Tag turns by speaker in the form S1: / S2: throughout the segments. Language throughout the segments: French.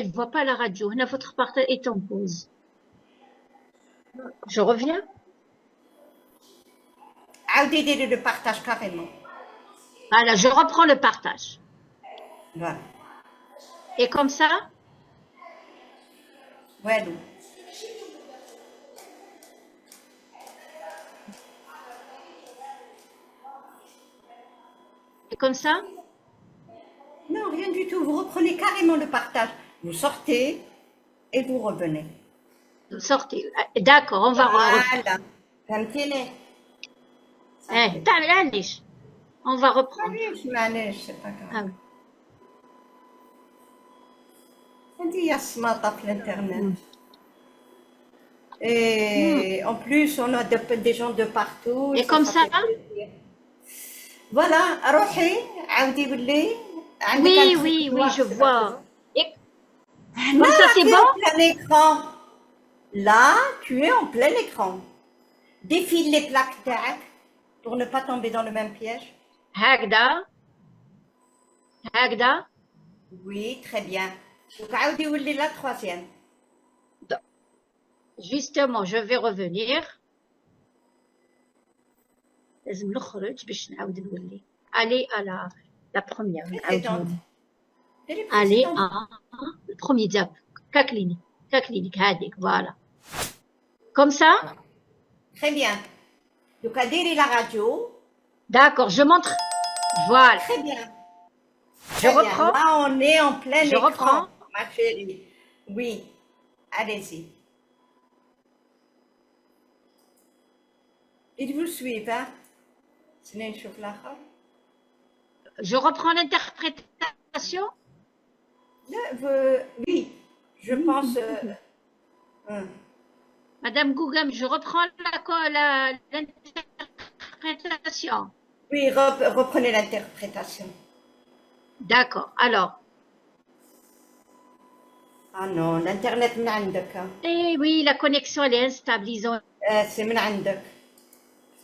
S1: elle ne voit pas la radio. Là, votre partage est en pause. Je reviens.
S2: عاودي ديري le partage carrément.
S1: Voilà, je reprends le partage.
S2: Voilà.
S1: Et comme ça,
S2: والو.
S1: et comme ça,
S2: Non, rien du tout. Vous reprenez carrément le partage. Vous sortez et vous revenez.
S1: vous sortez. D'accord, on va refaire.
S2: Voilà. فهمتيني؟
S1: Eh, معليش. On va reprendre.
S2: معليش c'est pas
S1: Ah
S2: grave.
S1: oui.
S2: هذه هي السماطة في الانترنت. Et en plus, on a des gens de partout.
S1: Et comme ça,
S2: fait plaisir. Voilà, روحي عاودي ولي عندك
S1: oui,
S2: un
S1: oui,
S2: truc
S1: oui,
S2: noir,
S1: je
S2: c'est pas
S1: vois.
S2: ça.
S1: Et comme ça, c'est
S2: Tu es
S1: bon?
S2: en plein écran. Là, tu es en plein écran. Défile les plaques تاعك pour ne pas tomber dans le même piège.
S1: هكذا. هكذا.
S2: Oui, très bien. Donc عاودي ولي la troisième.
S1: Justement, je vais revenir. لازم نخرج باش نعاود نولي. Allez à la première. نعاود
S2: Précédente.
S1: نولي.
S2: Et les
S1: Allez
S2: précédentes.
S1: à le premier diap. كا كلينيك هذيك. Voilà. Comme ça?
S2: Très bien. Donc adhérez la radio.
S1: D'accord, je montre. Voilà.
S2: Très bien.
S1: Je
S2: Très bien.
S1: reprends.
S2: Là, on est en plein
S1: Je
S2: écran,
S1: reprends.
S2: ma chérie. Oui. Allez-y. Ils vous suivent, hein? سنين نشوف الآخر.
S1: Je reprends l'interprétation.
S2: Là, oui, je pense.
S1: Madame Gougam, je reprends l'interprétation.
S2: Oui, reprenez l'interprétation.
S1: D'accord. Alors.
S2: Ah non, l'internet من عندك.
S1: Eh oui, la connexion elle est instable, disons.
S2: C'est من عندك.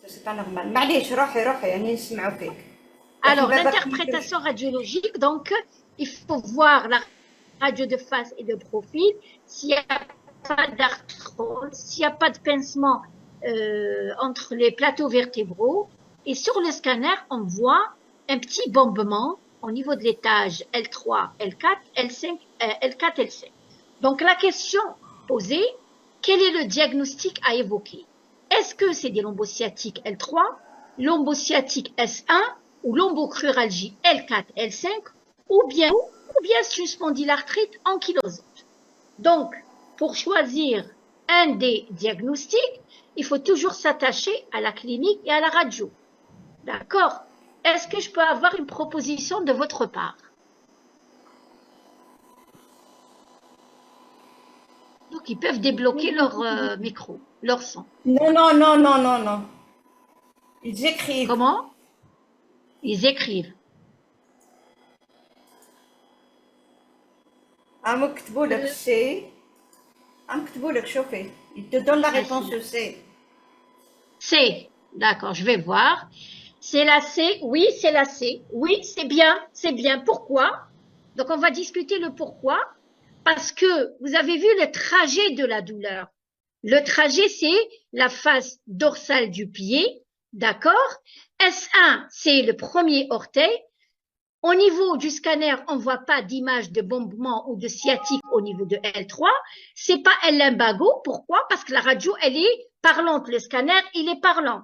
S2: C'est pas normal. معليش روحي يعني نسمعوا فيك.
S1: Alors, l'interprétation radiologique, donc, il faut voir la radio de face et de profil. S'il n'y a pas d'arthrose, s'il n'y a pas de pincement entre les plateaux vertébraux. Et sur le scanner, on voit un petit bombement au niveau de l'étage L3, L4, L5, L4, L5. Donc, la question posée, quel est le diagnostic à évoquer? Est-ce que c'est des lombosciatiques L3, lombosciatique S1 ou lombocruralgie L4, L5 ou bien c'est une spondylarthrite ankylosante? Donc, pour choisir un des diagnostics, il faut toujours s'attacher à la clinique et à la radio. D'accord? Est-ce que je peux avoir une proposition de votre part? Donc, ils peuvent débloquer leur micro, leur son.
S2: Non. Ils écrivent.
S1: Comment? Ils écrivent.
S2: عم كتبوا لك سي. عم كتبوا لك شوفي. Ils te donnent la réponse de C.
S1: C. D'accord, je vais voir. C'est la C. Oui, c'est la C. Oui, c'est bien. C'est bien. Pourquoi? Donc, on va discuter le pourquoi. Parce que vous avez vu le trajet de la douleur. Le trajet, c'est la face dorsale du pied. D'accord? S1, c'est le premier orteil. Au niveau du scanner, on ne voit pas d'image de bombement ou de sciatique au niveau de L3. C'est pas un lumbago. Pourquoi? Parce que la radio, elle est parlante. Le scanner, il est parlant.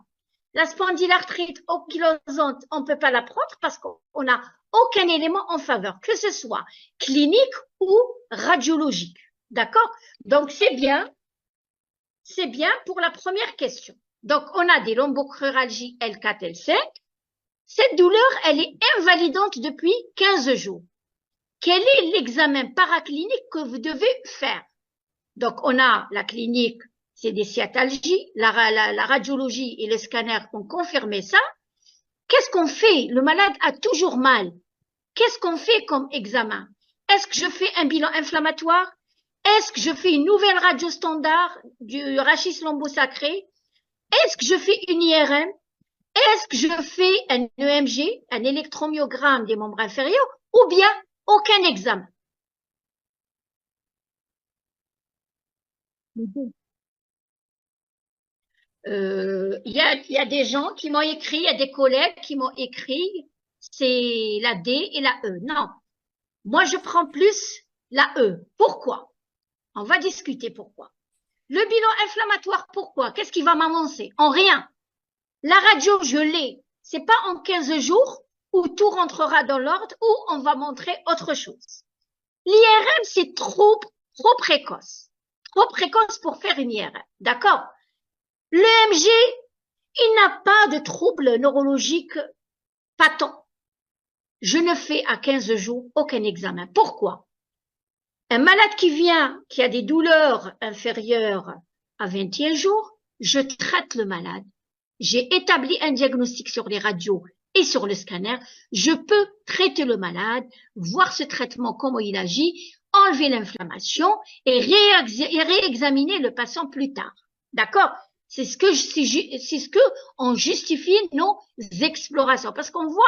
S1: La spondylarthrite ankylosante, on ne peut pas la prendre parce qu'on n'a aucun élément en faveur, que ce soit clinique ou radiologique. D'accord? Donc, c'est bien pour la première question. Donc, on a des lombocruralgies L4, L5. Cette douleur, elle est invalidante depuis 15 jours. Quel est l'examen paraclinique que vous devez faire? Donc, on a la clinique, c'est des sciatalgies, la radiologie et le scanner ont confirmé ça. Qu'est-ce qu'on fait? Le malade a toujours mal. Qu'est-ce qu'on fait comme examen? Est-ce que je fais un bilan inflammatoire? Est-ce que je fais une nouvelle radio standard du rachis lombosacré? Est-ce que je fais une IRM? Est-ce que je fais un EMG, un électromyogramme des membres inférieurs, ou bien aucun examen? Il y a des gens qui m'ont écrit, il y a des collègues qui m'ont écrit, c'est la D et la E. Non, moi je prends plus la E. Pourquoi? On va discuter pourquoi. Le bilan inflammatoire, pourquoi? Qu'est-ce qui va m'annoncer? En rien. La radio, je l'ai. C'est pas en 15 jours où tout rentrera dans l'ordre, où on va montrer autre chose. L'IRM, c'est trop précoce. Trop précoce pour faire une IRM. D'accord? L'EMG, il n'a pas de trouble neurologique patent. Je ne fais à 15 jours aucun examen. Pourquoi? Un malade qui vient, qui a des douleurs inférieures à 21 jours, je traite le malade. J'ai établi un diagnostic sur les radios et sur le scanner. Je peux traiter le malade, voir ce traitement, comment il agit, enlever l'inflammation et réexaminer le patient plus tard. D'accord? C'est ce que on justifie nos explorations. Parce qu'on voit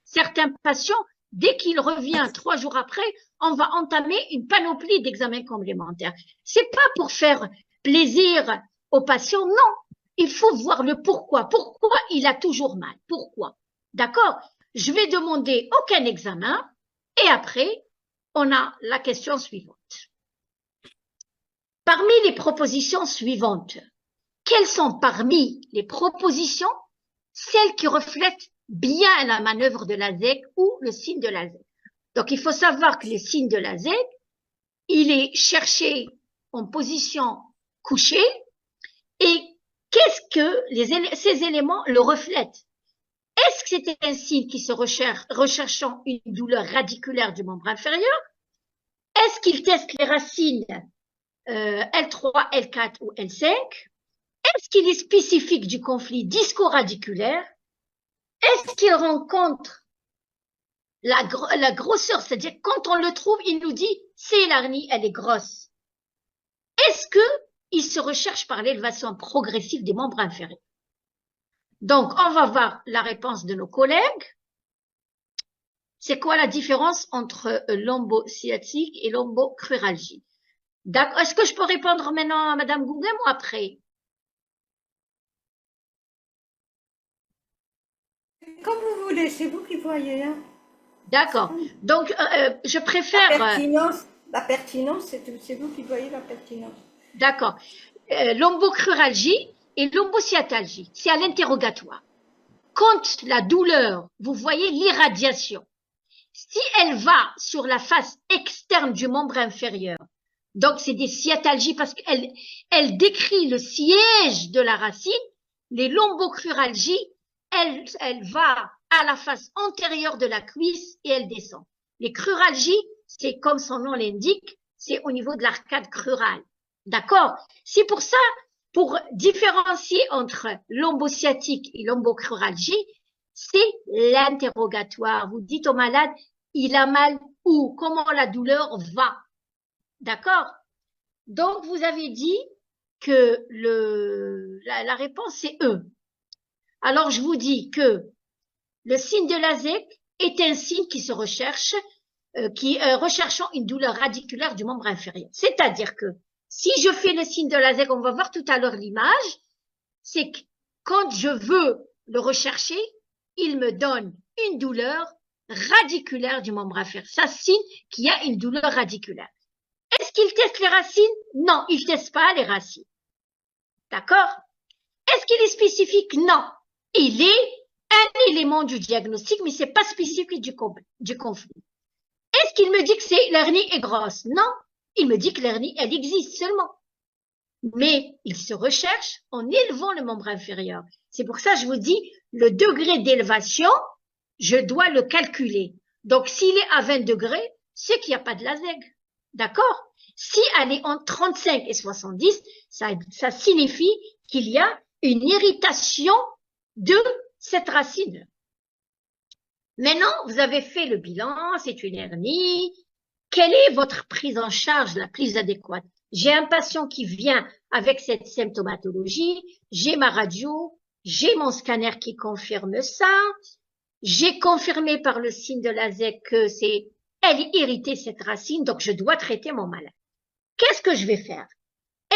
S1: certains patients, dès qu'il revient 3 jours après, on va entamer une panoplie d'examens complémentaires. C'est pas pour faire plaisir aux patients, non. Il faut voir le pourquoi. Pourquoi il a toujours mal? Pourquoi? D'accord? Je vais demander aucun examen et après, on a la question suivante. Parmi les propositions suivantes, quelles sont parmi les propositions celles qui reflètent bien la manœuvre de la ZEC ou le signe de la ZEC? Donc, il faut savoir que le signe de la ZEC, il est cherché en position couchée et qu'est-ce que ces éléments le reflètent? Est-ce que c'était un signe qui se recherchant une douleur radiculaire du membre inférieur? Est-ce qu'il teste les racines L3, L4 ou L5? Est-ce qu'il est spécifique du conflit disco-radiculaire? Est-ce qu'il rencontre la grosseur? C'est-à-dire, quand on le trouve, il nous dit, c'est l'hernie, elle est grosse. Est-ce que il se recherche par l'élévation progressive des membres inférieurs? Donc, on va voir la réponse de nos collègues. C'est quoi la différence entre lombosciatique et lombocruralgie? D'accord. Est-ce que je peux répondre maintenant à Madame Gouguem ou après?
S2: Comme vous voulez, c'est vous qui voyez. Hein.
S1: D'accord. Donc, je préfère...
S2: La pertinence, c'est vous qui voyez la pertinence.
S1: D'accord. Lombocruralgie et lombosciatalgie, c'est à l'interrogatoire. Quand la douleur, vous voyez l'irradiation, si elle va sur la face externe du membre inférieur, donc c'est des sciatalgies parce qu'elle décrit le siège de la racine, les lombocruralgies, elle va à la face antérieure de la cuisse et elle descend. Les cruralgies, c'est comme son nom l'indique, c'est au niveau de l'arcade crurale. D'accord? C'est pour ça, pour différencier entre lombosciatique et lombocruralgie, c'est l'interrogatoire. Vous dites au malade, il a mal où? Comment la douleur va? D'accord? Donc, vous avez dit que la réponse c'est E. Alors, je vous dis que le signe de la ZEC est un signe qui se recherche, recherchant une douleur radiculaire du membre inférieur. C'est-à-dire que si je fais le signe de la ZEC, on va voir tout à l'heure l'image, c'est que quand je veux le rechercher, il me donne une douleur radiculaire du membre inférieur. Ça signe qu'il y a une douleur radiculaire. Est-ce qu'il teste les racines? Non, il ne teste pas les racines. D'accord? Est-ce qu'il est spécifique? Non. Il est un élément du diagnostic, mais c'est pas spécifique du conflit. Est-ce qu'il me dit que l'hernie est grosse? Non. Il me dit que l'hernie, elle existe seulement. Mais il se recherche en élevant le membre inférieur. C'est pour ça que je vous dis, le degré d'élévation, je dois le calculer. Donc, s'il est à 20 degrés, c'est qu'il n'y a pas de la ZEG. D'accord? Si elle est entre 35 et 70, ça signifie qu'il y a une irritation de cette racine. Maintenant, vous avez fait le bilan, c'est une hernie. Quelle est votre prise en charge la plus adéquate? J'ai un patient qui vient avec cette symptomatologie, j'ai ma radio, j'ai mon scanner qui confirme ça, j'ai confirmé par le signe de la ZEC que elle est irritée cette racine, donc je dois traiter mon malade. Qu'est-ce que je vais faire?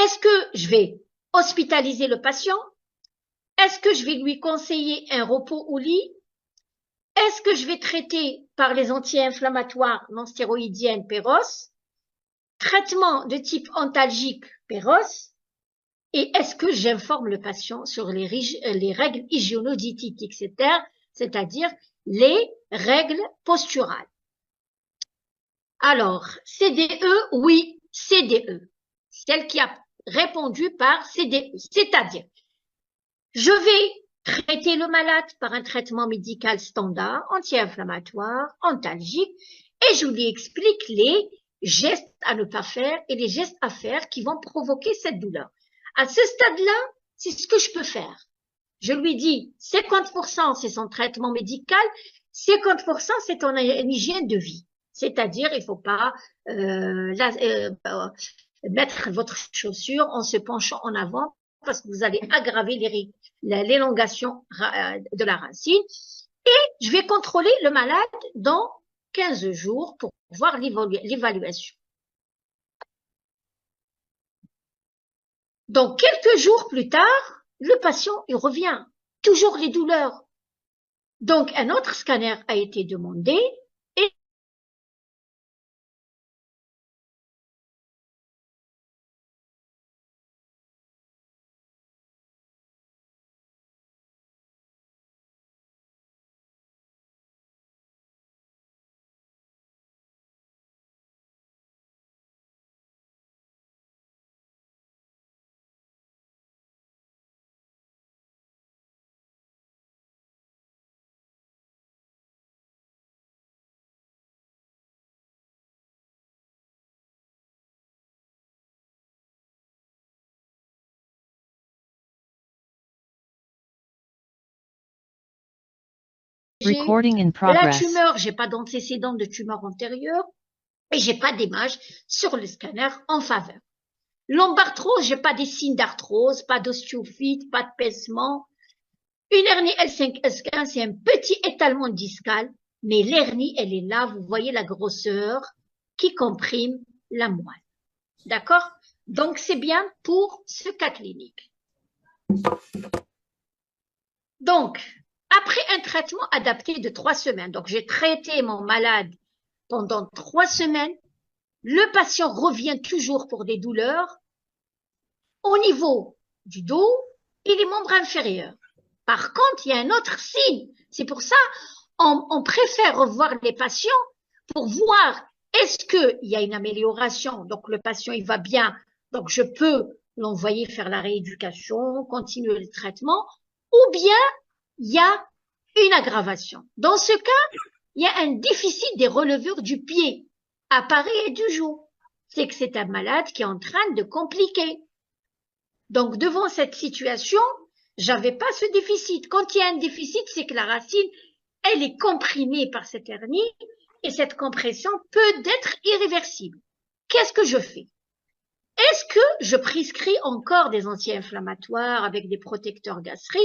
S1: Est-ce que je vais hospitaliser le patient? Est-ce que je vais lui conseiller un repos au lit? Est-ce que je vais traiter par les anti-inflammatoires non stéroïdiennes Péros? Traitement de type antalgique Péros? Et est-ce que j'informe le patient sur les règles hygiéno-diététiques, c'est-à-dire les règles posturales? Alors, CDE, oui, CDE. Celle qui a répondu par CDE, c'est-à-dire, je vais traiter le malade par un traitement médical standard, anti-inflammatoire, antalgique, et je lui explique les gestes à ne pas faire et les gestes à faire qui vont provoquer cette douleur. À ce stade-là, c'est ce que je peux faire. Je lui dis 50% c'est son traitement médical, 50% c'est ton hygiène de vie. C'est-à-dire, il ne faut pas mettre votre chaussure en se penchant en avant parce que vous allez aggraver l'élongation de la racine. Et je vais contrôler le malade dans 15 jours pour voir l'évaluation. Donc, quelques jours plus tard, le patient, il revient. Toujours les douleurs. Donc, un autre scanner a été demandé et
S3: Recording in
S1: la
S3: progress.
S1: tumeur, j'ai pas d'antécédent de tumeur antérieure et j'ai pas d'image sur le scanner en faveur. Lombarthrose, j'ai pas des signes d'arthrose, pas d'osteophyte, pas de pincement. Une hernie L5-S15, c'est un petit étalement discal, mais l'hernie, elle est là, vous voyez la grosseur qui comprime la moelle. D'accord? Donc, c'est bien pour ce cas clinique. Donc, après un traitement adapté de 3 semaines, donc j'ai traité mon malade pendant 3 semaines, le patient revient toujours pour des douleurs au niveau du dos et les membres inférieurs. Par contre, il y a un autre signe. C'est pour ça on préfère revoir les patients pour voir est-ce qu'il y a une amélioration. Donc, le patient, il va bien. Donc, je peux l'envoyer faire la rééducation, continuer le traitement, ou bien il y a une aggravation. Dans ce cas, il y a un déficit des relevures du pied, appareil et du genou. C'est que c'est un malade qui est en train de compliquer. Donc, devant cette situation, j'avais pas ce déficit. Quand il y a un déficit, c'est que la racine, elle est comprimée par cette hernie et cette compression peut être irréversible. Qu'est-ce que je fais? Est-ce que je prescris encore des anti-inflammatoires avec des protecteurs gastriques?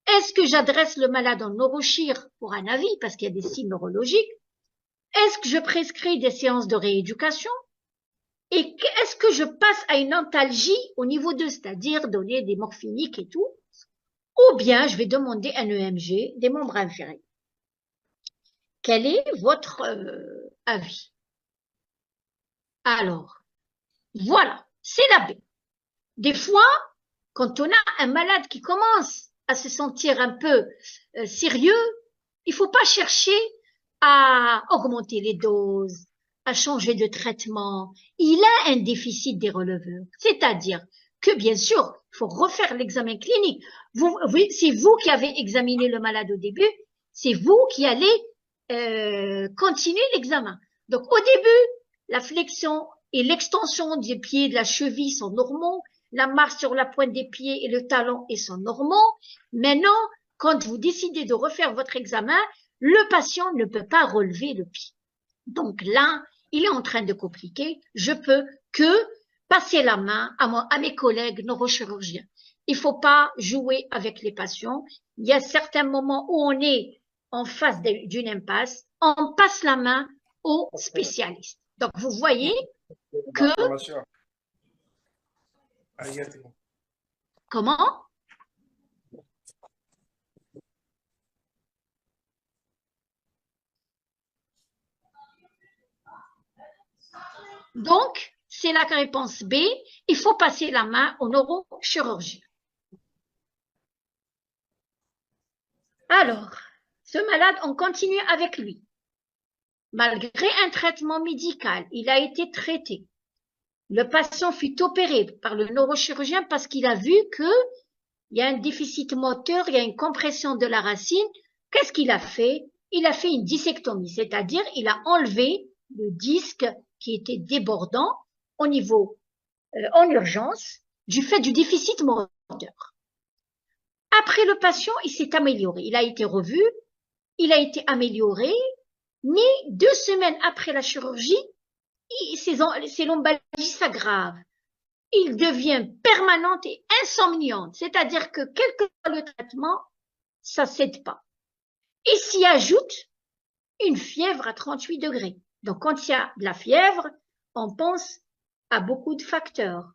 S1: Est-ce que j'adresse le malade en neurochir pour un avis parce qu'il y a des signes neurologiques? Est-ce que je prescris des séances de rééducation? Et est-ce que je passe à une antalgie au niveau 2, c'est-à-dire donner des morphiniques et tout? Ou bien je vais demander un EMG des membres inférieurs. Quel est votre avis? Alors, voilà, c'est la B. Des fois, quand on a un malade qui commence à se sentir un peu sérieux, il faut pas chercher à augmenter les doses, à changer de traitement. Il a un déficit des releveurs. C'est-à-dire que, bien sûr, il faut refaire l'examen clinique. C'est vous qui avez examiné le malade au début, c'est vous qui allez continuer l'examen. Donc, au début, la flexion et l'extension des pieds de la cheville sont normaux, la marche sur la pointe des pieds et le talon sont normaux. Maintenant, quand vous décidez de refaire votre examen, le patient ne peut pas relever le pied. Donc là, il est en train de compliquer. Je peux que passer la main à mes collègues neurochirurgiens. Il faut pas jouer avec les patients. Il y a certains moments où on est en face d'une impasse. On passe la main aux spécialistes. Donc, vous voyez que Comment? Donc, c'est la réponse B. Il faut passer la main au neurochirurgien. Alors, ce malade, on continue avec lui. Malgré un traitement médical, il a été traité. Le patient fut opéré par le neurochirurgien parce qu'il a vu qu'il y a un déficit moteur, il y a une compression de la racine. Qu'est-ce qu'il a fait? Il a fait une disectomie, c'est-à-dire il a enlevé le disque qui était débordant au niveau en urgence du fait du déficit moteur. Après, le patient, il s'est amélioré. Il a été revu, il a été amélioré, mais 2 semaines après la chirurgie, ses lombalgies s'aggravent. Il devient permanente et insomniante, c'est-à-dire que quel que soit le traitement, ça ne cède pas. Il s'y ajoute une fièvre à 38 degrés. Donc, quand il y a de la fièvre, on pense à beaucoup de facteurs.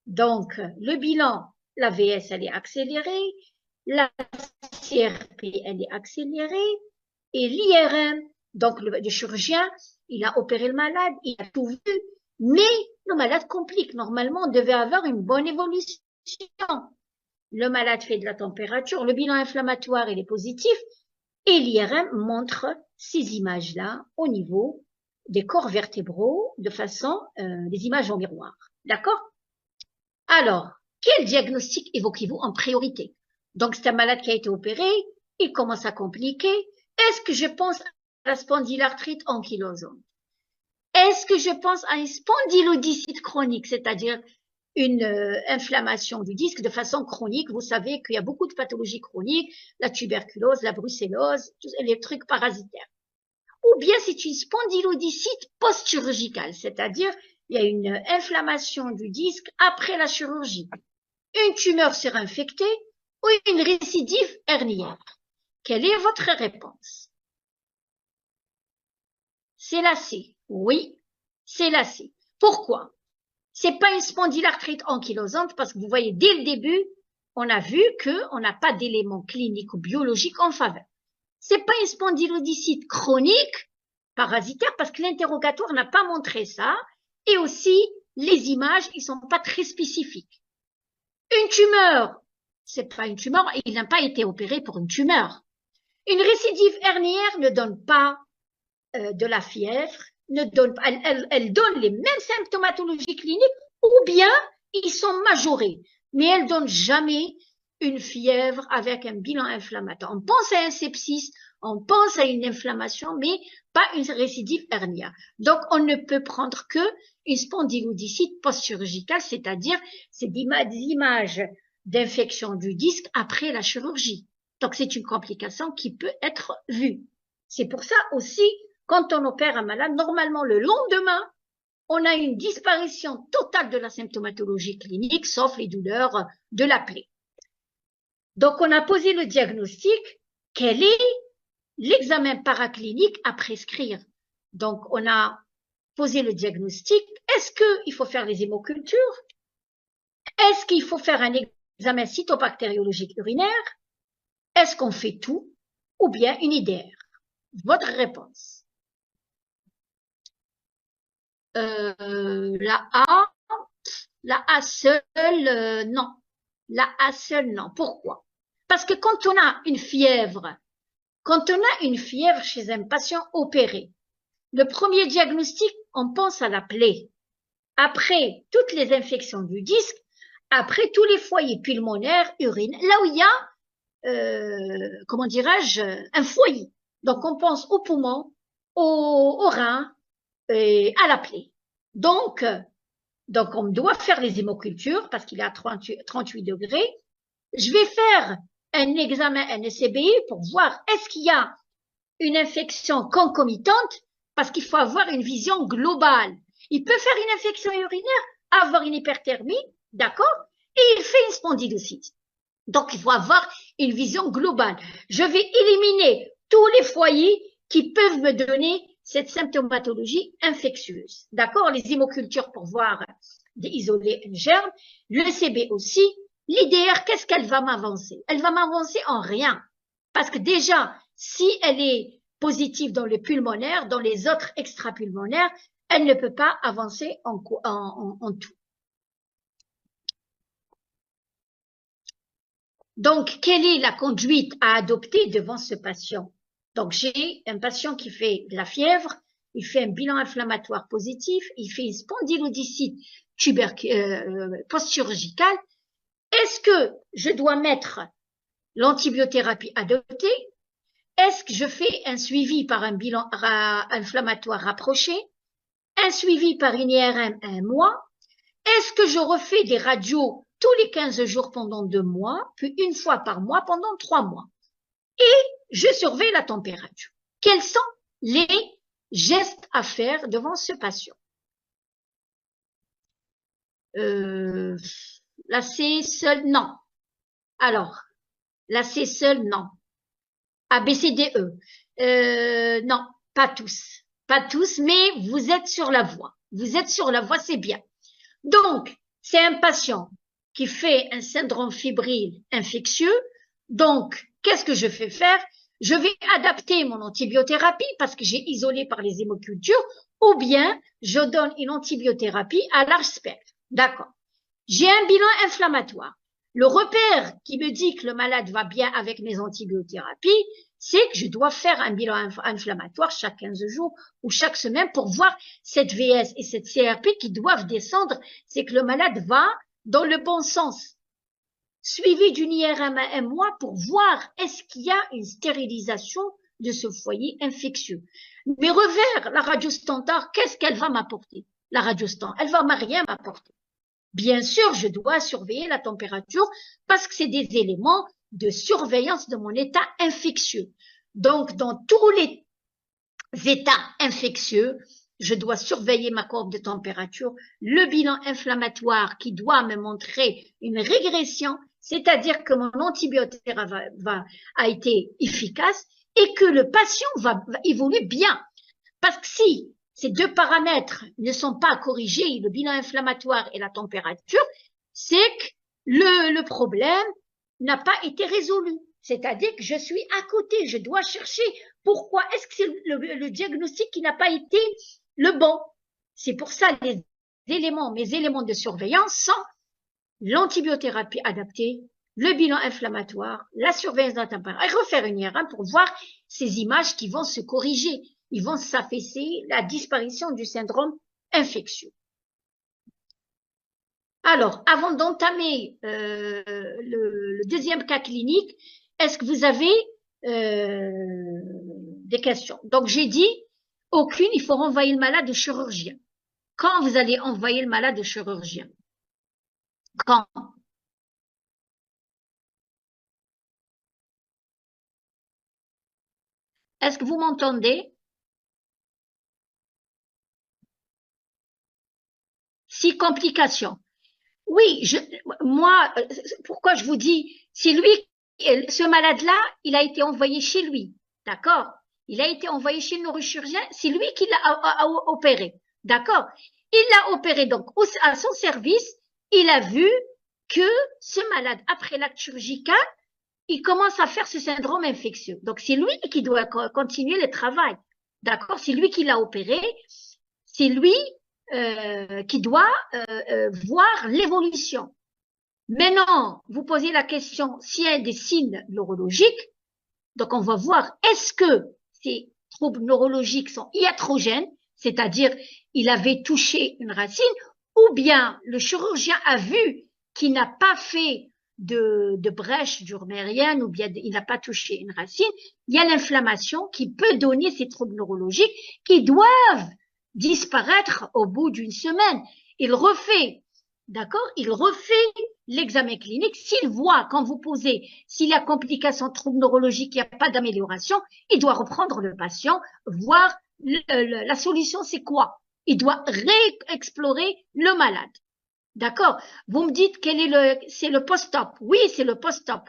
S1: Donc, le bilan, la VS, elle est accélérée, la CRP, elle est accélérée, et l'IRM, donc le chirurgien, il a opéré le malade, il a tout vu, mais le malade complique. Normalement, on devait avoir une bonne évolution. Le malade fait de la température, le bilan inflammatoire, il est positif, et l'IRM montre ces images-là au niveau des corps vertébraux de façon, des images en miroir. D'accord? Alors, quel diagnostic évoquez-vous en priorité? Donc, c'est un malade qui a été opéré, il commence à compliquer. Est-ce que je pense à la spondylarthrite ankylosante? Est-ce que je pense à une spondylodicite chronique, c'est-à-dire une inflammation du disque de façon chronique? Vous savez qu'il y a beaucoup de pathologies chroniques, la tuberculose, la brucellose, les trucs parasitaires. Ou bien c'est une spondylodicite post-chirurgicale, c'est-à-dire il y a une inflammation du disque après la chirurgie, une tumeur surinfectée ou une récidive herniaire. Quelle est votre réponse? C'est la C. Oui, c'est la C. Pourquoi? C'est pas une spondylarthrite ankylosante parce que vous voyez, dès le début, on a vu qu'on n'a pas d'éléments cliniques ou biologiques en faveur. C'est pas une spondylodicite chronique parasitaire parce que l'interrogatoire n'a pas montré ça. Et aussi, les images, ils sont pas très spécifiques. Une tumeur, c'est pas une tumeur, il n'a pas été opéré pour une tumeur. Une récidive herniaire ne donne pas de la fièvre, elle donne les mêmes symptomatologies cliniques ou bien ils sont majorés, mais elle donne jamais une fièvre avec un bilan inflammatoire. On pense à un sepsis, on pense à une inflammation, mais pas une récidive herniaire. Donc, on ne peut prendre que une spondylodicite post-chirurgicale, c'est-à-dire c'est des images d'infection du disque après la chirurgie. Donc, c'est une complication qui peut être vue. C'est pour ça aussi, quand on opère un malade, normalement, le lendemain, on a une disparition totale de la symptomatologie clinique, sauf les douleurs de la plaie. Donc, on a posé le diagnostic. Quel est l'examen paraclinique à prescrire? Donc, on a posé le diagnostic. Est-ce qu'il faut faire les hémocultures? Est-ce qu'il faut faire un examen cytobactériologique urinaire? Est-ce qu'on fait tout? Ou bien une IDR? Votre réponse. La A seule, non. La A seule, non. Pourquoi? Parce que quand on a une fièvre chez un patient opéré, le premier diagnostic, on pense à la plaie. Après, toutes les infections du disque, après tous les foyers pulmonaires, urine, là où il y a, comment dirais-je, un foyer. Donc, on pense aux poumons, aux reins et à la plaie. Donc, on doit faire les hémocultures parce qu'il est à 38 degrés. Je vais faire un examen NSCBI pour voir est-ce qu'il y a une infection concomitante parce qu'il faut avoir une vision globale. Il peut faire une infection urinaire, avoir une hyperthermie, d'accord, et il fait une spondylocite. Donc, il faut avoir une vision globale. Je vais éliminer tous les foyers qui peuvent me donner cette symptomatologie infectieuse. D'accord? Les hémocultures pour voir d'isoler un germe. Le CB aussi. L'IDR, qu'est-ce qu'elle va m'avancer? Elle va m'avancer en rien. Parce que déjà, si elle est positive dans le pulmonaire, dans les autres extrapulmonaires, elle ne peut pas avancer en tout. Donc, quelle est la conduite à adopter devant ce patient? Donc, j'ai un patient qui fait de la fièvre, il fait un bilan inflammatoire positif, il fait une spondylodicite post-chirurgicale. Est-ce que je dois mettre l'antibiothérapie adoptée? Est-ce que je fais un suivi par un bilan inflammatoire rapproché? Un suivi par une IRM 1 mois? Est-ce que je refais des radios tous les 15 jours pendant 2 mois, puis une fois par mois pendant 3 mois? Et je surveille la température. Quels sont les gestes à faire devant ce patient? La C seule, non. Alors, la C seule, non. A, B, C, D, E. Non, pas tous. Pas tous, mais vous êtes sur la voie. Vous êtes sur la voie, c'est bien. Donc, c'est un patient qui fait un syndrome fébrile infectieux. Donc, qu'est-ce que je fais faire? Je vais adapter mon antibiothérapie parce que j'ai isolé par les hémocultures, ou bien je donne une antibiothérapie à large spectre. D'accord. J'ai un bilan inflammatoire. Le repère qui me dit que le malade va bien avec mes antibiothérapies, c'est que je dois faire un bilan inflammatoire chaque 15 jours ou chaque semaine pour voir cette VS et cette CRP qui doivent descendre. C'est que le malade va dans le bon sens. Suivi d'une IRM à un mois pour voir est-ce qu'il y a une stérilisation de ce foyer infectieux. Mes revers, la radio standard, qu'est-ce qu'elle va m'apporter? La radio standard, elle va rien m'apporter. Bien sûr, je dois surveiller la température parce que c'est des éléments de surveillance de mon état infectieux. Donc, dans tous les états infectieux, je dois surveiller ma courbe de température, le bilan inflammatoire qui doit me montrer une régression, c'est-à-dire que mon antibiothérapie a été efficace et que le patient va évoluer bien. Parce que si ces deux paramètres ne sont pas corrigés, le bilan inflammatoire et la température, c'est que le problème n'a pas été résolu. C'est-à-dire que je suis à côté, je dois chercher pourquoi est-ce que c'est le diagnostic qui n'a pas été le bon. C'est pour ça mes éléments de surveillance sont l'antibiothérapie adaptée, le bilan inflammatoire, la surveillance de la température, et refaire une IRM pour voir ces images qui vont se corriger. Ils vont s'affaisser la disparition du syndrome infectieux. Alors, avant d'entamer le deuxième cas clinique, est-ce que vous avez des questions? Donc, j'ai dit, aucune, il faut renvoyer le malade au chirurgien. Quand vous allez envoyer le malade au chirurgien? Quand? Est-ce que vous m'entendez? Si complications. Oui, moi, pourquoi je vous dis, c'est lui, ce malade-là, il a été envoyé chez lui, d'accord? Il a été envoyé chez le neurochirurgien, c'est lui qui l'a opéré, d'accord? Il l'a opéré donc à son service, il a vu que ce malade, après l'acte chirurgical, il commence à faire ce syndrome infectieux. Donc, c'est lui qui doit continuer le travail, d'accord? C'est lui qui l'a opéré, c'est lui qui doit voir l'évolution. Maintenant, vous posez la question s'il y a des signes neurologiques. Donc, on va voir est-ce que ces troubles neurologiques sont iatrogènes, c'est-à-dire il avait touché une racine, ou bien le chirurgien a vu qu'il n'a pas fait de brèche durmérienne, ou bien il n'a pas touché une racine. Il y a l'inflammation qui peut donner ces troubles neurologiques qui doivent disparaître au bout d'une semaine. Il refait, d'accord? Il refait l'examen clinique. S'il voit, quand vous posez, s'il y a complications, troubles neurologiques, il n'y a pas d'amélioration, il doit reprendre le patient, voir la solution, c'est quoi? Il doit réexplorer le malade. D'accord? Vous me dites c'est le post-op. Oui, c'est le post-op.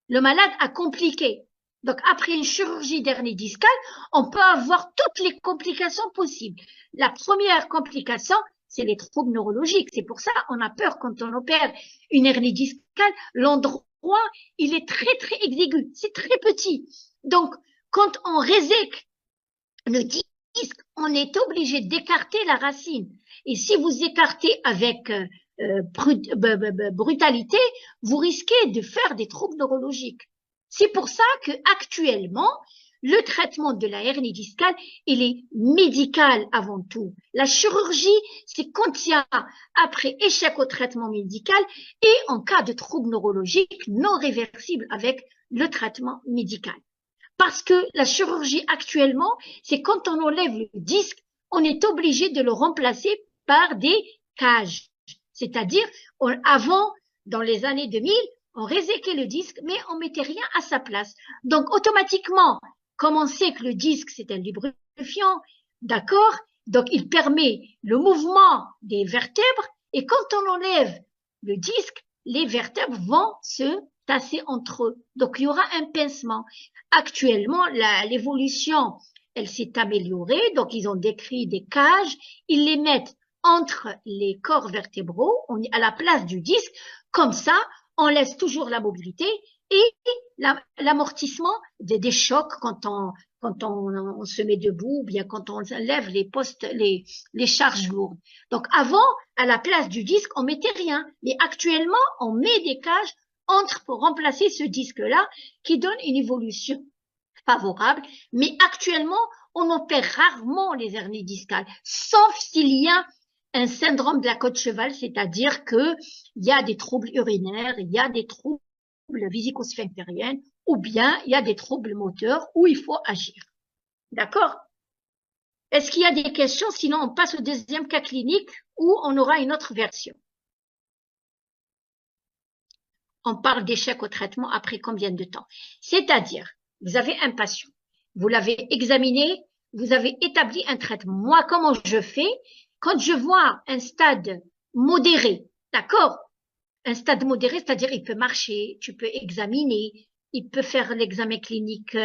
S1: Le malade a compliqué. Donc, après une chirurgie d'hernie discale, on peut avoir toutes les complications possibles. La première complication, c'est les troubles neurologiques. C'est pour ça on a peur quand on opère une hernie discale. L'endroit, il est très, très exigu. C'est très petit. Donc, quand on résèque le disque, on est obligé d'écarter la racine. Et si vous écartez avec brutalité, vous risquez de faire des troubles neurologiques. C'est pour ça que actuellement, le traitement de la hernie discale, il est médical avant tout. La chirurgie, c'est quand il y a, après échec au traitement médical et en cas de troubles neurologiques non réversibles avec le traitement médical. Parce que la chirurgie actuellement, c'est quand on enlève le disque, on est obligé de le remplacer par des cages. C'est-à-dire, avant, dans les années 2000, on réséquait le disque, mais on mettait rien à sa place. Donc, automatiquement, comme on sait que le disque, c'est un lubrifiant, d'accord? Donc, il permet le mouvement des vertèbres, et quand on enlève le disque, les vertèbres vont se tasser entre eux. Donc, il y aura un pincement. Actuellement, l'évolution, elle s'est améliorée. Donc, ils ont décrit des cages. Ils les mettent entre les corps vertébraux, à la place du disque. Comme ça, on laisse toujours la mobilité et l'amortissement des chocs quand on se met debout ou bien quand on lève les charges lourdes. Donc, avant, à la place du disque, on mettait rien. Mais actuellement, on met des cages pour remplacer ce disque-là qui donne une évolution favorable. Mais actuellement, on opère rarement les hernies discales, sauf s'il y a un syndrome de la côte cheval, c'est-à-dire qu'il y a des troubles urinaires, il y a des troubles vésico-sphinctériens, ou bien il y a des troubles moteurs où il faut agir. D'accord? Est-ce qu'il y a des questions? Sinon, on passe au deuxième cas clinique où on aura une autre version. On parle d'échec au traitement après combien de temps? C'est-à-dire, vous avez un patient, vous l'avez examiné, vous avez établi un traitement. Moi, comment je fais? Quand je vois un stade modéré, d'accord? Un stade modéré, c'est-à-dire il peut marcher, tu peux examiner, il peut faire l'examen clinique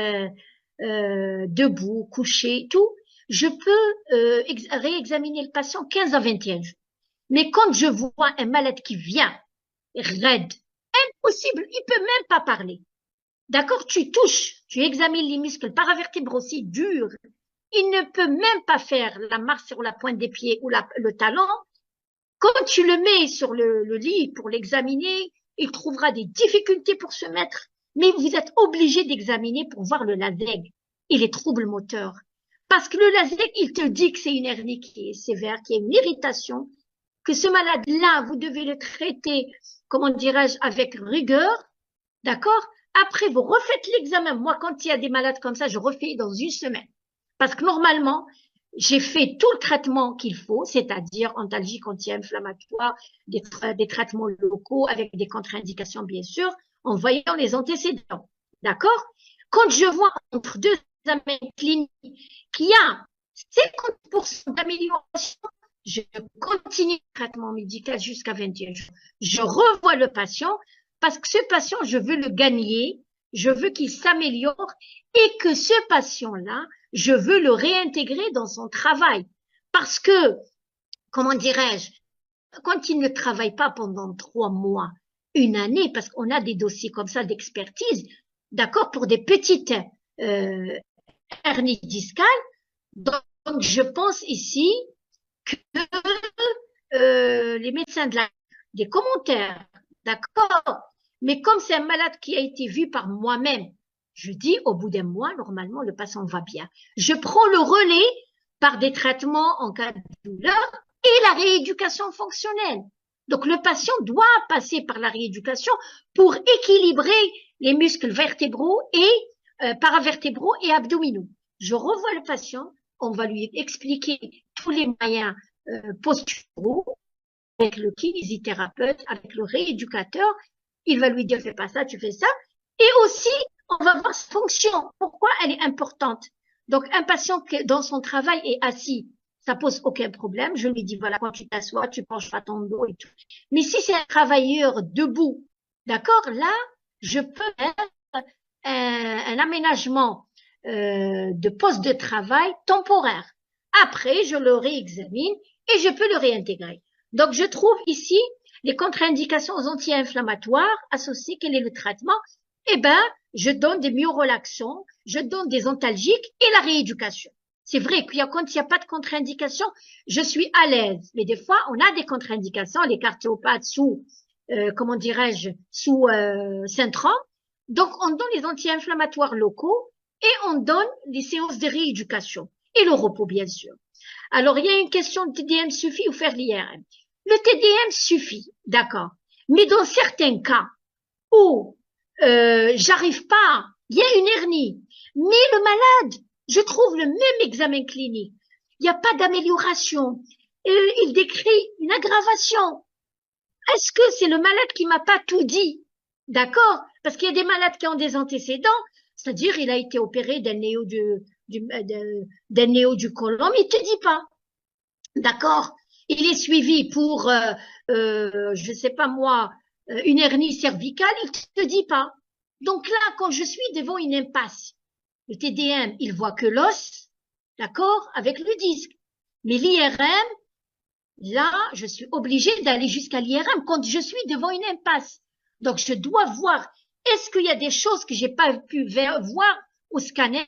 S1: debout, couché, tout. Je peux réexaminer le patient 15 à 21 jours. Mais quand je vois un malade qui vient raide, impossible, il peut même pas parler. D'accord? Tu touches, tu examines les muscles paravertébraux, c'est dur. Il ne peut même pas faire la marche sur la pointe des pieds ou le talon. Quand tu le mets sur le lit pour l'examiner, il trouvera des difficultés pour se mettre. Mais vous êtes obligé d'examiner pour voir le LASEG et les troubles moteurs. Parce que le LASEG, il te dit que c'est une hernie qui est sévère, qui est une irritation, que ce malade-là, vous devez le traiter, comment dirais-je, avec rigueur. D'accord? Après, vous refaites l'examen. Moi, quand il y a des malades comme ça, je refais dans une semaine. Parce que normalement, j'ai fait tout le traitement qu'il faut, c'est-à-dire antalgique, anti-inflammatoire, des traitements locaux avec des contre-indications, bien sûr, en voyant les antécédents. D'accord? Quand je vois entre deux examens cliniques qu'il y a 50% d'amélioration, je continue le traitement médical jusqu'à 21 jours. Je revois le patient parce que ce patient, je veux le gagner, je veux qu'il s'améliore et que ce patient-là, je veux le réintégrer dans son travail. Parce que, comment dirais-je, quand il ne travaille pas pendant 3 mois, une année, parce qu'on a des dossiers comme ça d'expertise, d'accord, pour des petites hernies discales, donc je pense ici que les médecins des commentaires, d'accord, mais comme c'est un malade qui a été vu par moi-même, je dis au bout d'un mois, normalement, le patient va bien. Je prends le relais par des traitements en cas de douleur et la rééducation fonctionnelle. Donc, le patient doit passer par la rééducation pour équilibrer les muscles vertébraux et paravertébraux et abdominaux. Je revois le patient, on va lui expliquer tous les moyens posturaux avec le kinésithérapeute, avec le rééducateur. Il va lui dire, fais pas ça, tu fais ça. Et aussi, on va voir sa fonction. Pourquoi elle est importante? Donc, un patient qui, dans son travail, est assis, ça pose aucun problème. Je lui dis, voilà, quand tu t'assois, tu penches pas ton dos et tout. Mais si c'est un travailleur debout, d'accord, là, je peux faire un aménagement de poste de travail temporaire. Après, je le réexamine et je peux le réintégrer. Donc, je trouve ici les contre-indications aux anti-inflammatoires associées. Quel est le traitement? Eh ben, je donne des myorelaxants, je donne des antalgiques et la rééducation. C'est vrai quand il n'y a pas de contre-indication, je suis à l'aise. Mais des fois, on a des contre-indications, les cardiopathes sous, comment dirais-je, sous syndrome. Donc, on donne les anti-inflammatoires locaux et on donne les séances de rééducation et le repos, bien sûr. Alors, il y a une question de TDM suffit ou faire l'IRM. Le TDM suffit, d'accord. Mais dans certains cas où j'arrive pas, il y a une hernie, mais le malade, je trouve le même examen clinique, il n'y a pas d'amélioration, il décrit une aggravation. Est-ce que c'est le malade qui m'a pas tout dit? D'accord? Parce qu'il y a des malades qui ont des antécédents, c'est-à-dire il a été opéré d'un néo du côlon, mais il te dit pas. D'accord? Il est suivi pour, je sais pas moi, une hernie cervicale, il te dit pas. Donc là, quand je suis devant une impasse, le TDM, il voit que l'os, d'accord, avec le disque. Mais l'IRM, là, je suis obligée d'aller jusqu'à l'IRM quand je suis devant une impasse. Donc, je dois voir, est-ce qu'il y a des choses que j'ai pas pu voir au scanner?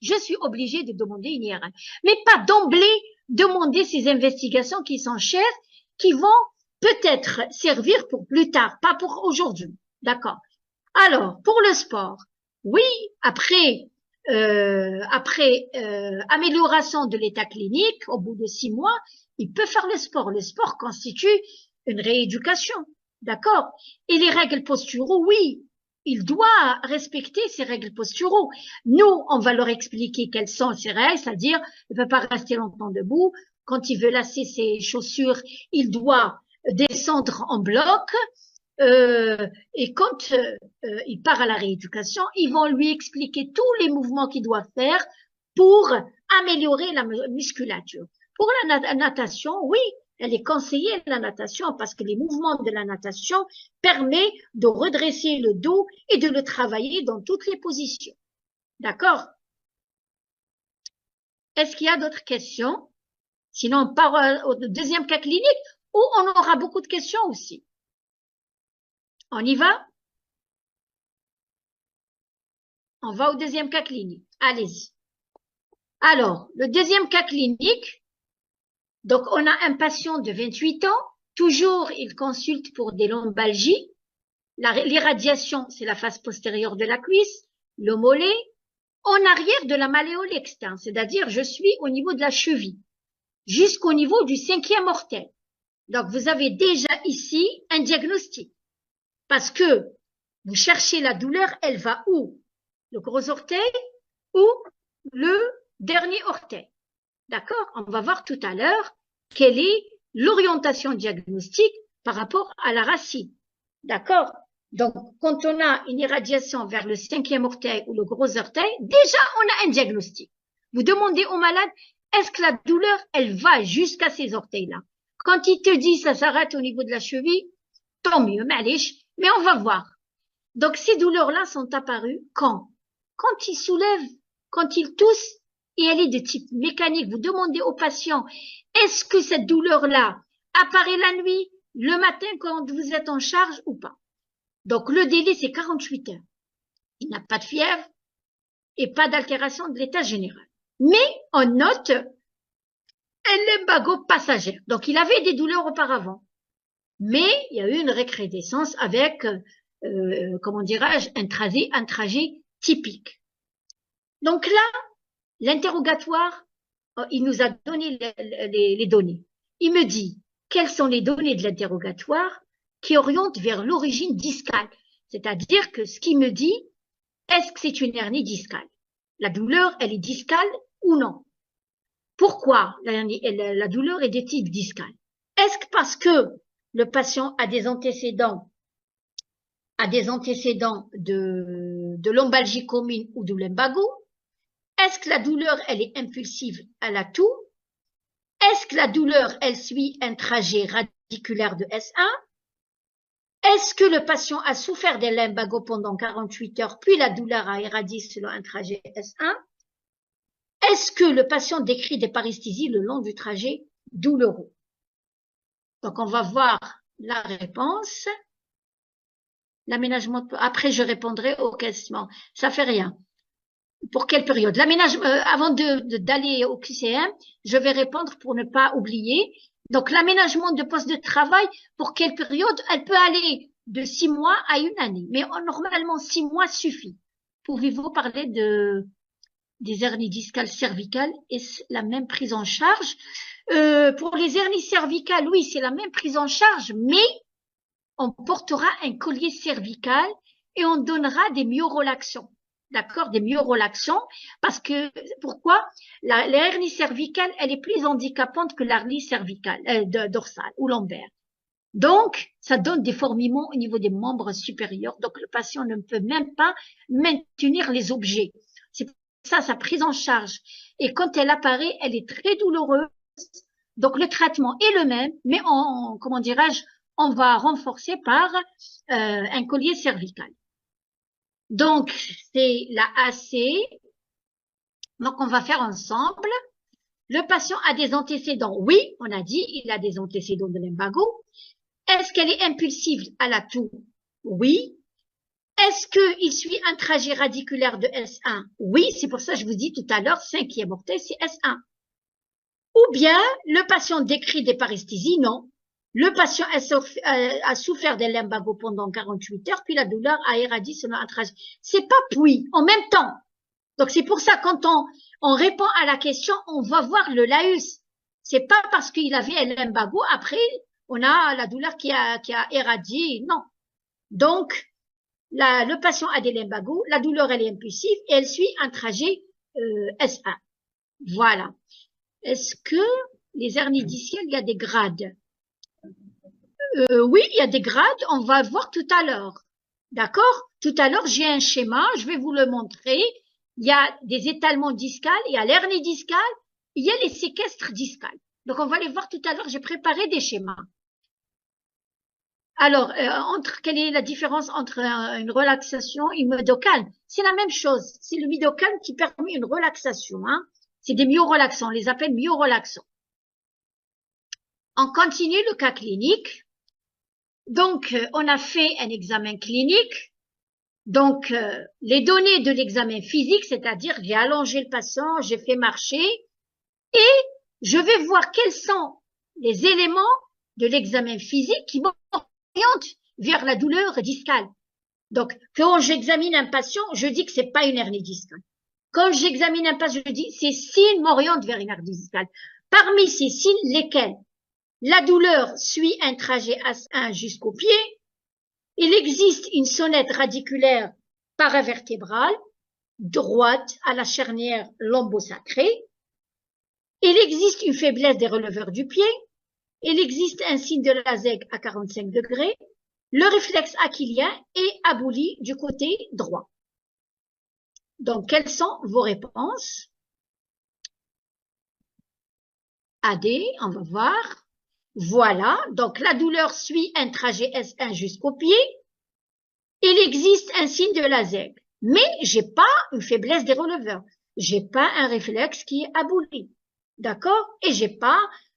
S1: Je suis obligée de demander une IRM. Mais pas d'emblée demander ces investigations qui sont chères, qui vont peut-être servir pour plus tard, pas pour aujourd'hui. D'accord. Alors, pour le sport, oui, après amélioration de l'état clinique, au bout de 6 mois, il peut faire le sport. Le sport constitue une rééducation, d'accord? Et les règles posturaux, oui, il doit respecter ces règles posturaux. Nous, on va leur expliquer quelles sont ces règles, c'est-à-dire, il ne peut pas rester longtemps debout. Quand il veut lasser ses chaussures, il doit descendre en bloc. Et quand il part à la rééducation, ils vont lui expliquer tous les mouvements qu'il doit faire pour améliorer la musculature. Pour la natation, oui, elle est conseillée la natation parce que les mouvements de la natation permettent de redresser le dos et de le travailler dans toutes les positions. D'accord? Est-ce qu'il y a d'autres questions? Sinon, on part au deuxième cas clinique où on aura beaucoup de questions aussi. On y va? On va au deuxième cas clinique. Allez-y. Alors, le deuxième cas clinique, donc on a un patient de 28 ans, toujours il consulte pour des lombalgies. L'irradiation, c'est la face postérieure de la cuisse, le mollet, en arrière de la malléole externe, c'est-à-dire je suis au niveau de la cheville, jusqu'au niveau du 5e orteil. Donc vous avez déjà ici un diagnostic, parce que vous cherchez la douleur, elle va où? Le gros orteil ou le dernier orteil. D'accord? On va voir tout à l'heure quelle est l'orientation diagnostique par rapport à la racine. D'accord? Donc, quand on a une irradiation vers le 5e orteil ou le gros orteil, déjà, on a un diagnostic. Vous demandez au malade, est-ce que la douleur, elle va jusqu'à ces orteils-là? Quand il te dit ça s'arrête au niveau de la cheville, tant mieux, malish, mais on va voir. Donc, ces douleurs-là sont apparues quand? Quand il soulève, quand il tousse, et elle est de type mécanique. Vous demandez au patient, est-ce que cette douleur-là apparaît la nuit, le matin quand vous êtes en charge ou pas? Donc, le délai, c'est 48 heures. Il n'a pas de fièvre et pas d'altération de l'état général. Mais on note un lumbago passagère. Donc, il avait des douleurs auparavant. Mais il y a eu une récrudescence avec, comment dirais-je, un trajet typique. Donc là, l'interrogatoire, il nous a donné les données. Il me dit, quelles sont les données de l'interrogatoire qui orientent vers l'origine discale? C'est-à-dire que ce qu'il me dit, est-ce que c'est une hernie discale? La douleur, elle est discale ou non? Pourquoi la douleur est de type discal? Est-ce que parce que le patient a des antécédents de lombalgie commune ou de lumbago? Est-ce que la douleur, elle est impulsive à la toux? Est-ce que la douleur, elle suit un trajet radiculaire de S1? Est-ce que le patient a souffert d'un lumbago pendant 48 heures, puis la douleur a irradié selon un trajet S1? Est-ce que le patient décrit des paresthésies le long du trajet douloureux? Donc, on va voir la réponse. L'aménagement, après je répondrai aux questions. Ça fait rien. Pour quelle période? L'aménagement, avant d'aller au QCM, je vais répondre pour ne pas oublier. Donc, l'aménagement de poste de travail, pour quelle période? Elle peut aller de 6 mois à 1 année. Mais normalement, 6 mois suffit. Pouvez-vous parler des hernies discales cervicales? Est-ce la même prise en charge? Pour les hernies cervicales, oui, c'est la même prise en charge, mais on portera un collier cervical et on donnera des myorelaxants. D'accord, des myorelaxants, parce que pourquoi l'hernie cervicale, elle est plus handicapante que l'hernie cervicale dorsale ou lombaire. Donc, ça donne des fourmillements au niveau des membres supérieurs. Donc, le patient ne peut même pas maintenir les objets. C'est pour ça sa prise en charge. Et quand elle apparaît, elle est très douloureuse. Donc, le traitement est le même, mais comment dirais-je, on va renforcer par un collier cervical. Donc, c'est la AC. Donc, on va faire ensemble. Le patient a des antécédents. Oui, on a dit, il a des antécédents de lumbago. Est-ce qu'elle est impulsive à la toux? Oui. Est-ce qu'il suit un trajet radiculaire de S1? Oui, c'est pour ça que je vous dis tout à l'heure, 5e orteil, c'est S1. Ou bien, le patient décrit des paresthésies? Non. Le patient a souffert des lumbago pendant 48 heures, puis la douleur a éradié selon un trajet. C'est pas puis, en même temps. Donc, c'est pour ça, quand on répond à la question, on va voir le laus. C'est pas parce qu'il avait un lumbago, après, on a la douleur qui a éradié. Non. Donc, le patient a des lumbagos, la douleur, elle est impulsive et elle suit un trajet S1. Voilà. Est-ce que les hernies discales, il y a des grades? Oui, il y a des grades, on va voir tout à l'heure. D'accord? Tout à l'heure, j'ai un schéma, je vais vous le montrer. Il y a des étalements discales, il y a l'hernie discale, il y a les séquestres discales. Donc, on va les voir tout à l'heure, j'ai préparé des schémas. Alors, quelle est la différence entre une relaxation et une midocalme? C'est la même chose. C'est le midocalme qui permet une relaxation. Hein. C'est des myorelaxants, on les appelle myorelaxants. On continue le cas clinique. Donc, on a fait un examen clinique. Donc, les données de l'examen physique, c'est-à-dire j'ai allongé le patient, j'ai fait marcher et je vais voir quels sont les éléments de l'examen physique qui m'orientent vers la douleur discale. Donc, quand j'examine un patient, je dis que c'est pas une hernie discale. Quand j'examine un patient, je dis ces signes m'orientent vers une hernie discale. Parmi ces signes, lesquels? La douleur suit un trajet S1 jusqu'au pied. Il existe une sonnette radiculaire paravertébrale, droite à la charnière lombosacrée. Il existe une faiblesse des releveurs du pied. Il existe un signe de la ZEG à 45 degrés. Le réflexe achillien est aboli du côté droit. Donc, quelles sont vos réponses? AD, on va voir. Voilà, donc la douleur suit un trajet S1 jusqu'au pied. Il existe un signe de la ZEG, mais j'ai pas une faiblesse des releveurs. J'ai pas un réflexe qui est aboli. D'accord? Et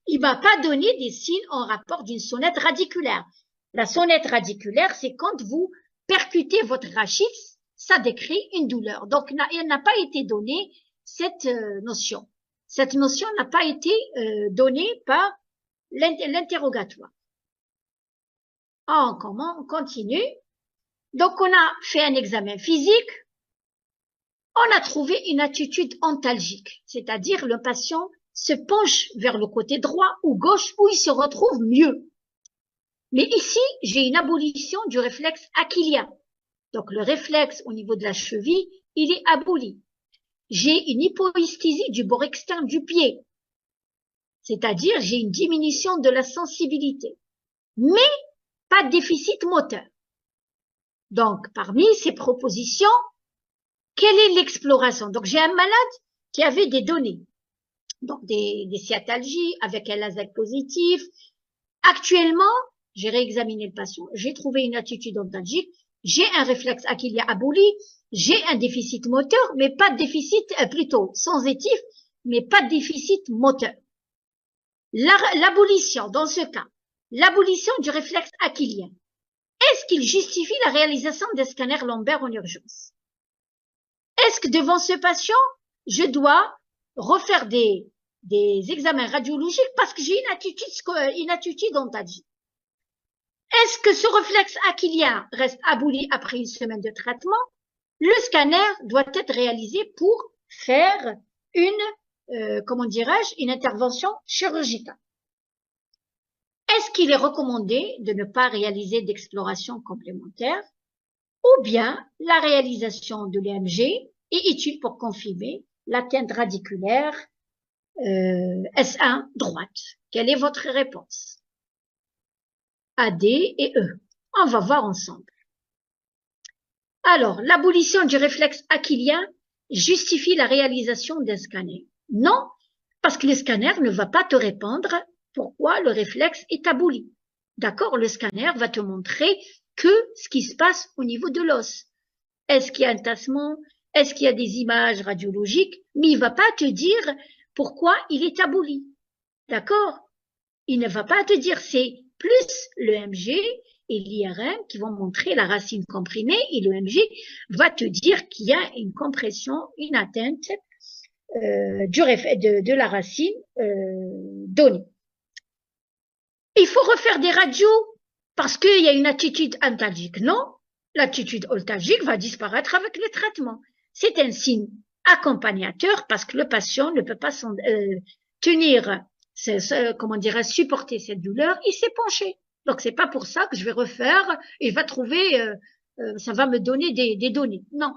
S1: il m'a pas donné des signes en rapport d'une sonnette radiculaire. La sonnette radiculaire, c'est quand vous percutez votre rachis, ça décrit une douleur. Donc, il n'a pas été donné cette notion. Cette notion n'a pas été donnée par l'interrogatoire. On continue. Donc, on a fait un examen physique. On a trouvé une attitude antalgique, c'est-à-dire le patient se penche vers le côté droit ou gauche où il se retrouve mieux. Mais ici, j'ai une abolition du réflexe achillien. Donc, le réflexe au niveau de la cheville, il est aboli. J'ai une hypoesthésie du bord externe du pied. C'est-à-dire, j'ai une diminution de la sensibilité. Mais, pas de déficit moteur. Donc, parmi ces propositions, quelle est l'exploration? Donc, j'ai un malade qui avait des données. Donc, des sciatalgies avec un LASEG positif. Actuellement, j'ai réexaminé le patient. J'ai trouvé une attitude antalgique. J'ai un réflexe achillien aboli. j'ai un déficit moteur, mais pas de déficit, plutôt sensitif, mais pas de déficit moteur. L'abolition, dans ce cas, l'abolition du réflexe achillien, est-ce qu'il justifie la réalisation des scanners lombaires en urgence? Est-ce que devant ce patient, je dois refaire des examens radiologiques parce que j'ai une attitude ontalgique? Est-ce que ce réflexe achillien reste aboli après une semaine de traitement? Le scanner doit être réalisé pour faire une, une intervention chirurgicale. Est-ce qu'il est recommandé de ne pas réaliser d'exploration complémentaire ou bien la réalisation de l'EMG est utile pour confirmer l'atteinte radiculaire S1 droite? Quelle est votre réponse? A, D et E. On va voir ensemble. Alors, l'abolition du réflexe achillien justifie la réalisation d'un scanner. Non, parce que le scanner ne va pas te répondre pourquoi le réflexe est aboli. D'accord? Le scanner va te montrer que ce qui se passe au niveau de l'os. Est-ce qu'il y a un tassement? Est-ce qu'il y a des images radiologiques? Mais il va pas te dire pourquoi il est aboli. D'accord? Il ne va pas te dire c'est plus l'EMG et l'IRM qui vont montrer la racine comprimée et l'EMG va te dire qu'il y a une compression, une atteinte de la racine donnée. Il faut refaire des radios parce qu'il y a une attitude ontalgique. Non, l'attitude ontalgique va disparaître avec le traitement. C'est un signe accompagnateur parce que le patient ne peut pas tenir, supporter cette douleur, il s'est penché. Donc c'est pas pour ça que je vais refaire et va trouver, ça va me donner des données. Non.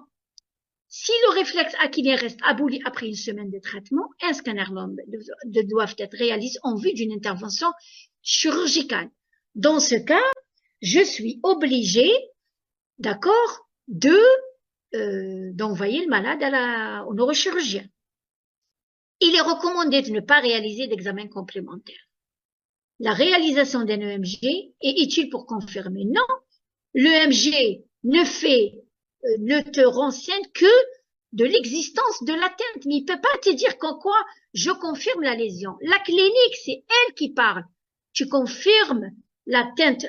S1: Si le réflexe achillien reste aboli après une semaine de traitement, un scanner lombaire doit être réalisé en vue d'une intervention chirurgicale. Dans ce cas, je suis obligée, d'accord, d'envoyer le malade au neurochirurgien. Il est recommandé de ne pas réaliser d'examen complémentaire. La réalisation d'un EMG est utile pour confirmer. Non, l'EMG ne te renseigne que de l'existence de l'atteinte, mais il peut pas te dire qu'en quoi je confirme la lésion. La clinique, c'est elle qui parle. Tu confirmes l'atteinte,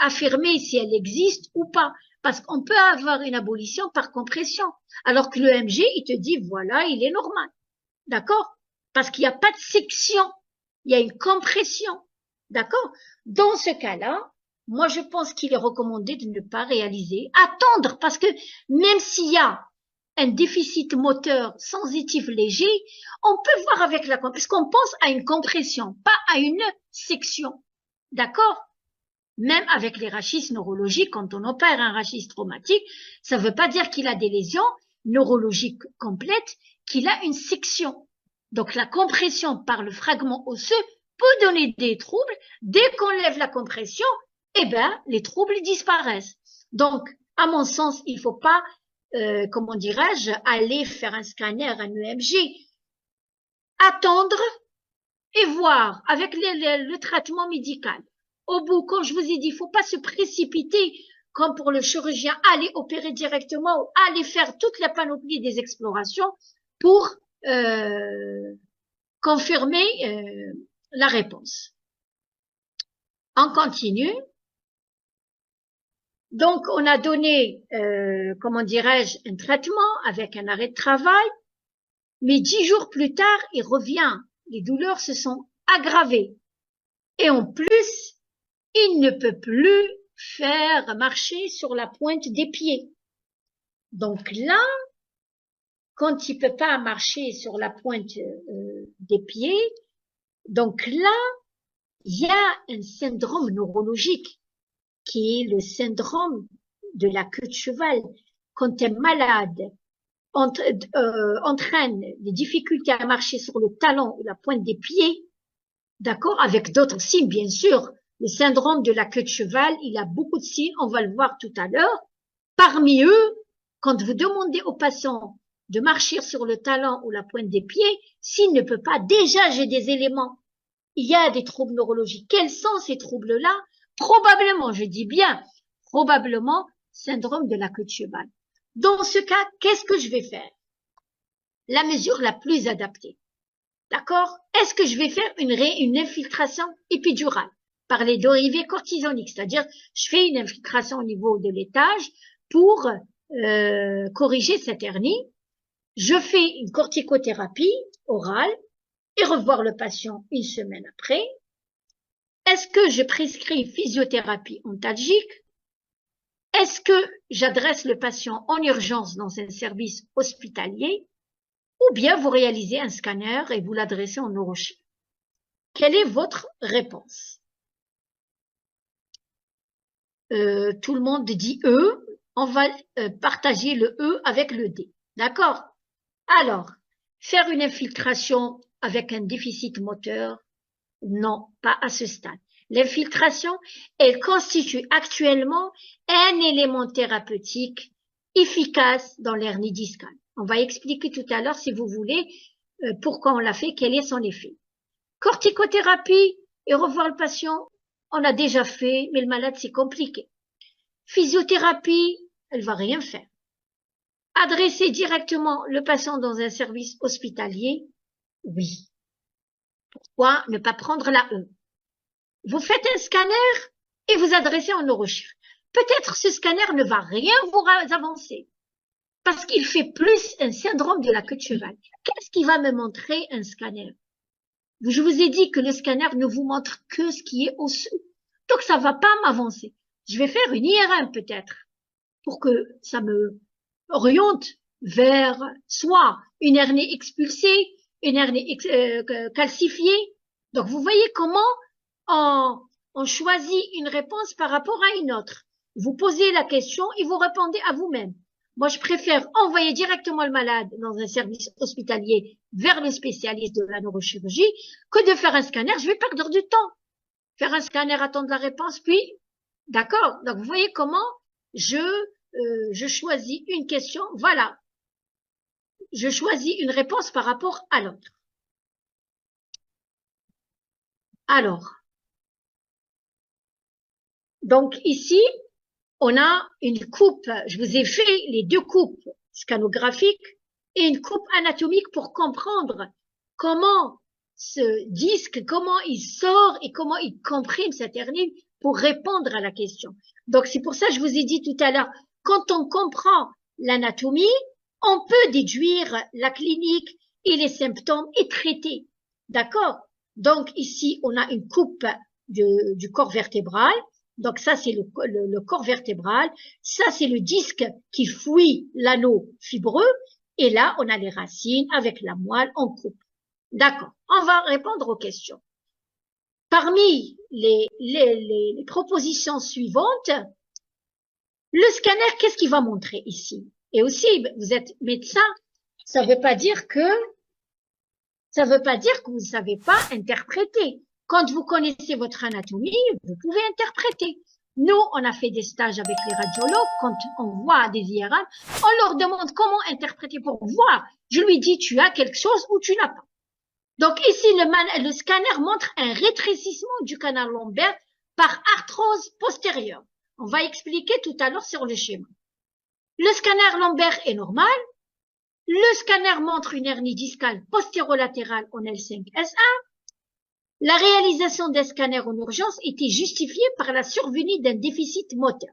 S1: affirmer si elle existe ou pas. Parce qu'on peut avoir une abolition par compression. Alors que l'EMG, il te dit, voilà, il est normal. D'accord? Parce qu'il n'y a pas de section. Il y a une compression. D'accord? Dans ce cas-là, moi, je pense qu'il est recommandé de ne pas réaliser, attendre, parce que même s'il y a un déficit moteur sensitif léger, on peut voir avec la compression, parce qu'on pense à une compression, pas à une section. D'accord? Même avec les rachis neurologiques, quand on opère un rachis traumatique, ça ne veut pas dire qu'il a des lésions neurologiques complètes, qu'il a une section. Donc la compression par le fragment osseux peut donner des troubles. Dès qu'on lève la compression, eh ben les troubles disparaissent. Donc, à mon sens, il faut pas, aller faire un scanner, un EMG, attendre et voir avec le traitement médical. Au bout, comme je vous ai dit, il faut pas se précipiter comme pour le chirurgien, aller opérer directement ou aller faire toute la panoplie des explorations pour confirmer la réponse. On continue. Donc, on a donné, un traitement avec un arrêt de travail, mais 10 jours plus tard, il revient. Les douleurs se sont aggravées. Et en plus, il ne peut plus faire marcher sur la pointe des pieds. Donc là, quand il peut pas marcher sur la pointe des pieds, donc là, il y a un syndrome neurologique qui est le syndrome de la queue de cheval. Quand un malade entraîne des difficultés à marcher sur le talon ou la pointe des pieds, d'accord, avec d'autres signes, bien sûr. Le syndrome de la queue de cheval, il a beaucoup de signes, on va le voir tout à l'heure. Parmi eux, quand vous demandez au patient de marcher sur le talon ou la pointe des pieds, s'il ne peut pas, déjà j'ai des éléments. Il y a des troubles neurologiques. Quels sont ces troubles-là? Probablement, je dis bien, probablement, syndrome de la queue de cheval. Dans ce cas, qu'est-ce que je vais faire? La mesure la plus adaptée. D'accord? Est-ce que je vais faire une infiltration épidurale par les dérivés cortisoniques? C'est-à-dire, je fais une infiltration au niveau de l'étage pour corriger cette hernie. Je fais une corticothérapie orale et revoir le patient une semaine après. Est-ce que je prescris physiothérapie ontalgique? Est-ce que j'adresse le patient en urgence dans un service hospitalier? Ou bien vous réalisez un scanner et vous l'adressez en neurochirurgie? Quelle est votre réponse? Tout le monde dit E. On va partager le E avec le D. D'accord? Alors, faire une infiltration avec un déficit moteur? Non, pas à ce stade. L'infiltration, elle constitue actuellement un élément thérapeutique efficace dans l'hernie discale. On va expliquer tout à l'heure, si vous voulez, pourquoi on l'a fait, quel est son effet. Corticothérapie et revoir le patient, on a déjà fait, mais le malade, c'est compliqué. Physiothérapie, elle va rien faire. Adresser directement le patient dans un service hospitalier, oui. Pourquoi ne pas prendre la E? Vous faites un scanner et vous adressez en neurochirurgie. Peut-être ce scanner ne va rien vous avancer parce qu'il fait plus un syndrome de la queue de cheval. Qu'est-ce qui va me montrer un scanner? Je vous ai dit que le scanner ne vous montre que ce qui est au-dessous. Donc ça va pas m'avancer. Je vais faire une IRM peut-être pour que ça me oriente vers soit une hernie expulsée, une hernie calcifiée. Donc vous voyez comment on choisit une réponse par rapport à une autre. Vous posez la question et vous répondez à vous-même. Moi, je préfère envoyer directement le malade dans un service hospitalier vers le spécialiste de la neurochirurgie que de faire un scanner. Je vais perdre du temps. Faire un scanner, attendre la réponse, puis, d'accord. Donc, vous voyez comment je choisis une question. Voilà. Je choisis une réponse par rapport à l'autre. Alors, donc ici, on a une coupe, je vous ai fait les deux coupes scanographiques et une coupe anatomique pour comprendre comment ce disque, comment il sort et comment il comprime cette hernie pour répondre à la question. Donc c'est pour ça que je vous ai dit tout à l'heure, quand on comprend l'anatomie, on peut déduire la clinique et les symptômes et traiter. D'accord? Donc ici, on a une coupe du corps vertébral. Donc ça, c'est le corps vertébral. Ça, c'est le disque qui fouille l'anneau fibreux. Et là, on a les racines avec la moelle en coupe. D'accord. On va répondre aux questions. Parmi les propositions suivantes, le scanner, qu'est-ce qu'il va montrer ici? Et aussi, vous êtes médecin, ça veut pas dire que vous ne savez pas interpréter. Quand vous connaissez votre anatomie, vous pouvez interpréter. Nous, on a fait des stages avec les radiologues. Quand on voit des IRM, on leur demande comment interpréter pour voir. Je lui dis, tu as quelque chose ou tu n'as pas. Donc ici, le scanner montre un rétrécissement du canal lombaire par arthrose postérieure. On va expliquer tout à l'heure sur le schéma. Le scanner lombaire est normal. Le scanner montre une hernie discale postérolatérale en L5-S1. La réalisation d'un scanner en urgence était justifiée par la survenue d'un déficit moteur,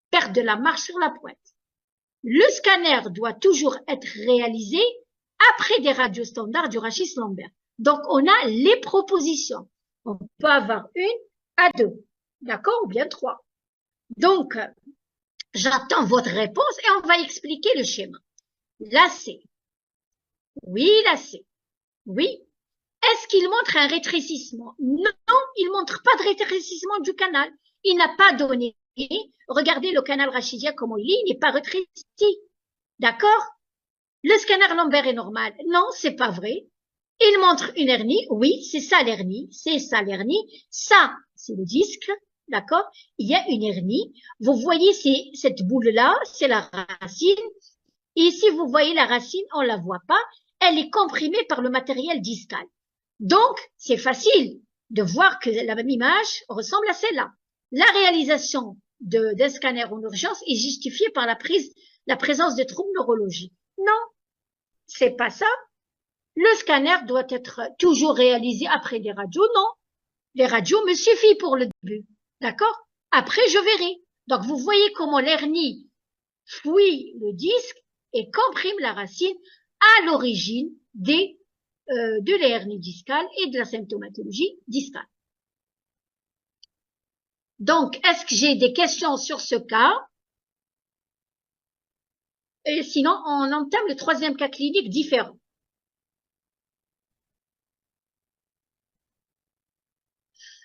S1: perte de la marche sur la pointe. Le scanner doit toujours être réalisé après des radios standards du rachis lombaire. Donc, on a les propositions. On peut avoir une à deux, d'accord, ou bien trois. Donc, j'attends votre réponse et on va expliquer le schéma. Lacet. Oui, lacet. Oui. Est-ce qu'il montre un rétrécissement? Non, il montre pas de rétrécissement du canal. Il n'a pas donné. Regardez le canal rachidien, comment il n'est pas rétréci. D'accord? Le scanner lombaire est normal. Non, c'est pas vrai. Il montre une hernie. Oui, c'est ça l'hernie. C'est ça l'hernie. Ça, c'est le disque. D'accord? Il y a une hernie. Vous voyez cette boule-là, c'est la racine. Et ici, vous voyez la racine, on la voit pas. Elle est comprimée par le matériel discal. Donc, c'est facile de voir que la même image ressemble à celle-là. La réalisation d'un scanner en urgence est justifiée par la présence de troubles neurologiques. Non, c'est pas ça. Le scanner doit être toujours réalisé après des radios. Non, les radios me suffisent pour le début. D'accord? Après, je verrai. Donc, vous voyez comment l'hernie fouille le disque et comprime la racine à l'origine de la hernie discale et de la symptomatologie discale. Donc, est-ce que j'ai des questions sur ce cas? Et sinon, on entame le troisième cas clinique différent.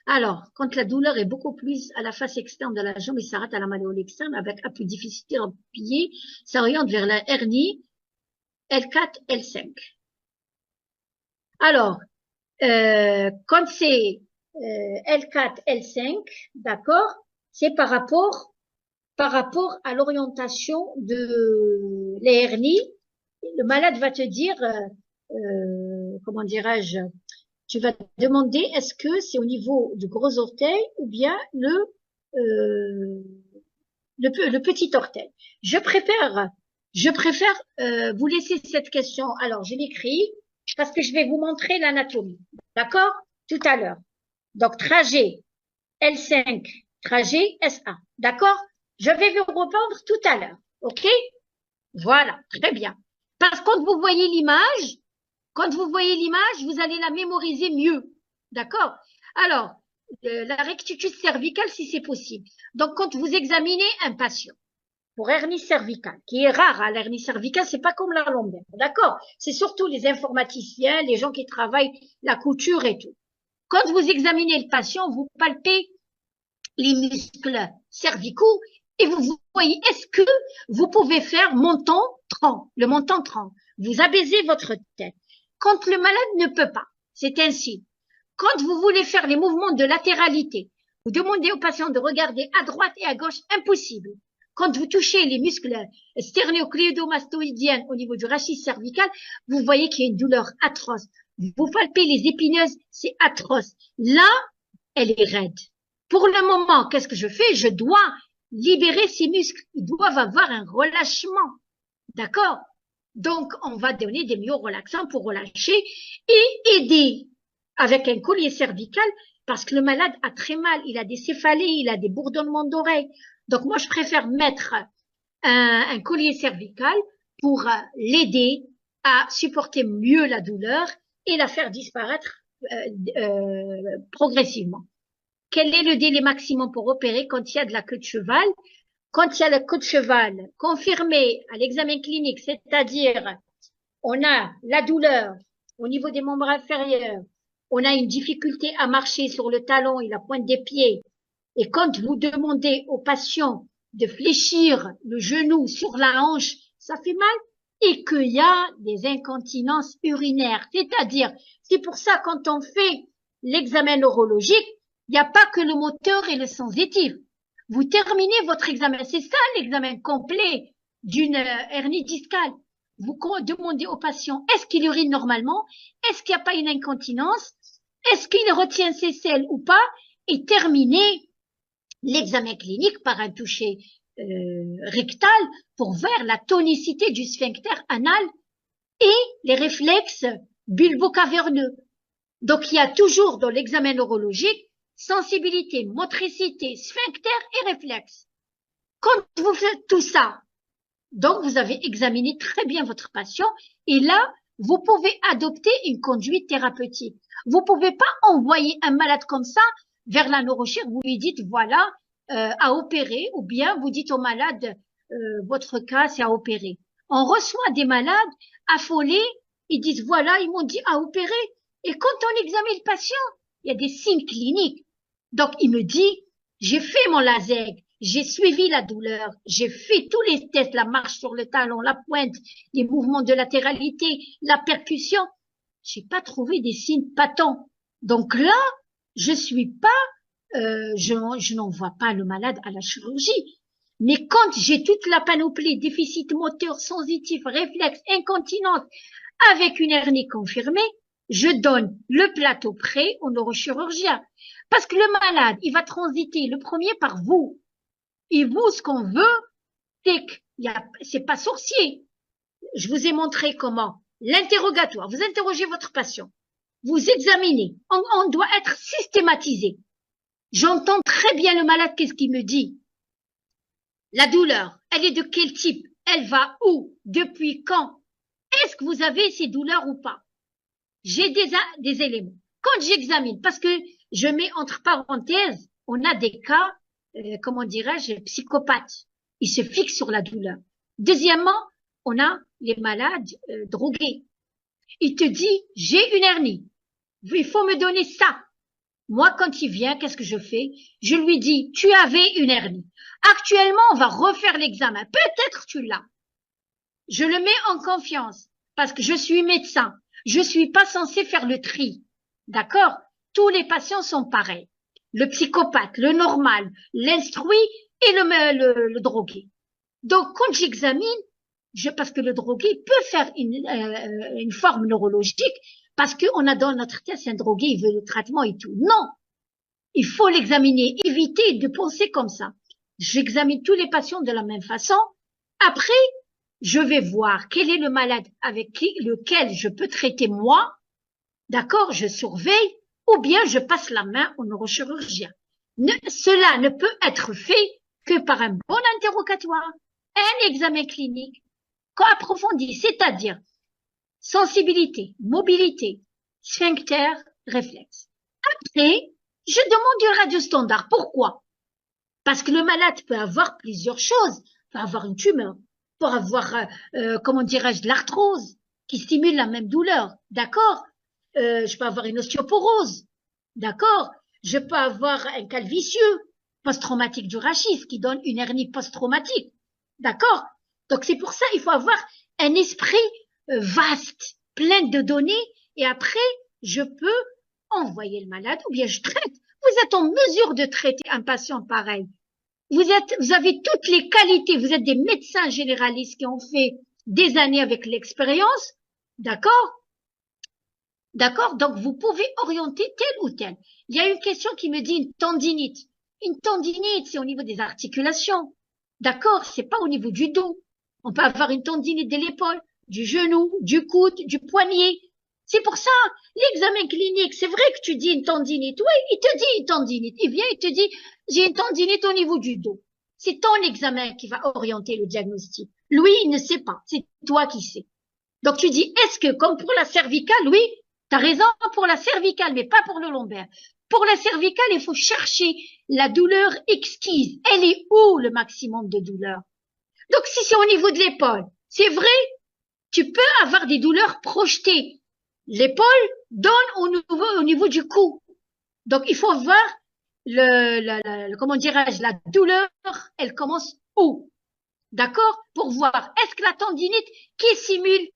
S1: Alors, quand la douleur est beaucoup plus à la face externe de la jambe et s'arrête à la malléole externe avec un peu de difficulté à plier, ça oriente vers la hernie L4, L5. Alors, quand c'est L4, L5, d'accord, c'est par rapport à l'orientation de la hernie. Le malade va te dire, comment dirais-je, tu vas te demander est-ce que c'est au niveau du gros orteil ou bien le petit orteil. Je préfère vous laisser cette question. Alors, je l'écris parce que je vais vous montrer l'anatomie. D'accord? Tout à l'heure. Donc, trajet L5, trajet SA. D'accord? Je vais vous répondre tout à l'heure. OK? Voilà, très bien. Parce que quand vous voyez l'image, vous allez la mémoriser mieux. D'accord? Alors, la rectitude cervicale, si c'est possible. Donc, quand vous examinez un patient pour hernie cervicale, qui est rare, hein, l'hernie cervicale, c'est pas comme la lombaire. D'accord? C'est surtout les informaticiens, les gens qui travaillent la couture et tout. Quand vous examinez le patient, vous palpez les muscles cervicaux et vous voyez, est-ce que vous pouvez faire le montant 30? Vous abaissez votre tête. Quand le malade ne peut pas, c'est ainsi. Quand vous voulez faire les mouvements de latéralité, vous demandez au patient de regarder à droite et à gauche, impossible. Quand vous touchez les muscles sternocléidomastoïdiens au niveau du rachis cervical, vous voyez qu'il y a une douleur atroce. Vous palpez les épineuses, c'est atroce. Là, elle est raide. Pour le moment, qu'est-ce que je fais? Je dois libérer ces muscles. Ils doivent avoir un relâchement. D'accord? Donc, on va donner des myorelaxants pour relâcher et aider avec un collier cervical parce que le malade a très mal. Il a des céphalées, il a des bourdonnements d'oreilles. Donc, moi, je préfère mettre un collier cervical pour l'aider à supporter mieux la douleur et la faire disparaître progressivement. Quel est le délai maximum pour opérer quand il y a de la queue de cheval? Quand il y a la queue de cheval confirmée à l'examen clinique, c'est-à-dire on a la douleur au niveau des membres inférieurs, on a une difficulté à marcher sur le talon et la pointe des pieds, et quand vous demandez au patient de fléchir le genou sur la hanche, ça fait mal, et qu'il y a des incontinences urinaires, c'est-à-dire, c'est pour ça quand on fait l'examen neurologique, il n'y a pas que le moteur et le sensitif. Vous terminez votre examen. C'est ça l'examen complet d'une hernie discale. Vous demandez au patient, est-ce qu'il urine normalement? Est-ce qu'il n'y a pas une incontinence? Est-ce qu'il retient ses selles ou pas? Et terminez l'examen clinique par un toucher rectal pour voir la tonicité du sphincter anal et les réflexes bulbo-caverneux. Donc, il y a toujours dans l'examen neurologique sensibilité, motricité, sphincter et réflexe. Quand vous faites tout ça, donc vous avez examiné très bien votre patient et là, vous pouvez adopter une conduite thérapeutique. Vous pouvez pas envoyer un malade comme ça vers la neurochirurgie, vous lui dites voilà à opérer ou bien vous dites au malade votre cas c'est à opérer. On reçoit des malades affolés, ils disent voilà, ils m'ont dit à opérer et quand on examine le patient, il y a des signes cliniques. Donc, il me dit, j'ai fait mon laser, j'ai suivi la douleur, j'ai fait tous les tests, la marche sur le talon, la pointe, les mouvements de latéralité, la percussion. J'ai pas trouvé des signes patents. Donc là, je n'envoie pas le malade à la chirurgie. Mais quand j'ai toute la panoplie, déficit moteur, sensitif, réflexe, incontinence, avec une hernie confirmée, je donne le plateau prêt au neurochirurgien. Parce que le malade, il va transiter le premier par vous. Et vous, ce qu'on veut, c'est pas sorcier. Je vous ai montré comment. L'interrogatoire. Vous interrogez votre patient. Vous examinez. On doit être systématisé. J'entends très bien le malade, qu'est-ce qu'il me dit. La douleur, elle est de quel type? Elle va où? Depuis quand? Est-ce que vous avez ces douleurs ou pas? J'ai des éléments. Quand j'examine, parce que je mets entre parenthèses, on a des cas, comment dirais-je, psychopathes. Ils se fixent sur la douleur. Deuxièmement, on a les malades drogués. Il te dit, j'ai une hernie. Il faut me donner ça. Moi, quand il vient, qu'est-ce que je fais? Je lui dis, tu avais une hernie. Actuellement, on va refaire l'examen. Peut-être tu l'as. Je le mets en confiance parce que je suis médecin. Je suis pas censé faire le tri. D'accord? Tous les patients sont pareils. Le psychopathe, le normal, l'instruit et le drogué. Donc, quand j'examine, parce que le drogué peut faire une forme neurologique, parce qu'on a dans notre tête un drogué, il veut le traitement et tout. Non, il faut l'examiner, éviter de penser comme ça. J'examine tous les patients de la même façon. Après, je vais voir quel est le malade avec lequel je peux traiter moi. D'accord, je surveille, ou bien je passe la main au neurochirurgien. Cela ne peut être fait que par un bon interrogatoire, un examen clinique approfondi, c'est-à-dire sensibilité, mobilité, sphincter, réflexe. Après, je demande une radio standard. Pourquoi? Parce que le malade peut avoir plusieurs choses. Il peut avoir une tumeur, peut avoir, comment dirais-je, de l'arthrose qui stimule la même douleur. D'accord? Je peux avoir une ostéoporose. D'accord? Je peux avoir un calvicieux post-traumatique du rachis qui donne une hernie post-traumatique. D'accord? Donc c'est pour ça il faut avoir un esprit vaste, plein de données, et après je peux envoyer le malade ou bien je traite. Vous êtes en mesure de traiter un patient pareil. Vous avez toutes les qualités. Vous êtes des médecins généralistes qui ont fait des années avec l'expérience. D'accord? D'accord? Donc, vous pouvez orienter tel ou tel. Il y a une question qui me dit une tendinite. Une tendinite, c'est au niveau des articulations. D'accord? C'est pas au niveau du dos. On peut avoir une tendinite de l'épaule, du genou, du coude, du poignet. C'est pour ça, l'examen clinique, c'est vrai que tu dis une tendinite. Oui, il te dit une tendinite. Il vient, il te dit, j'ai une tendinite au niveau du dos. C'est ton examen qui va orienter le diagnostic. Lui, il ne sait pas. C'est toi qui sais. Donc, tu dis, est-ce que, comme pour la cervicale, oui, t'as raison pour la cervicale, mais pas pour le lombaire. Pour la cervicale, il faut chercher la douleur exquise. Elle est où, le maximum de douleur? Donc, si c'est au niveau de l'épaule, c'est vrai, tu peux avoir des douleurs projetées. L'épaule donne au niveau du cou. Donc, il faut voir comment dirais-je, la douleur, elle commence où? D'accord? Pour voir, est-ce que la tendinite qui simule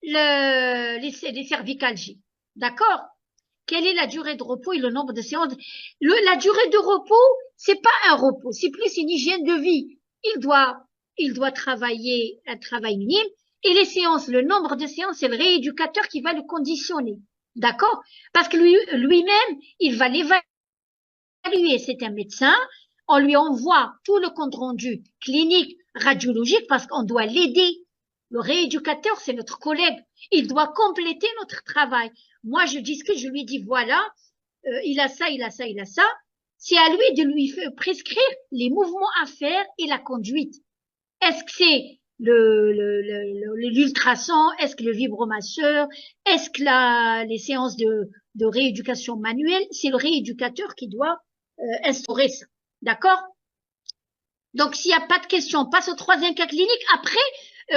S1: les cervicalgies? D'accord? Quelle est la durée de repos et le nombre de séances? La durée de repos, c'est pas un repos, c'est plus une hygiène de vie. Il doit travailler un travail minime. Et les séances, le nombre de séances, c'est le rééducateur qui va le conditionner. D'accord? Parce que lui-même, il va l'évaluer. C'est un médecin. On lui envoie tout le compte rendu clinique, radiologique, parce qu'on doit l'aider. Le rééducateur, c'est notre collègue. Il doit compléter notre travail. Moi, je discute, je lui dis, voilà, il a ça, il a ça, il a ça. C'est à lui de lui prescrire les mouvements à faire et la conduite. Est-ce que c'est l'ultrason? Est-ce que le vibromasseur? Est-ce que les séances de rééducation manuelle? C'est le rééducateur qui doit instaurer ça. D'accord? Donc, s'il n'y a pas de questions, on passe au troisième cas clinique. Après,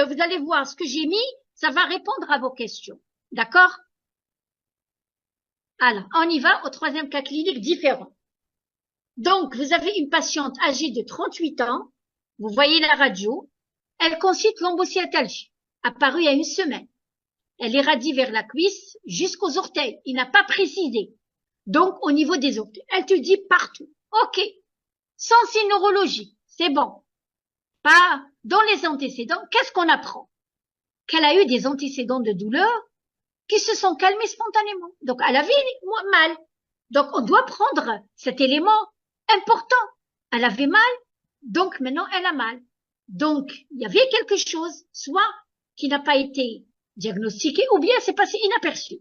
S1: vous allez voir ce que j'ai mis, ça va répondre à vos questions. D'accord? Alors, on y va au troisième cas clinique différent. Donc, vous avez une patiente âgée de 38 ans. Vous voyez la radio. Elle concite l'ombosciatalgie, apparue il y a une semaine. Elle irradie vers la cuisse jusqu'aux orteils. Il n'a pas précisé. Donc, au niveau des orteils. Elle te dit partout. OK. Sans signe neurologie. C'est bon. Pas dans les antécédents. Qu'est-ce qu'on apprend? Qu'elle a eu des antécédents de douleur qui se sont calmés spontanément. Donc, elle avait mal. Donc, on doit prendre cet élément important. Elle avait mal. Donc, maintenant, elle a mal. Donc, il y avait quelque chose, soit qui n'a pas été diagnostiqué, ou bien c'est passé inaperçu.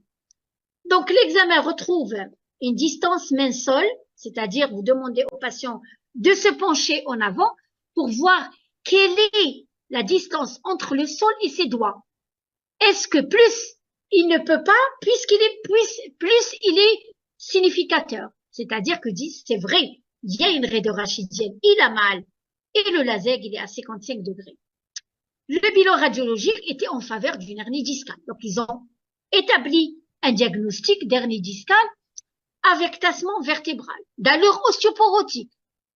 S1: Donc, l'examen retrouve une distance main-sol, c'est-à-dire vous demandez au patient de se pencher en avant pour voir quelle est la distance entre le sol et ses doigts. Est-ce que plus il ne peut pas, plus il est significateur. C'est-à-dire que 10, c'est vrai, il y a une raideur rachidienne, il a mal, et le laser, il est à 55 degrés. Le bilan radiologique était en faveur d'une hernie discale. Donc, ils ont établi un diagnostic d'hernie discale avec tassement vertébral, d'allure ostéoporotique.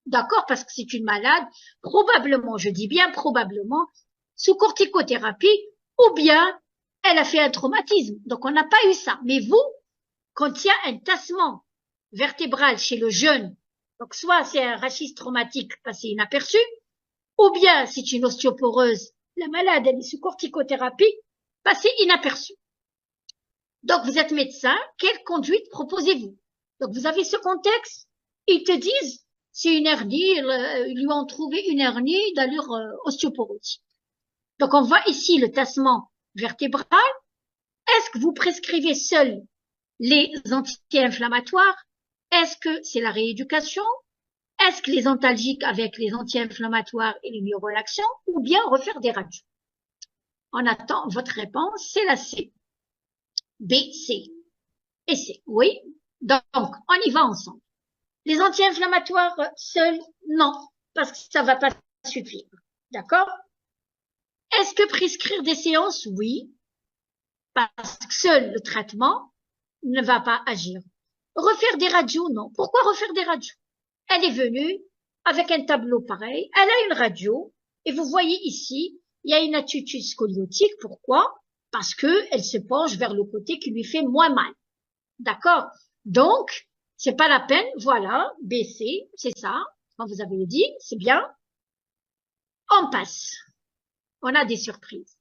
S1: D'accord? Parce que c'est une malade, probablement, je dis bien probablement, sous corticothérapie, ou bien elle a fait un traumatisme. Donc, on n'a pas eu ça. Mais vous, quand il y a un tassement vertébral chez le jeune, donc soit c'est un rachis traumatique passé inaperçu, ou bien c'est une ostéoporeuse, la malade elle est sous corticothérapie, passé inaperçu. Donc, vous êtes médecin, quelle conduite proposez-vous? Donc, vous avez ce contexte, ils te disent, c'est une hernie, ils lui ont trouvé une hernie d'allure ostéoporotique. Donc, on voit ici le tassement vertébral. Est-ce que vous prescrivez seul les anti-inflammatoires? Est-ce que c'est la rééducation? Est-ce que les antalgiques avec les anti-inflammatoires et les myorelaxants? Ou bien refaire des radios? On attend votre réponse, c'est la C. B, C et C. Oui. Donc, on y va ensemble. Les anti-inflammatoires seuls, non, parce que ça va pas suffire. D'accord? Est-ce que prescrire des séances? Oui, parce que seul le traitement ne va pas agir. Refaire des radios? Non. Pourquoi refaire des radios? Elle est venue avec un tableau pareil, elle a une radio, et vous voyez ici, il y a une attitude scoliotique. Pourquoi? Parce que elle se penche vers le côté qui lui fait moins mal. D'accord? Donc, c'est pas la peine, voilà, baisser, c'est ça, quand vous avez dit, c'est bien. On passe. On a des surprises.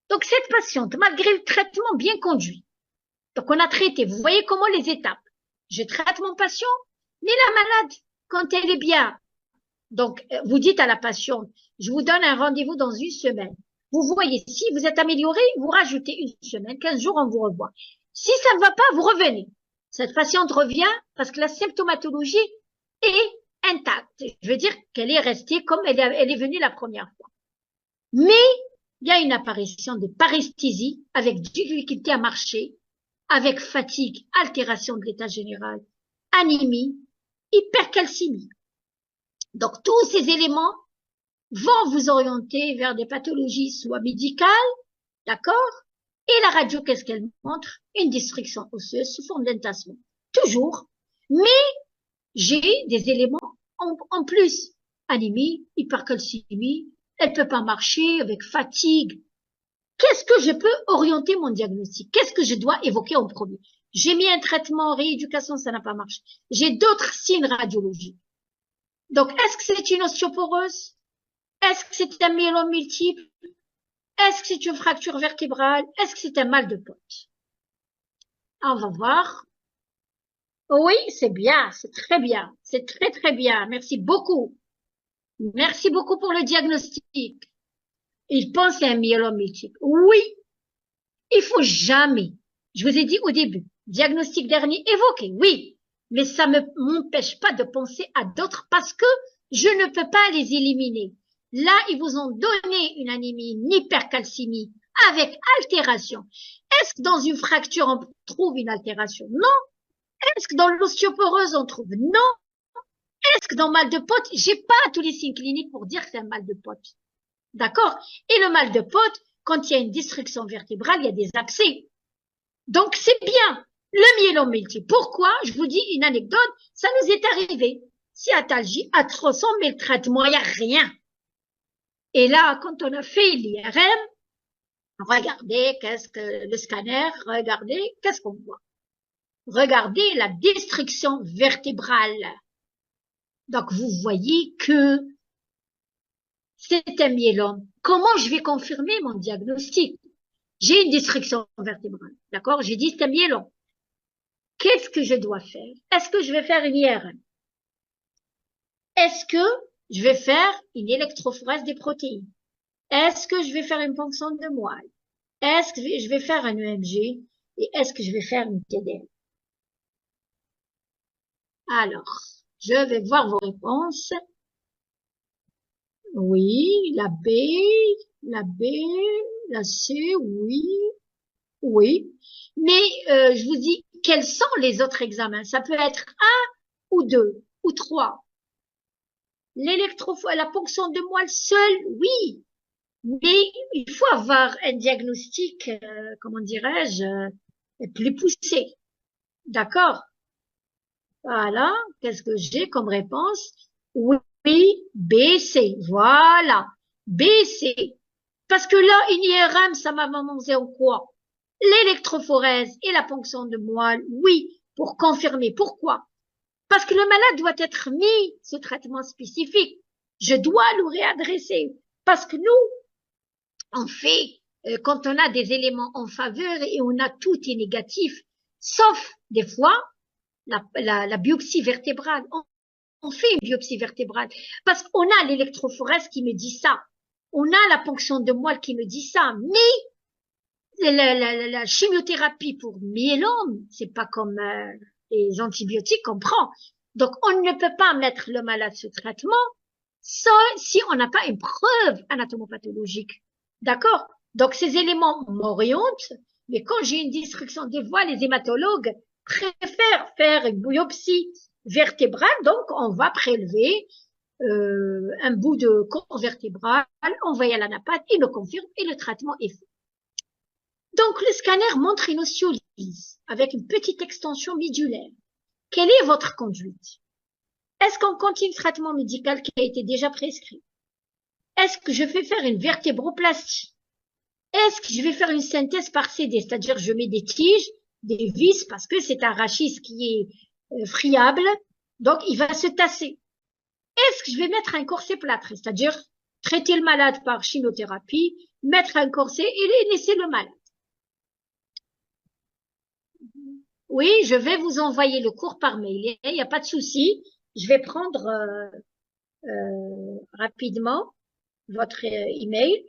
S1: Donc, cette patiente, malgré le traitement bien conduit, donc on a traité, vous voyez comment les étapes. Je traite mon patient, mais la malade, quand elle est bien, donc vous dites à la patiente, je vous donne un rendez-vous dans une semaine. Vous voyez, si vous êtes amélioré, vous rajoutez une semaine, 15 jours, on vous revoit. Si ça ne va pas, vous revenez. Cette patiente revient parce que la symptomatologie est intacte. Je veux dire qu'elle est restée comme elle est venue la première fois. Mais il y a une apparition de paresthésie avec difficulté à marcher, avec fatigue, altération de l'état général, anémie, hypercalcémie. Donc tous ces éléments vont vous orienter vers des pathologies soit médicales, d'accord? Et la radio, qu'est-ce qu'elle montre? Une destruction osseuse sous forme d'entassement. Toujours. Mais j'ai des éléments en plus. Anémie, hypercalcémie, elle peut pas marcher avec fatigue. Qu'est-ce que je peux orienter mon diagnostic? Qu'est-ce que je dois évoquer en premier? J'ai mis un traitement, rééducation, ça n'a pas marché. J'ai d'autres signes radiologiques. Donc, est-ce que c'est une ostéoporose? Est-ce que c'est un myélome multiple? Est-ce que c'est une fracture vertébrale? Est-ce que c'est un mal de pote? On va voir. Oui, c'est bien, c'est très bien, c'est très très bien. Merci beaucoup. Merci beaucoup pour le diagnostic. Il pense à un myélome multiple. Oui, il faut jamais. Je vous ai dit au début, diagnostic dernier évoqué, oui, mais ça ne m'empêche pas de penser à d'autres parce que je ne peux pas les éliminer. Là, ils vous ont donné une anémie, une hypercalcémie avec altération. Est-ce que dans une fracture, on trouve une altération? Non. Est-ce que dans l'ostéoporose, on trouve? Non. Est-ce que dans mal de pote, j'ai pas tous les signes cliniques pour dire que c'est un mal de pote. D'accord? Et le mal de pote, quand il y a une destruction vertébrale, il y a des abcès. Donc, c'est bien. Le myélome multiple. Pourquoi? Je vous dis une anecdote. Ça nous est arrivé. Sciatalgie atroce, mais le traitement, il n'y a rien. Et là, quand on a fait l'IRM, regardez qu'est-ce que le scanner, regardez qu'est-ce qu'on voit. Regardez la destruction vertébrale. Donc, vous voyez que c'est un myélome. Comment je vais confirmer mon diagnostic? J'ai une destruction vertébrale. D'accord? J'ai dit c'est un myélome. Qu'est-ce que je dois faire? Est-ce que je vais faire une IRM? Est-ce que Je vais faire une électrophorèse des protéines. Est-ce que je vais faire une ponction de moelle? Est-ce que je vais faire un EMG? Et est-ce que je vais faire une TDM? Alors, je vais voir vos réponses. Oui, la B, la C, oui, oui. Mais je vous dis, quels sont les autres examens? Ça peut être un ou deux ou trois. La ponction de moelle seule, oui. Mais il faut avoir un diagnostic, comment dirais-je, plus poussé. D'accord? Voilà. Qu'est-ce que j'ai comme réponse? Oui, B, C. Voilà. B, C. Parce que là, une IRM, ça m'a demandé en quoi? L'électrophorèse et la ponction de moelle, oui, pour confirmer. Pourquoi? Parce que le malade doit être mis ce traitement spécifique. Je dois le réadresser. Parce que nous, on fait, quand on a des éléments en faveur et on a tout est négatif, sauf des fois la biopsie vertébrale. On fait une biopsie vertébrale parce qu'on a l'électrophorèse qui me dit ça. On a la ponction de moelle qui me dit ça. Mais la chimiothérapie pour myélome, c'est pas comme les antibiotiques qu'on prend. Donc, on ne peut pas mettre le malade sous traitement si on n'a pas une preuve anatomopathologique. D'accord? Donc, ces éléments m'orientent, mais quand j'ai une destruction des voies, les hématologues préfèrent faire une biopsie vertébrale. Donc, on va prélever un bout de corps vertébral, envoyer à l'anapathe, il le confirme et le traitement est fait. Donc, le scanner montre une ostéolyse avec une petite extension médulaire. Quelle est votre conduite? Est-ce qu'on continue le traitement médical qui a été déjà prescrit? Est-ce que je vais faire une vertébroplastie? Est-ce que je vais faire une synthèse par CD? C'est-à-dire, je mets des tiges, des vis, parce que c'est un rachis qui est friable, donc il va se tasser. Est-ce que je vais mettre un corset plâtré? C'est-à-dire, traiter le malade par chimiothérapie, mettre un corset et laisser le malade. Oui, je vais vous envoyer le cours par mail. Il n'y a pas de souci. Je vais prendre rapidement votre email.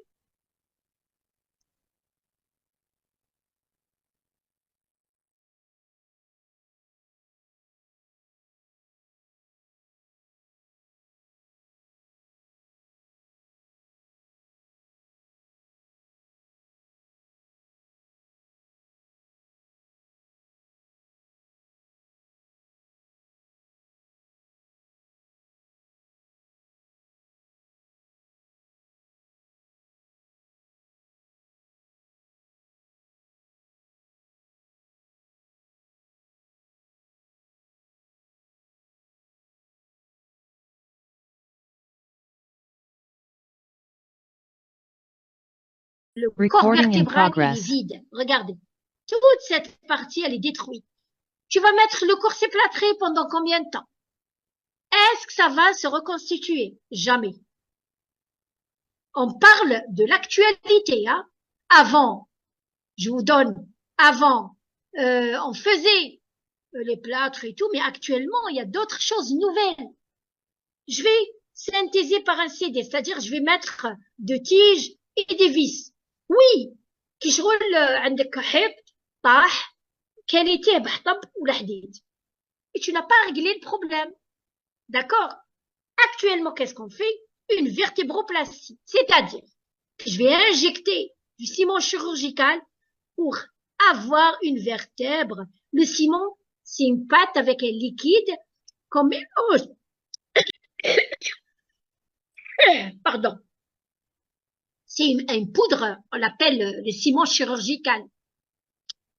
S1: Le corps
S3: Recording in
S1: vertébral il est
S3: progress.
S1: vide. Regardez. Toute cette partie, elle est détruite. Tu vas mettre le corset plâtré pendant combien de temps? Est-ce que ça va se reconstituer? Jamais. On parle de l'actualité, hein. Avant, je vous donne, avant, on faisait les plâtres et tout, mais actuellement, il y a d'autres choses nouvelles. Je vais synthéser par un CD, c'est-à-dire je vais mettre deux tiges et des vis. Oui, كي شغل عندك حيط طاح كان يتيه بحطب ولا حديد. Et tu n'as pas réglé le problème. D'accord? Actuellement, qu'est-ce qu'on fait? Une vertébroplastie. C'est-à-dire que je vais injecter du ciment chirurgical pour avoir une vertèbre. Le ciment, c'est une pâte avec un liquide qu'on mélange. Pardon. C'est une poudre, on l'appelle le ciment chirurgical.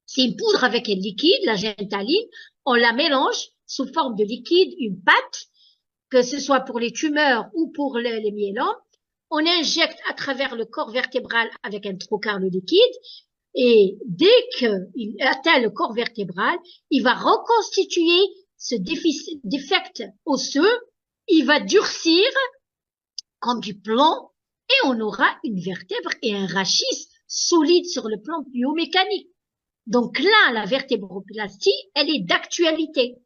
S1: C'est une poudre avec un liquide, la gentaline. On la mélange sous forme de liquide, une pâte, que ce soit pour les tumeurs ou pour les myélomes. On injecte à travers le corps vertébral avec un trocar le liquide. Et dès qu'il atteint le corps vertébral, il va reconstituer ce défect osseux. Il va durcir comme du plomb et on aura une vertèbre et un rachis solide sur le plan biomécanique. Donc là, la vertébroplastie, elle est d'actualité.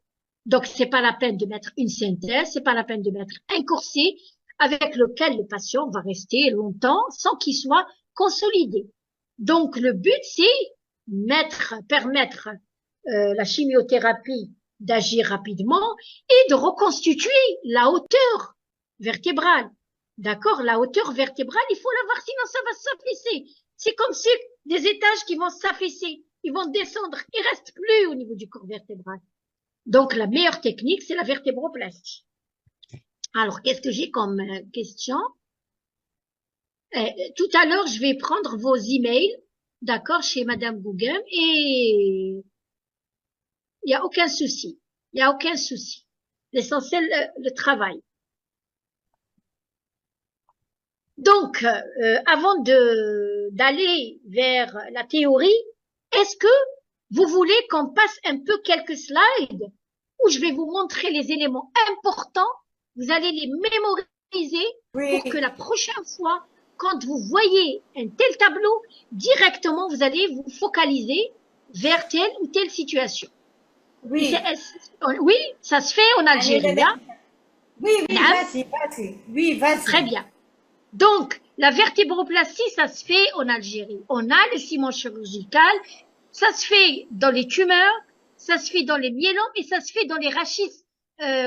S1: Donc c'est pas la peine de mettre une synthèse, c'est pas la peine de mettre un corset. avec lequel le patient va rester longtemps sans qu'il soit consolidé. Donc, le but, c'est permettre la chimiothérapie d'agir rapidement et de reconstituer la hauteur vertébrale. D'accord? La hauteur vertébrale, il faut l'avoir, sinon ça va s'affaisser. C'est comme si des étages qui vont s'affaisser, ils vont descendre, il reste plus au niveau du corps vertébral. Donc, la meilleure technique, c'est la vertébroplastie. Alors, qu'est-ce que j'ai comme question? Tout à l'heure, je vais prendre vos emails, d'accord, chez Madame Gouguem, et il n'y a aucun souci. Il n'y a aucun souci. L'essentiel, le travail. Donc, avant d'aller vers la théorie, est-ce que vous voulez qu'on passe un peu quelques slides où je vais vous montrer les éléments importants, vous allez les mémoriser pour que la prochaine fois, quand vous voyez un tel tableau, directement, vous allez vous focaliser vers telle ou telle situation.
S2: Oui.
S1: Oui, ça se fait en Algérie, là.
S2: Oui, vas-y. Oui, vas-y.
S1: Très bien. Donc, la vertébroplastie, ça se fait en Algérie. On a le ciment chirurgical, ça se fait dans les tumeurs, ça se fait dans les myélomes et ça se fait dans les rachis,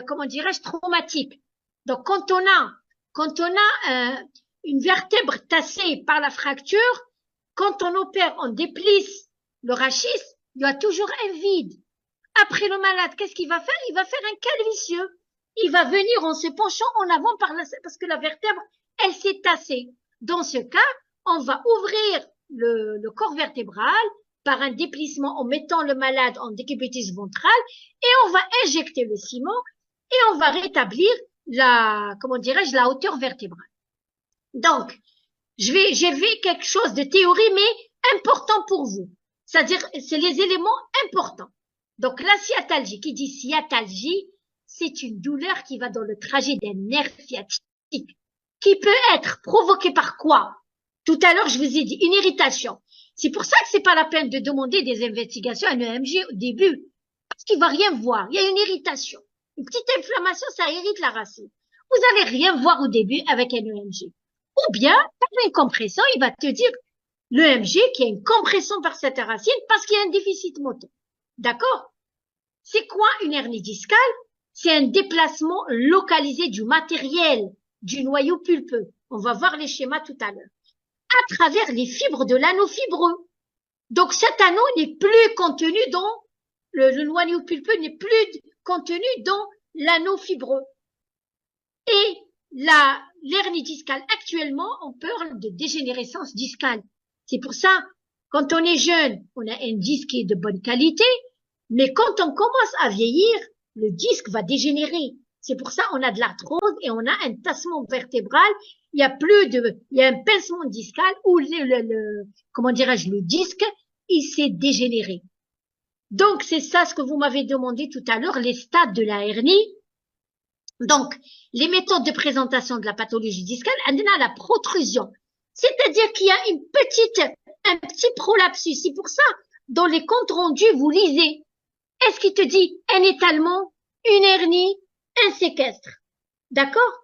S1: comment dirais-je, traumatiques. Donc, quand on a une vertèbre tassée par la fracture, quand on opère, on déplisse le rachis, il y a toujours un vide. Après le malade, qu'est-ce qu'il va faire? Il va faire un calvitieux. Il va venir en se penchant en avant parce que la vertèbre, elle s'est tassée. Dans ce cas, on va ouvrir le corps vertébral par un déplissement en mettant le malade en décubitus ventral et on va injecter le ciment et on va rétablir la hauteur vertébrale. Donc, j'ai fait quelque chose de théorie, mais important pour vous. C'est-à-dire, c'est les éléments importants. Donc, la sciatalgie, qui dit sciatalgie, c'est une douleur qui va dans le trajet d'un nerf sciatique, qui peut être provoquée par quoi? Tout à l'heure, je vous ai dit une irritation. C'est pour ça que c'est pas la peine de demander des investigations à un EMG au début, parce qu'il va rien voir. Il y a une irritation. Une petite inflammation, ça irrite la racine. Vous allez rien voir au début avec un EMG. Ou bien, par une compression, il va te dire l'EMG qui a une compression par cette racine parce qu'il y a un déficit moteur. D'accord? C'est quoi une hernie discale? C'est un déplacement localisé du matériel du noyau pulpeux. On va voir les schémas tout à l'heure. À travers les fibres de l'anneau fibreux. Donc cet anneau n'est plus contenu dans le noyau pulpeux n'est plus contenu dans l'anneau fibreux. Et l'hernie discale, actuellement, on parle de dégénérescence discale. C'est pour ça, quand on est jeune, on a un disque qui est de bonne qualité, mais quand on commence à vieillir, le disque va dégénérer. C'est pour ça on a de l'arthrose et on a un tassement vertébral. Il y a un pincement discal où le disque, il s'est dégénéré. Donc, c'est ça ce que vous m'avez demandé tout à l'heure, les stades de la hernie. Donc, les méthodes de présentation de la pathologie discale, on a la protrusion. C'est-à-dire qu'il y a un petit prolapsus. C'est pour ça, dans les comptes rendus, vous lisez. Est-ce qu'il te dit un étalement, une hernie, un séquestre? D'accord?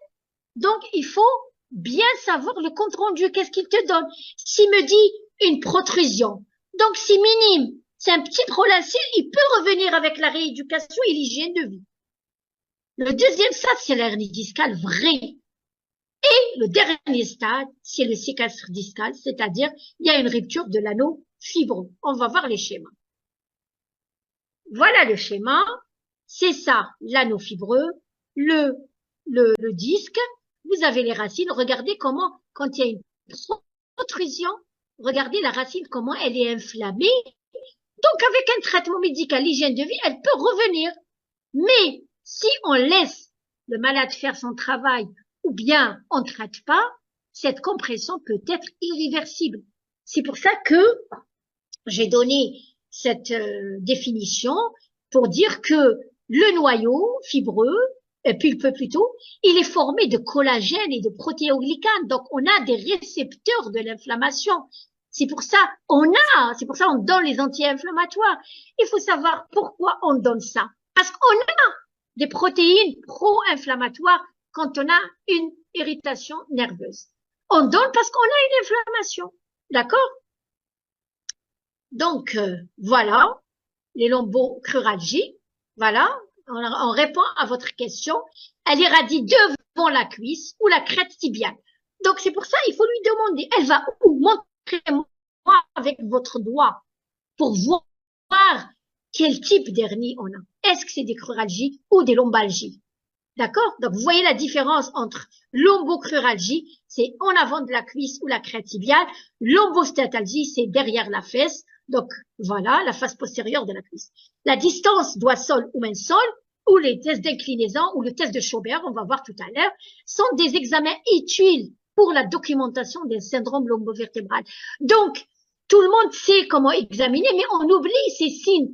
S1: Donc, il faut bien savoir le compte rendu. Qu'est-ce qu'il te donne? S'il me dit une protrusion, donc c'est minime, c'est un petit prolapsus, il peut revenir avec la rééducation et l'hygiène de vie. Le deuxième stade, c'est l'hernie discale vraie. Et le dernier stade, c'est le séquestre discal, c'est-à-dire il y a une rupture de l'anneau fibreux. On va voir les schémas. Voilà le schéma. C'est ça, l'anneau fibreux, le disque. Vous avez les racines. Regardez comment, quand il y a une protrusion, regardez la racine, comment elle est inflammée. Donc, avec un traitement médical, l'hygiène de vie, elle peut revenir. Mais, si on laisse le malade faire son travail, ou bien on ne traite pas, cette compression peut être irréversible. C'est pour ça que j'ai donné cette définition pour dire que le noyau fibreux, pulpeux plutôt, il est formé de collagène et de protéoglycanes. Donc, on a des récepteurs de l'inflammation. C'est pour ça on donne les anti-inflammatoires. Il faut savoir pourquoi on donne ça. Parce qu'on a des protéines pro-inflammatoires quand on a une irritation nerveuse. On donne parce qu'on a une inflammation. D'accord? Donc, voilà, les lombocruralgies. Voilà, on répond à votre question. Elle irradie devant la cuisse ou la crête tibiale. Donc, c'est pour ça, il faut lui demander, elle va où? Montrez-moi avec votre doigt pour voir quel type d'hernie on a. Est-ce que c'est des cruralgies ou des lombalgies? D'accord? Donc, vous voyez la différence entre lombocruralgie, c'est en avant de la cuisse ou la crête tibiale. Lombostatalgie, c'est derrière la fesse. Donc, voilà, la face postérieure de la cuisse. La distance doigt-sol ou main-sol, ou les tests d'inclinaison, ou le test de Schauber, on va voir tout à l'heure, sont des examens utiles pour la documentation des syndromes lombovertébrales. Donc, tout le monde sait comment examiner, mais on oublie ces signes.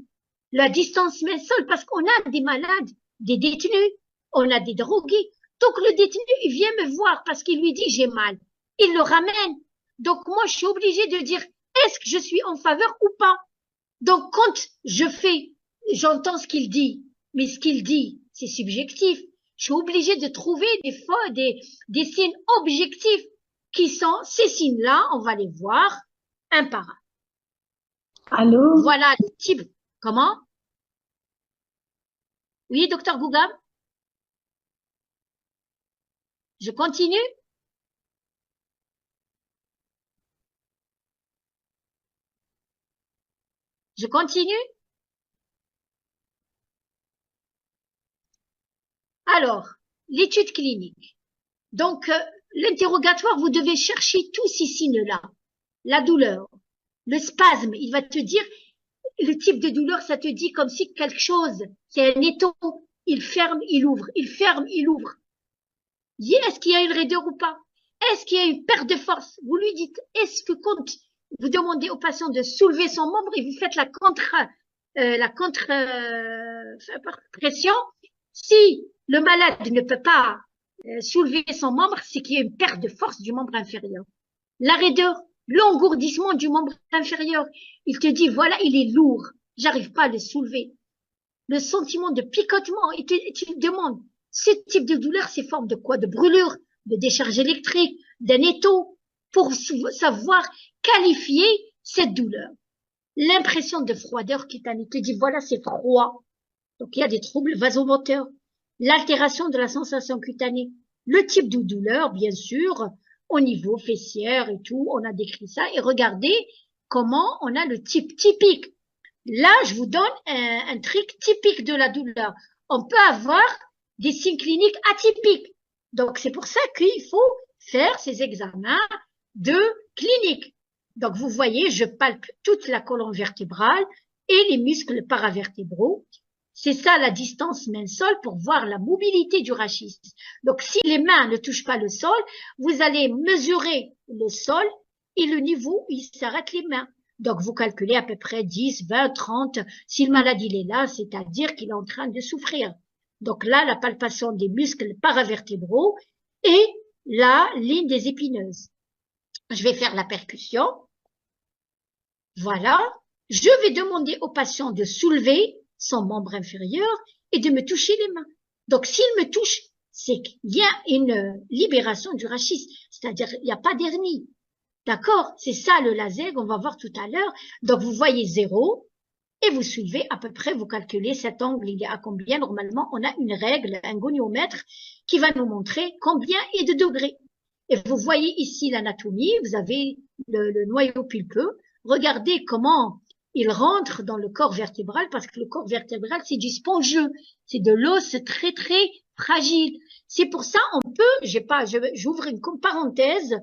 S1: La distance main-sol, parce qu'on a des malades, des détenus, on a des drogués. Donc, le détenu, il vient me voir parce qu'il lui dit j'ai mal. Il le ramène. Donc, moi, je suis obligée de dire est-ce que je suis en faveur ou pas? Donc, quand j'entends ce qu'il dit, mais ce qu'il dit, c'est subjectif. Je suis obligée de trouver des signes objectifs qui sont ces signes-là, on va les voir un par un.
S3: Allô?
S1: Voilà le type. Comment? Oui, docteur Gougam? Je continue? Je continue? Alors, l'étude clinique. Donc, l'interrogatoire, vous devez chercher tous ces signes-là. La douleur, le spasme, il va te dire, le type de douleur, ça te dit comme si quelque chose, c'est un étau, il ferme, il ouvre, il ferme, il ouvre. Est-ce qu'il y a une raideur ou pas? Est-ce qu'il y a une perte de force? Vous lui dites, est-ce que quand vous demandez au patient de soulever son membre et vous faites la pression, si le malade ne peut pas soulever son membre, c'est qu'il y a une perte de force du membre inférieur. La raideur, l'engourdissement du membre inférieur, il te dit, voilà, il est lourd, j'arrive pas à le soulever. Le sentiment de picotement, et tu demandes, ce type de douleur, c'est forme de quoi? De brûlure, de décharge électrique, d'un étau, pour savoir qualifier cette douleur. L'impression de froideur cutanée te dit, voilà, c'est froid. Donc, il y a des troubles vasomoteurs. L'altération de la sensation cutanée. Le type de douleur, bien sûr, au niveau fessière et tout, on a décrit ça. Et regardez comment on a le type typique. Là, je vous donne un truc typique de la douleur. On peut avoir des signes cliniques atypiques. Donc, c'est pour ça qu'il faut faire ces examens de clinique. Donc, vous voyez, je palpe toute la colonne vertébrale et les muscles paravertébraux. C'est ça la distance main-sol pour voir la mobilité du rachis. Donc, si les mains ne touchent pas le sol, vous allez mesurer le sol et le niveau où il s'arrête les mains. Donc, vous calculez à peu près 10, 20, 30. Si le malade, il est là, c'est-à-dire qu'il est en train de souffrir. Donc là, la palpation des muscles paravertébraux et la ligne des épineuses. Je vais faire la percussion. Voilà. Je vais demander au patient de soulever son membre inférieur et de me toucher les mains. Donc, s'il me touche, c'est qu'il y a une libération du rachis, c'est-à-dire il n'y a pas d'hernie. D'accord? C'est ça le laser qu'on va voir tout à l'heure. Donc, vous voyez 0 et vous soulevez à peu près, vous calculez cet angle, il est à combien? Normalement, on a une règle, un goniomètre qui va nous montrer combien est de degrés. Et vous voyez ici l'anatomie, vous avez le noyau pulpeux. Regardez comment il rentre dans le corps vertébral parce que le corps vertébral, c'est du spongieux. C'est de l'os très, très fragile. C'est pour ça, on peut, j'ouvre une parenthèse,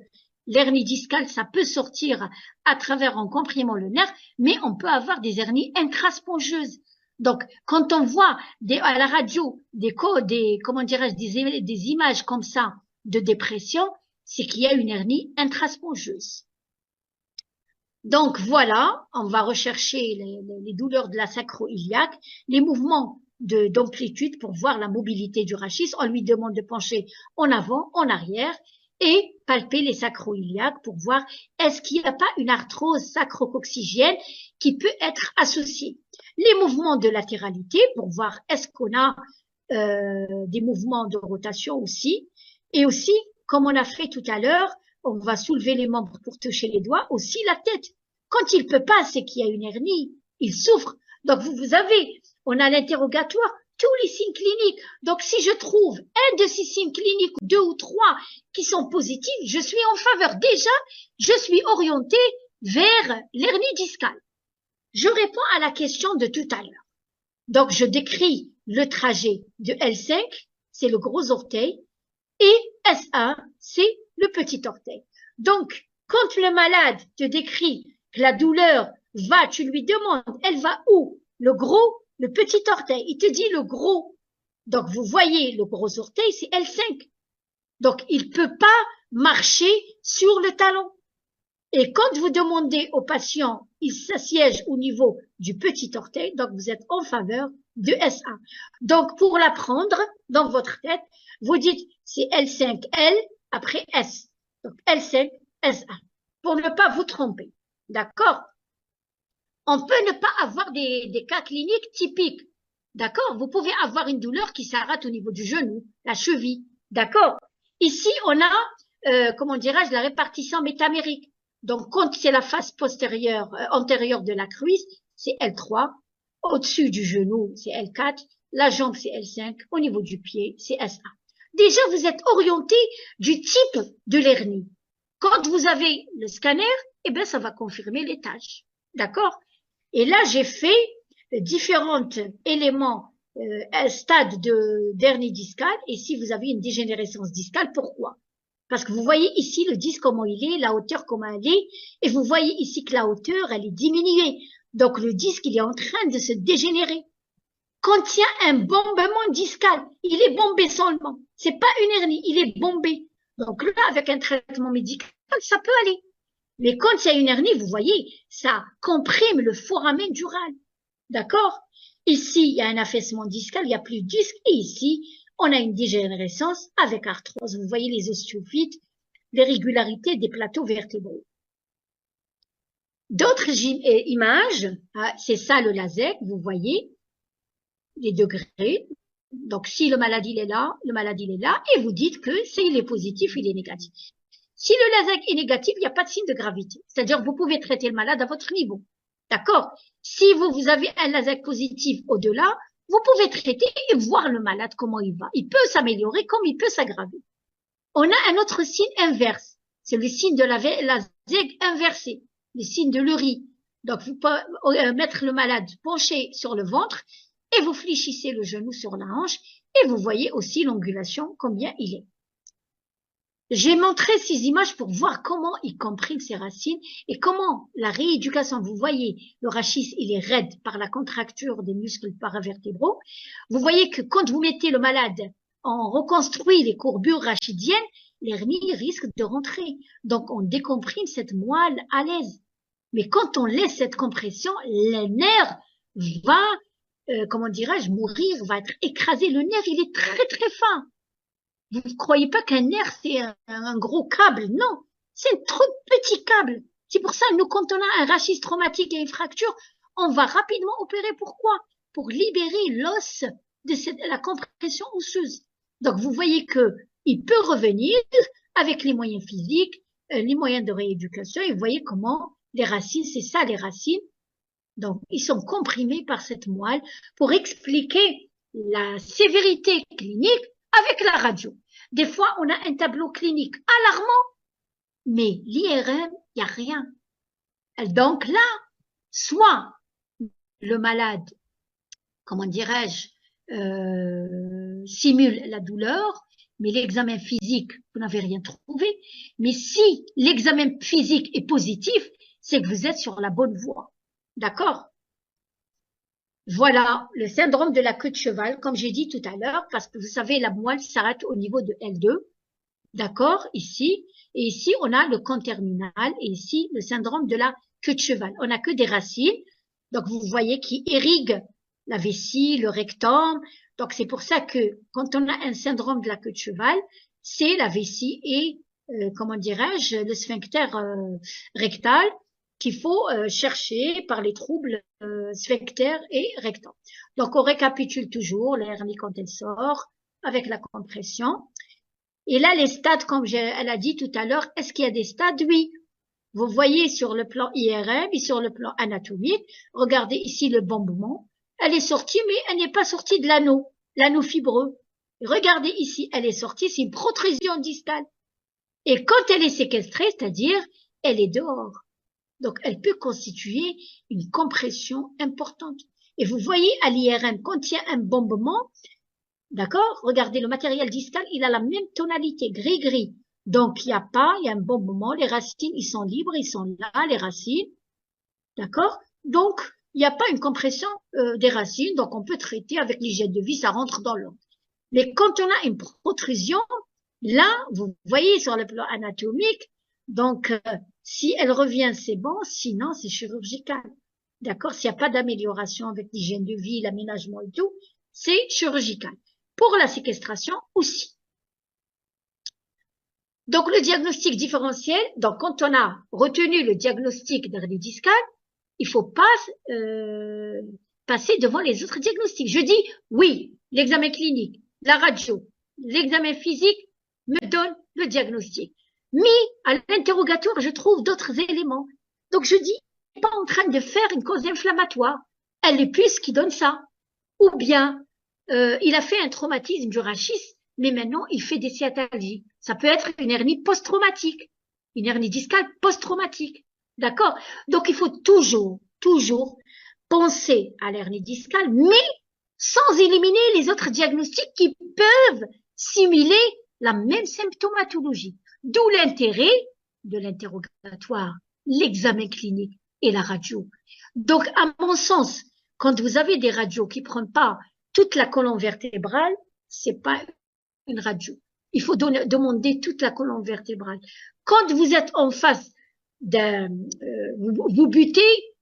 S1: l'hernie discale, ça peut sortir à travers en comprimant le nerf, mais on peut avoir des hernies intraspongieuses. Donc, quand on voit à la radio comment dirais-je, des images comme ça de dépression, c'est qu'il y a une hernie intraspongieuse. Donc, voilà, on va rechercher les douleurs de la sacro-iliaque, les mouvements d'amplitude pour voir la mobilité du rachis. On lui demande de pencher en avant, en arrière, et palper les sacro-iliaques pour voir est-ce qu'il n'y a pas une arthrose sacro-coccygienne qui peut être associée. Les mouvements de latéralité pour voir est-ce qu'on a des mouvements de rotation aussi. Et aussi, comme on a fait tout à l'heure, on va soulever les membres pour toucher les doigts, aussi la tête. Quand il peut pas, c'est qu'il y a une hernie, il souffre. Donc vous avez, on a l'interrogatoire, tous les signes cliniques. Donc si je trouve un de ces signes cliniques, 2 ou 3 qui sont positifs, je suis en faveur. Déjà, je suis orientée vers l'hernie discale. Je réponds à la question de tout à l'heure. Donc je décris le trajet de L5, c'est le gros orteil, et S1, c'est le petit orteil. Donc, quand le malade te décrit que la douleur va, tu lui demandes, elle va où? Le gros, le petit orteil. Il te dit le gros. Donc, vous voyez, le gros orteil, c'est L5. Donc, il peut pas marcher sur le talon. Et quand vous demandez au patient, il s'assiège au niveau du petit orteil, donc vous êtes en faveur de S1. Donc, pour l'apprendre dans votre tête, vous dites c'est L5L après S. Donc, L5, S1. Pour ne pas vous tromper. D'accord? On peut ne pas avoir des cas cliniques typiques. D'accord? Vous pouvez avoir une douleur qui s'arrête au niveau du genou, la cheville. D'accord? Ici, on a, comment dirais-je, la répartition métamérique. Donc, quand c'est la face postérieure, antérieure de la cuisse, c'est L3. Au-dessus du genou, c'est L4. La jambe, c'est L5. Au niveau du pied, c'est S1. Déjà, vous êtes orienté du type de l'hernie. Quand vous avez le scanner, eh ben, ça va confirmer les tâches. D'accord? Et là, j'ai fait différents éléments, stades d'hernie discale. Et si vous avez une dégénérescence discale, pourquoi? Parce que vous voyez ici le disque comment il est, la hauteur comment elle est, et vous voyez ici que la hauteur, elle est diminuée. Donc le disque, il est en train de se dégénérer. Quand il y a un bombement discal, il est bombé seulement. C'est pas une hernie, il est bombé. Donc là, avec un traitement médical, ça peut aller. Mais quand il y a une hernie, vous voyez, ça comprime le foramen dural. D'accord? Ici, il y a un affaissement discal, il n'y a plus de disque, et ici, on a une dégénérescence avec arthrose. Vous voyez les osteophytes, l'irrégularité des plateaux vertébraux. D'autres images, c'est ça le laser, vous voyez, les degrés. Donc, si le malade il est là, le malade il est là, et vous dites que il est positif, il est négatif. Si le laser est négatif, il n'y a pas de signe de gravité. C'est-à-dire, vous pouvez traiter le malade à votre niveau. D'accord? Si vous avez un laser positif au-delà, vous pouvez traiter et voir le malade comment il va. Il peut s'améliorer comme il peut s'aggraver. On a un autre signe inverse. C'est le signe de la zègue inversée, le signe de l'URI. Donc, vous pouvez mettre le malade penché sur le ventre et vous fléchissez le genou sur la hanche et vous voyez aussi l'angulation, combien il est. J'ai montré ces images pour voir comment il comprime ses racines et comment la rééducation, vous voyez, le rachis, il est raide par la contracture des muscles paravertébraux. Vous voyez que quand vous mettez le malade, on reconstruit les courbures rachidiennes, l'hernie risque de rentrer. Donc, on décomprime cette moelle à l'aise. Mais quand on laisse cette compression, le nerf va, comment dirais-je, mourir, va être écrasé. Le nerf, il est très, très fin. Vous ne croyez pas qu'un nerf, c'est un gros câble. Non, c'est un trop petit câble. C'est pour ça, nous, quand on a un rachis traumatique et une fracture, on va rapidement opérer. Pourquoi? Pour libérer l'os de la compression osseuse. Donc, vous voyez que il peut revenir avec les moyens physiques, les moyens de rééducation. Et vous voyez comment les racines, c'est ça les racines. Donc, ils sont comprimés par cette moelle pour expliquer la sévérité clinique avec la radio. Des fois, on a un tableau clinique alarmant, mais l'IRM, il n'y a rien. Donc là, soit le malade, comment dirais-je, simule la douleur, mais l'examen physique, vous n'avez rien trouvé. Mais si l'examen physique est positif, c'est que vous êtes sur la bonne voie. D'accord? Voilà, le syndrome de la queue de cheval, comme j'ai dit tout à l'heure, parce que vous savez, la moelle s'arrête au niveau de L2. D'accord? Ici. Et ici, on a le con terminal. Et ici, le syndrome de la queue de cheval. On n'a que des racines. Donc, vous voyez qui irriguent la vessie, le rectum. Donc, c'est pour ça que quand on a un syndrome de la queue de cheval, c'est la vessie et, comment dirais-je, le sphincter rectal. qu'il faut chercher par les troubles sphincters et rectants. Donc, on récapitule toujours l'hernie quand elle sort, avec la compression. Et là, les stades, comme elle a dit tout à l'heure, est-ce qu'il y a des stades? Oui. Vous voyez sur le plan IRM et sur le plan anatomique, regardez ici le bombement. Elle est sortie, mais elle n'est pas sortie de l'anneau fibreux. Regardez ici, elle est sortie, c'est une protrusion distale. Et quand elle est séquestrée, c'est-à-dire, elle est dehors. Donc, elle peut constituer une compression importante. Et vous voyez, à l'IRM, quand il y a un bombement, d'accord, regardez, le matériel discal, il a la même tonalité, gris-gris. Donc, il y a un bombement, les racines, ils sont libres, ils sont là, les racines. D'accord? Donc, il n'y a pas une compression des racines, donc on peut traiter avec l'hygiène de vie, ça rentre dans l'ordre. Mais quand on a une protrusion, là, vous voyez sur le plan anatomique, donc si elle revient, c'est bon, sinon c'est chirurgical. D'accord? S'il n'y a pas d'amélioration avec l'hygiène de vie, l'aménagement et tout, c'est chirurgical. Pour la séquestration aussi. Donc le diagnostic différentiel, donc quand on a retenu le diagnostic d'hernie discale, il faut pas passer devant les autres diagnostics. Je dis oui, l'examen clinique, la radio, l'examen physique me donne le diagnostic. Mais à l'interrogatoire, je trouve d'autres éléments. Donc je dis, il n'est pas en train de faire une cause inflammatoire. Elle est plus qui donne ça. Ou bien, il a fait un traumatisme du rachis, mais maintenant il fait des sciatalgies. Ça peut être une hernie post-traumatique, une hernie discale post-traumatique. D'accord? Donc il faut toujours penser à l'hernie discale, mais sans éliminer les autres diagnostics qui peuvent simuler la même symptomatologie. D'où l'intérêt de l'interrogatoire, l'examen clinique et la radio. Donc, à mon sens, quand vous avez des radios qui prennent pas toute la colonne vertébrale, c'est pas une radio. Il faut demander toute la colonne vertébrale. Quand vous êtes en face vous butez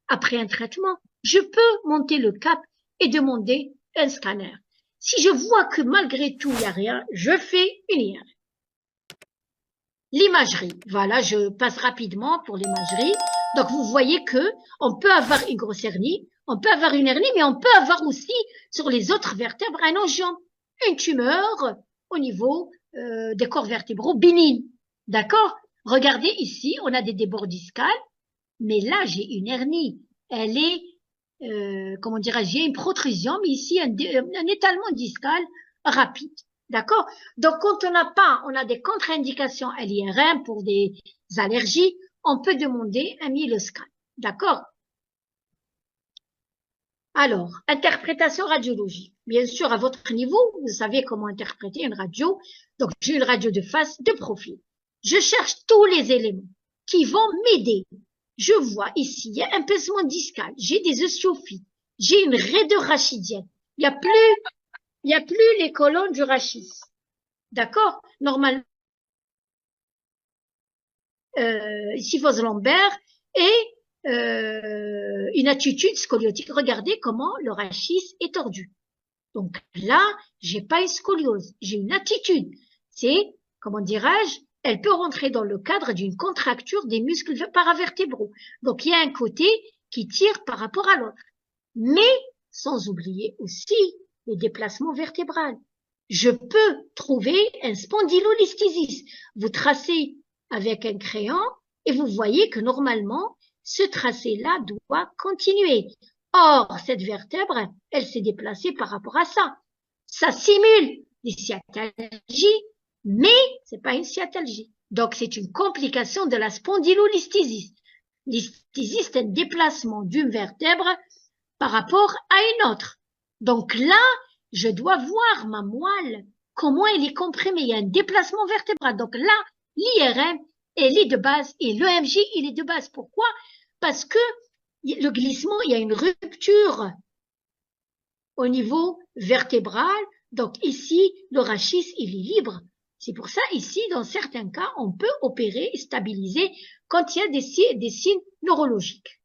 S1: après un traitement, je peux monter le cap et demander un scanner. Si je vois que malgré tout il n'y a rien, je fais une IRM. L'imagerie, voilà, je passe rapidement pour l'imagerie. Donc vous voyez que on peut avoir une grosse hernie, on peut avoir une hernie, mais on peut avoir aussi sur les autres vertèbres un angiome, une tumeur au niveau des corps vertébraux bénignes. D'accord? Regardez ici, on a des débords discales, mais là j'ai une hernie. Elle est, comment dirais-je, j'ai une protrusion, mais ici un étalement discal rapide. D'accord? Donc quand on a des contre-indications à l'IRM pour des allergies, on peut demander un myéloscan. D'accord? Alors, interprétation radiologique. Bien sûr, à votre niveau, vous savez comment interpréter une radio. Donc, j'ai une radio de face, de profil. Je cherche tous les éléments qui vont m'aider. Je vois ici, il y a un pincement discal, j'ai des osteophytes, j'ai une raideur rachidienne. Il y a plus les colonnes du rachis. D'accord? Normalement, syphose lombaire et une attitude scoliotique. Regardez comment le rachis est tordu. Donc là, j'ai pas une scoliose, j'ai une attitude. C'est, comment dirais-je, elle peut rentrer dans le cadre d'une contracture des muscles paravertébraux. Donc il y a un côté qui tire par rapport à l'autre. Mais sans oublier aussi les déplacements vertébraux. Je peux trouver un spondylolisthésis. Vous tracez avec un crayon et vous voyez que normalement, ce tracé-là doit continuer. Or, cette vertèbre, elle s'est déplacée par rapport à ça. Ça simule des sciatalgies, mais c'est pas une sciatalgie. Donc, c'est une complication de la spondylolisthésis. L'isthésis, c'est un déplacement d'une vertèbre par rapport à une autre. Donc là, je dois voir ma moelle, comment elle est comprimée. Il y a un déplacement vertébral. Donc là, l'IRM, elle est de base et l'EMJ, il est de base. Pourquoi? Parce que le glissement, il y a une rupture au niveau vertébral. Donc ici, le rachis, il est libre. C'est pour ça, ici, dans certains cas, on peut opérer et stabiliser quand il y a des signes neurologiques.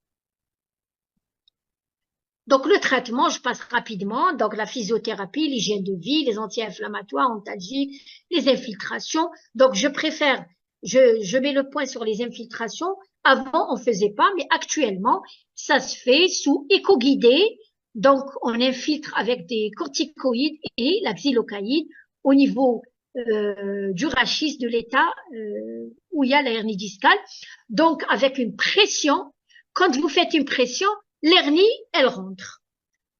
S1: Donc le traitement, je passe rapidement. Donc la physiothérapie, l'hygiène de vie, les anti-inflammatoires, antalgiques, les infiltrations. Donc je préfère, je mets le point sur les infiltrations Avant, on faisait pas, mais actuellement, ça se fait sous éco-guidé. Donc, on infiltre avec des corticoïdes et la xylocaïne au niveau du rachis de l'état où il y a la hernie discale. Donc, avec une pression, quand vous faites une pression, l'hernie, elle rentre.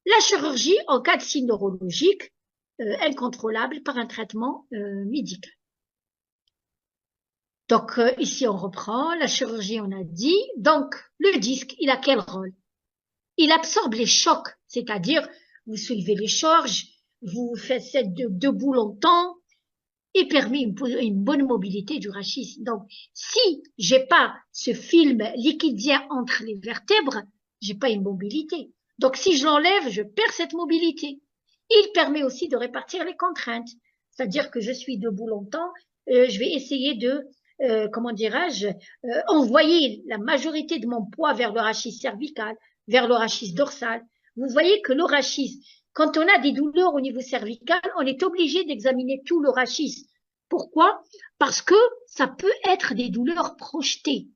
S1: La chirurgie en cas de signe neurologique incontrôlable par un traitement médical. Donc, ici, on reprend. La chirurgie, on a dit. Donc, le disque, il a quel rôle? Il absorbe les chocs, c'est-à-dire, vous soulevez les charges, vous faites debout longtemps, il permet une bonne mobilité du rachis. Donc, si j'ai pas ce film liquidien entre les vertèbres, j'ai pas une mobilité. Donc, si je l'enlève, je perds cette mobilité. Il permet aussi de répartir les contraintes. C'est-à-dire que je suis debout longtemps, je vais essayer de, comment dirais-je, envoyer la majorité de mon poids vers le rachis cervical, vers le rachis dorsal. Vous voyez que le rachis, quand on a des douleurs au niveau cervical, on est obligé d'examiner tout le rachis. Pourquoi? Parce que ça peut être des douleurs projetées.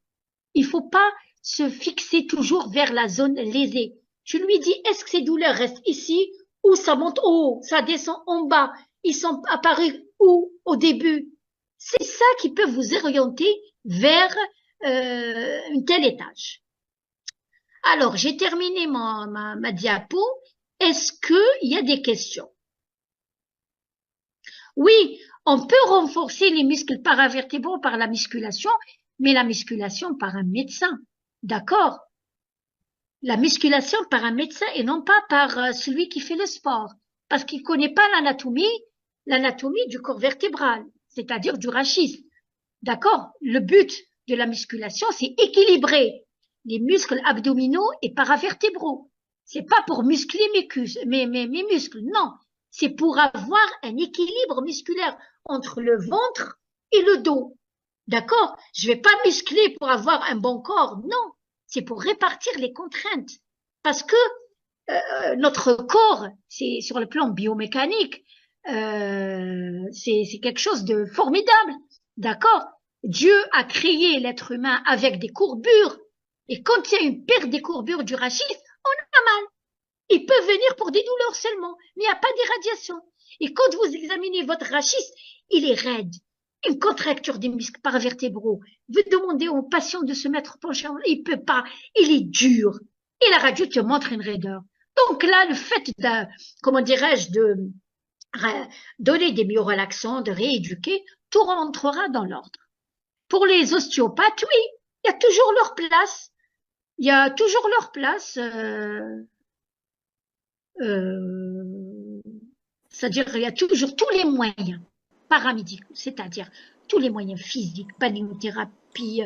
S1: Il ne faut pas se fixer toujours vers la zone lésée. Je lui dis, est-ce que ces douleurs restent ici ou ça monte en haut, ça descend en bas? Ils sont apparus où au début? C'est ça qui peut vous orienter vers un tel étage. Alors, j'ai terminé ma diapo. Est-ce qu'il y a des questions? Oui, on peut renforcer les muscles paravertébraux par la musculation, mais la musculation par un médecin. D'accord? La musculation par un médecin et non pas par celui qui fait le sport. Parce qu'il ne connaît pas l'anatomie du corps vertébral, c'est-à-dire du rachis. D'accord? Le but de la musculation, c'est équilibrer les muscles abdominaux et paravertébraux. C'est pas pour muscler mes muscles, non. C'est pour avoir un équilibre musculaire entre le ventre et le dos. D'accord? Je vais pas muscler pour avoir un bon corps, non. C'est pour répartir les contraintes. Parce que notre corps, c'est sur le plan biomécanique, c'est quelque chose de formidable. D'accord? Dieu a créé l'être humain avec des courbures. Et quand il y a une perte des courbures du rachis, on a mal. Il peut venir pour des douleurs seulement, mais il n'y a pas d'irradiation. Et quand vous examinez votre rachis, il est raide. Une contracture des muscles paravertébraux. Vous demandez au patient de se mettre penché, il peut pas. Il est dur. Et la radio te montre une raideur. Donc là, le fait comment dirais-je, de donner des biorelaxants, de rééduquer, tout rentrera dans l'ordre. Pour les ostéopathes, oui, il y a toujours leur place. Il y a toujours leur place. C'est-à-dire il y a toujours tous les moyens paramédicaux, c'est-à-dire tous les moyens physiques, balnéothérapie,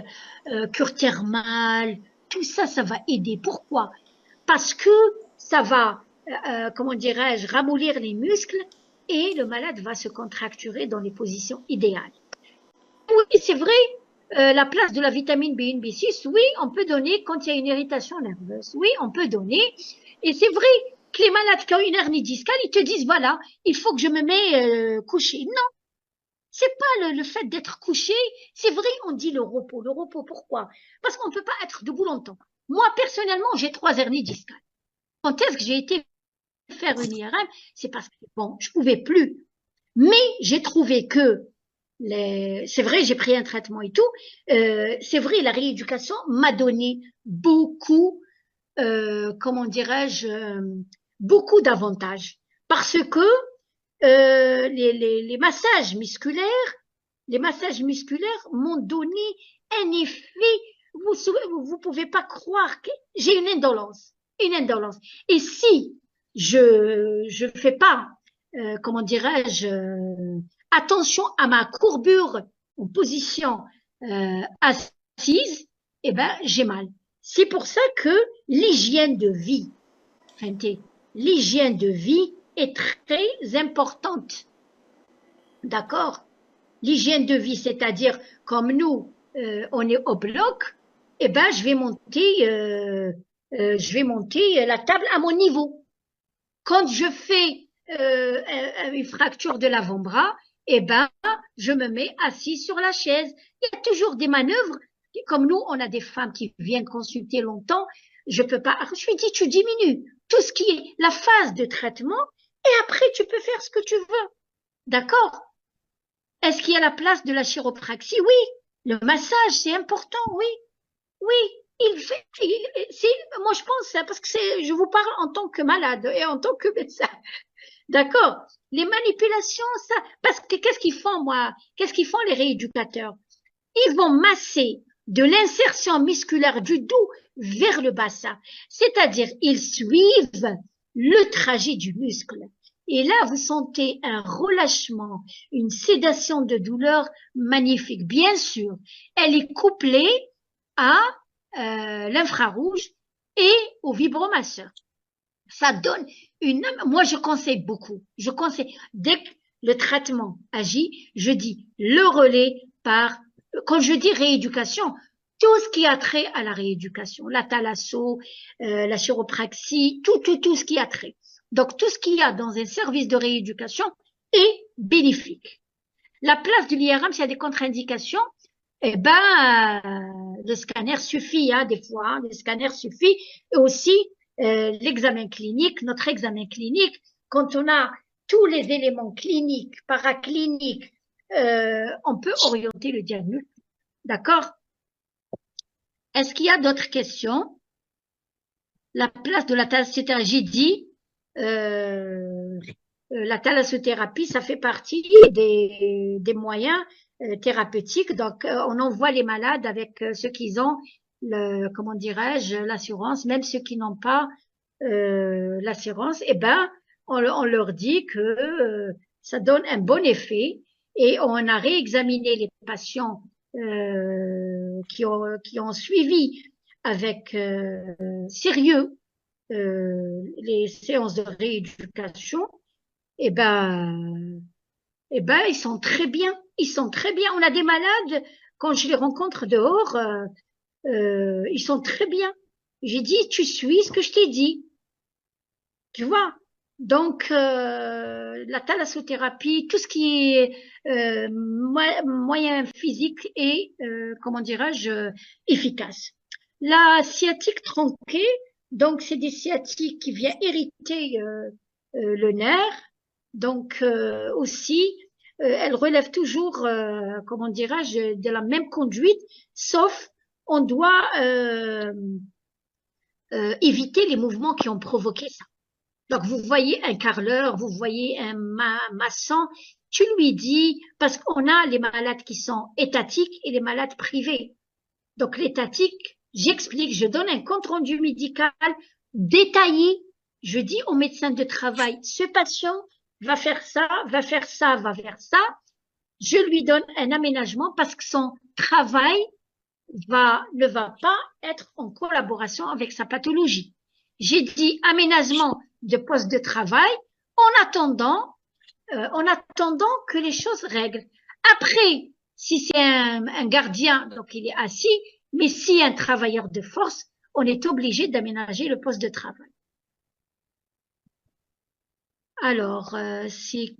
S1: cure thermale, tout ça, ça va aider. Pourquoi? Parce que ça va, comment dirais-je, ramollir les muscles et le malade va se contracturer dans les positions idéales. Oui, c'est vrai, la place de la vitamine B1, B6, oui, on peut donner quand il y a une irritation nerveuse. Oui, on peut donner. Et c'est vrai que les malades qui ont une hernie discale, ils te disent, voilà, il faut que je me mets couché. Non, c'est pas le fait d'être couché. C'est vrai, on dit le repos. Le repos, pourquoi? Parce qu'on ne peut pas être debout longtemps. Moi, personnellement, j'ai 3 hernies discales. Quand est-ce que j'ai été faire une IRM? C'est parce que, bon, je pouvais plus. Mais j'ai trouvé que c'est vrai, j'ai pris un traitement et tout. C'est vrai, la rééducation m'a donné beaucoup, comment dirais-je, beaucoup d'avantages. Parce que les massages musculaires m'ont donné un effet. Vous pouvez pas croire que j'ai une indolence. Et si je fais pas, comment dirais-je, attention à ma courbure en position assise, eh ben j'ai mal. C'est pour ça que l'hygiène de vie est très importante. D'accord? L'hygiène de vie, c'est-à-dire comme nous, on est au bloc, eh ben je vais monter la table à mon niveau. Quand je fais une fracture de l'avant-bras, eh ben je me mets assis sur la chaise. Il y a toujours des manœuvres comme nous, on a des femmes qui viennent consulter longtemps, je peux pas. Alors, je lui dis, tu diminues tout ce qui est la phase de traitement et après, tu peux faire ce que tu veux. D'accord? Est-ce qu'il y a la place de la chiropraxie? Oui. Le massage, c'est important, oui. Oui. Moi, je pense, parce que je vous parle en tant que malade et en tant que médecin. D'accord? Les manipulations, ça, parce que qu'est-ce qu'ils font, moi? Qu'est-ce qu'ils font les rééducateurs? Ils vont masser de l'insertion musculaire du dos vers le bassin. C'est-à-dire, ils suivent le trajet du muscle. Et là, vous sentez un relâchement, une sédation de douleur magnifique. Bien sûr, elle est couplée à l'infrarouge et au vibromasseur. Ça donne moi je conseille beaucoup. Je conseille, dès que le traitement agit, je dis le relais par, quand je dis rééducation, tout ce qui a trait à la rééducation, la thalasso, la chiropraxie, tout ce qui a trait. Donc tout ce qu'il y a dans un service de rééducation est bénéfique. La place de l'IRM, s'il y a des contre-indications, eh ben, le scanner suffit, hein, des fois, hein, le scanner suffit. Et aussi, l'examen clinique, notre examen clinique, quand on a tous les éléments cliniques, paracliniques, on peut orienter le diagnostic. D'accord? Est-ce qu'il y a d'autres questions? La place de la thalassothérapie, j'ai dit, la thalassothérapie, ça fait partie des moyens thérapeutiques. Donc, on envoie les malades avec ceux qui ont comment dirais-je, l'assurance, même ceux qui n'ont pas l'assurance, eh ben, on leur dit que ça donne un bon effet et on a réexaminé les patients qui ont suivi avec sérieux les séances de rééducation. Eh ben, ils sont très bien. Ils sont très bien. On a des malades, quand je les rencontre dehors, ils sont très bien. J'ai dit, tu suis ce que je t'ai dit. Tu vois? Donc, la thalassothérapie, tout ce qui est moyen physique est, comment dirais-je, efficace. La sciatique tronquée, donc c'est des sciatiques qui viennent irriter le nerf. Donc, aussi, elle relève toujours, comment dirais-je, de la même conduite, sauf on doit éviter les mouvements qui ont provoqué ça. Donc, vous voyez un carreleur, vous voyez un maçon, tu lui dis, parce qu'on a les malades qui sont étatiques et les malades privés. Donc, l'étatique, j'explique, je donne un compte-rendu médical détaillé. Je dis au médecin de travail, ce patient va faire ça, va faire ça, va faire ça. Je lui donne un aménagement parce que son travail ne va pas être en collaboration avec sa pathologie. J'ai dit aménagement de poste de travail en attendant que les choses règlent. Après, si c'est un gardien, donc il est assis, mais si un travailleur de force, on est obligé d'aménager le poste de travail. Alors, c'est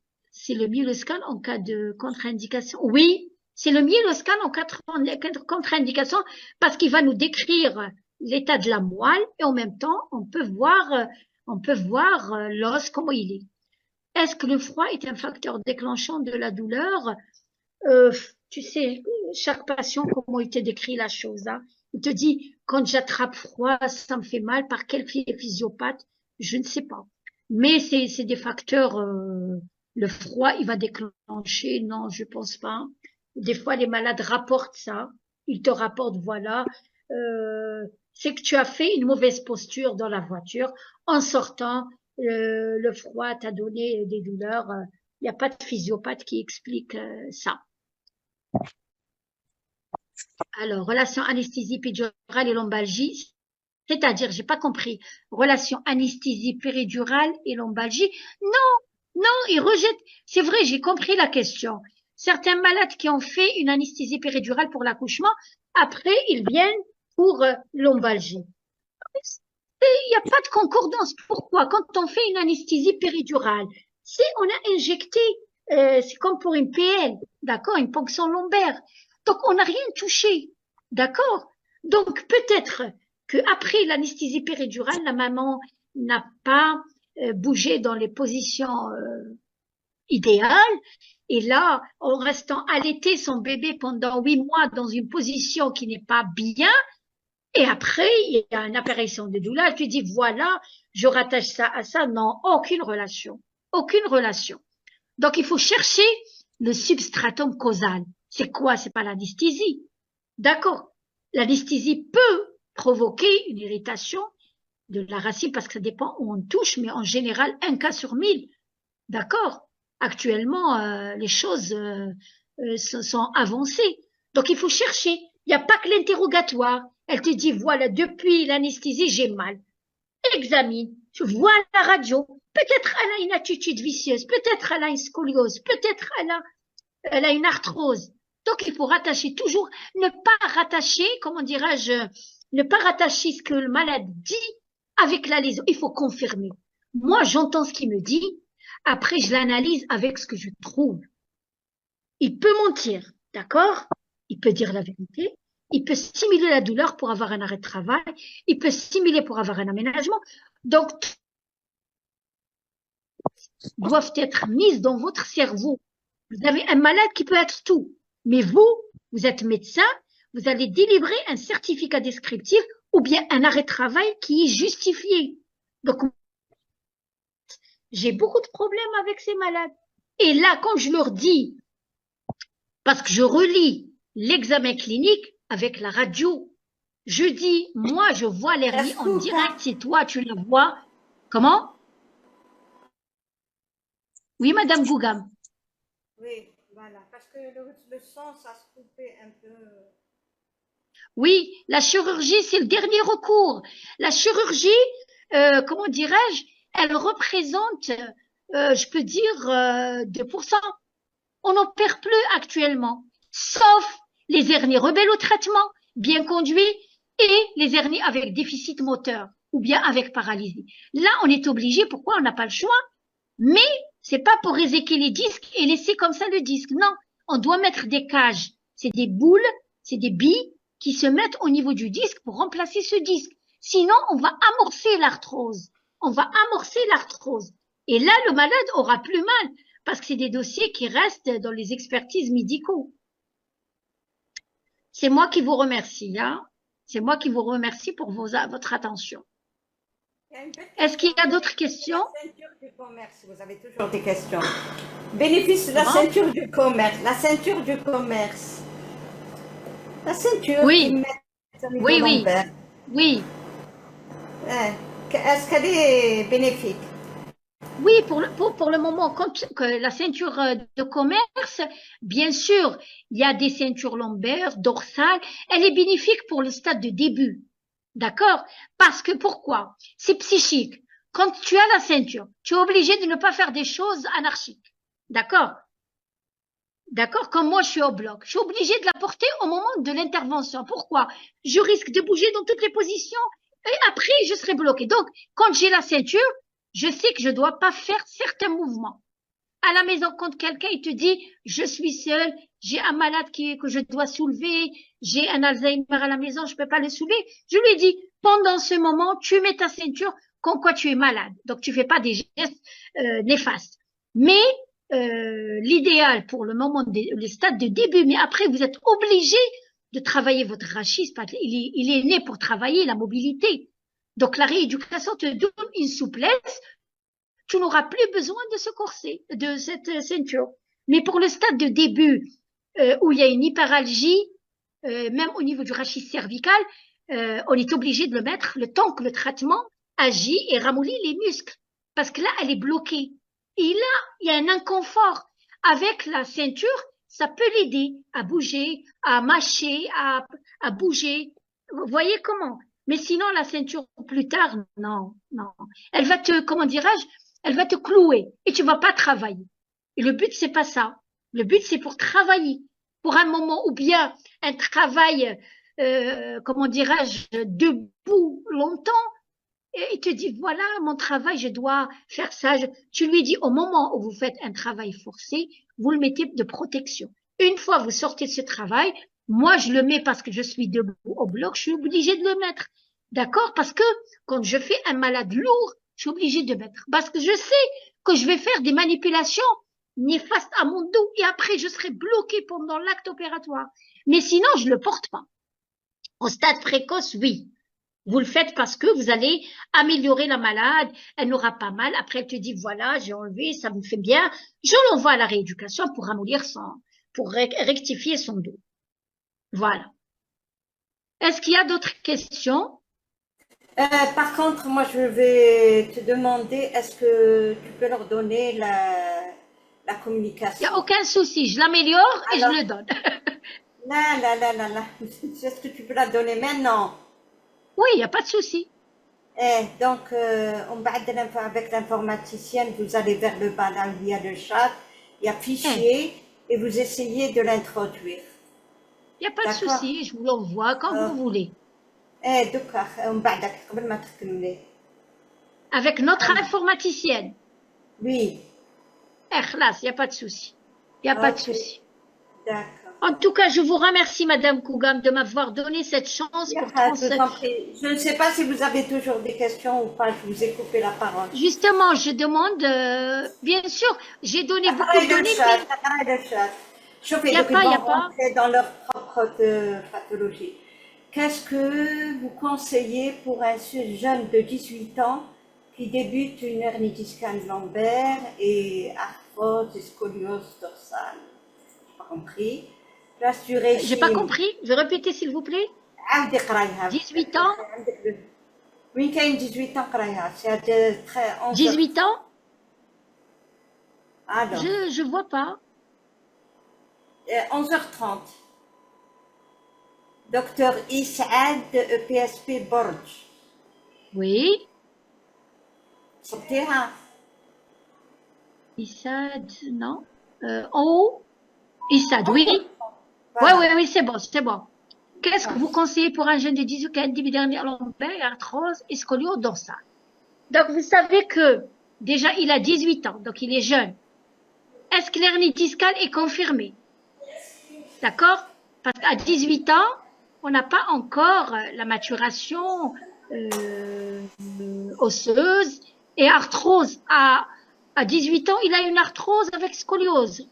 S1: le mieux le scan en cas de contre-indication. Oui, c'est le mieux le scan en cas de contre-indication parce qu'il va nous décrire l'état de la moelle et en même temps, on peut voir l'os, comment il est. Est-ce que le froid est un facteur déclenchant de la douleur? Tu sais, chaque patient, comment il te décrit la chose, hein. Il te dit, quand j'attrape froid, ça me fait mal. Par quel physiopathe? Je ne sais pas. Mais c'est des facteurs, le froid, il va déclencher. Non, je pense pas. Des fois, les malades rapportent ça. Ils te rapportent, voilà, c'est que tu as fait une mauvaise posture dans la voiture. En sortant, le froid t'a donné des douleurs. Il n'y a pas de physiopathe qui explique ça. Alors, relation anesthésie péridurale et lombalgie, c'est-à-dire, j'ai pas compris, relation anesthésie péridurale et lombalgie. Non, ils rejettent. C'est vrai, j'ai compris la question. Certains malades qui ont fait une anesthésie péridurale pour l'accouchement, après, ils viennent pour lombalgie. Il n'y a pas de concordance. Pourquoi? Quand on fait une anesthésie péridurale, si on a injecté, c'est comme pour une PL, d'accord, une ponction lombaire. Donc, on n'a rien touché. D'accord? Donc, peut-être qu'après l'anesthésie péridurale, la maman n'a pas bougé dans les positions idéales. Et là, en restant allaiter son bébé pendant 8 mois dans une position qui n'est pas bien, et après, il y a une apparition de douleur, tu dis, voilà, je rattache ça à ça. Non, aucune relation. Aucune relation. Donc, il faut chercher le substratum causal. C'est quoi? C'est pas l'anesthésie. D'accord. L'anesthésie peut provoquer une irritation de la racine parce que ça dépend où on touche, mais en général, 1 cas sur 1000. D'accord. Actuellement, les choses sont avancées. Donc, il faut chercher. Il n'y a pas que l'interrogatoire. Elle te dit, voilà, depuis l'anesthésie, j'ai mal. Examine. Tu vois la radio. Peut-être elle a une attitude vicieuse. Peut-être elle a une scoliose. Peut-être elle a une arthrose. Donc, il faut rattacher toujours, ne pas rattacher, comment dirais-je, ne pas rattacher ce que le malade dit avec la lésion. Il faut confirmer. Moi, j'entends ce qu'il me dit. Après, je l'analyse avec ce que je trouve. Il peut mentir, d'accord? Il peut dire la vérité. Il peut simuler la douleur pour avoir un arrêt de travail. Il peut simuler pour avoir un aménagement. Donc, doivent être mises dans votre cerveau. Vous avez un malade qui peut être tout. Mais vous êtes médecin, vous allez délivrer un certificat descriptif ou bien un arrêt de travail qui est justifié. Donc, j'ai beaucoup de problèmes avec ces malades. Et là, quand je leur dis, parce que je relis l'examen clinique avec la radio, je dis, moi, je vois l'hernie en direct, c'est toi, tu la vois. Comment? Oui, Madame Gougam.
S2: Oui, voilà, parce que le sang, ça se coupait un peu.
S1: Oui, la chirurgie, c'est le dernier recours. La chirurgie, comment dirais-je, elle représente, je peux dire, 2%. On n'en perd plus actuellement, sauf les hernies rebelles au traitement, bien conduits, et les hernies avec déficit moteur ou bien avec paralysie. Là, on est obligé, pourquoi on n'a pas le choix? Mais c'est pas pour réséquer les disques et laisser comme ça le disque. Non, on doit mettre des cages. C'est des boules, c'est des billes qui se mettent au niveau du disque pour remplacer ce disque. Sinon, on va amorcer l'arthrose. On va amorcer l'arthrose. Et là, le malade aura plus mal parce que c'est des dossiers qui restent dans les expertises médicaux. C'est moi qui vous remercie, hein. C'est moi qui vous remercie pour votre attention. Est-ce qu'il y a d'autres questions?
S2: La ceinture du commerce, vous avez toujours des questions. Bénéfice de la ceinture du commerce. La ceinture du commerce. La ceinture
S1: oui. Oui. Oui.
S2: Est-ce qu'elle est bénéfique?
S1: Oui, pour le moment, que la ceinture de commerce, bien sûr, il y a des ceintures lombaires, dorsales, elle est bénéfique pour le stade de début. D'accord? Parce que pourquoi? C'est psychique. Quand tu as la ceinture, tu es obligé de ne pas faire des choses anarchiques. D'accord? D'accord? Comme moi, je suis au bloc. Je suis obligée de la porter au moment de l'intervention. Pourquoi? Je risque de bouger dans toutes les positions et après, je serai bloquée. Donc, quand j'ai la ceinture, je sais que je dois pas faire certains mouvements. À la maison, quand quelqu'un il te dit, je suis seule, j'ai un malade que je dois soulever, j'ai un Alzheimer à la maison, je peux pas le soulever. Je lui dis, pendant ce moment, tu mets ta ceinture comme quoi tu es malade. Donc, tu fais pas des gestes néfastes. Mais l'idéal pour le moment, le stade de début, mais après, vous êtes obligé de travailler votre rachis. Il est né pour travailler la mobilité. Donc, la rééducation te donne une souplesse. Tu n'auras plus besoin de ce corset, de cette ceinture. Mais pour le stade de début, où il y a une hyperalgie, même au niveau du rachis cervical, on est obligé de le mettre le temps que le traitement agit et ramollit les muscles. Parce que là, elle est bloquée. Et là, il y a un inconfort. Avec la ceinture, ça peut l'aider à bouger, à mâcher, à bouger. Vous voyez comment? Mais sinon, la ceinture plus tard, non. Elle va te, comment dirais-je, elle va te clouer et tu vas pas travailler. Et le but, c'est pas ça. Le but, c'est pour travailler. Pour un moment ou bien un travail, comment dirais-je, debout longtemps. Et il te dit, voilà, mon travail, je dois faire ça. Tu lui dis, au moment où vous faites un travail forcé, vous le mettez de protection. Une fois vous sortez de ce travail, Moi, je le mets parce que je suis debout au bloc, je suis obligée de le mettre. D'accord? Parce que quand je fais un malade lourd, je suis obligée de mettre. Parce que je sais que je vais faire des manipulations néfastes à mon dos et après, je serai bloquée pendant l'acte opératoire. Mais sinon, je le porte pas. Au stade précoce, oui. Vous le faites parce que vous allez améliorer la malade, elle n'aura pas mal. Après, elle te dit, voilà, j'ai enlevé, ça me fait bien. Je l'envoie à la rééducation pour amollir pour rectifier son dos. Voilà. Est-ce qu'il y a d'autres questions?
S2: Par contre, moi, je vais te demander, est-ce que tu peux leur donner la
S1: Il n'y
S2: communication?
S1: a aucun souci, je l'améliore et je le donne.
S2: Là. Est-ce que tu peux la donner maintenant?
S1: Oui, il n'y a pas de souci.
S2: Donc, avec l'informaticienne, vous allez vers le bas, là, il y a le chat, il y a fichier, et vous essayez de l'introduire.
S1: Il n'y a pas de souci, je vous l'envoie quand vous voulez. Avec notre informaticienne.
S2: Oui.
S1: Khlas, il n'y a pas de souci. Il n'y a pas de souci.
S2: D'accord.
S1: En tout cas, je vous remercie, Madame Kougam, de m'avoir donné cette chance pour transmettre.
S2: Je ne sais pas si vous avez toujours des questions ou pas, je vous ai coupé la parole.
S1: Justement, je demande, bien sûr, j'ai donné beaucoup de données,
S2: mais il n'y a pas, rentrer dans leur propre pathologie. Qu'est-ce que vous conseillez pour un jeune de 18 ans qui débute une hernie discale lombaire et arthrose et scoliose dorsale? Je n'ai pas compris.
S1: J'ai pas compris. Je vais répéter, s'il vous plaît. 18 ans.
S2: Oui, 18 ans.
S1: 18 ans.
S2: Alors.
S1: Je vois pas.
S2: 11h30. Docteur Issaad de EPSP Borj.
S1: Oui.
S2: صبتيها؟
S1: Issaad, non. En haut. Issaad, oui. Oui, c'est bon, c'est bon. Qu'est-ce que vous conseillez pour un jeune de 18 ans qui a un début d'hernie lombaire, arthrose et scoliose dorsale? Donc, vous savez que déjà, il a 18 ans, donc il est jeune. Est-ce que l'hernie discale est confirmée? D'accord? Parce qu'à 18 ans, on n'a pas encore la maturation osseuse et arthrose. À 18 ans, il a une arthrose avec scoliose.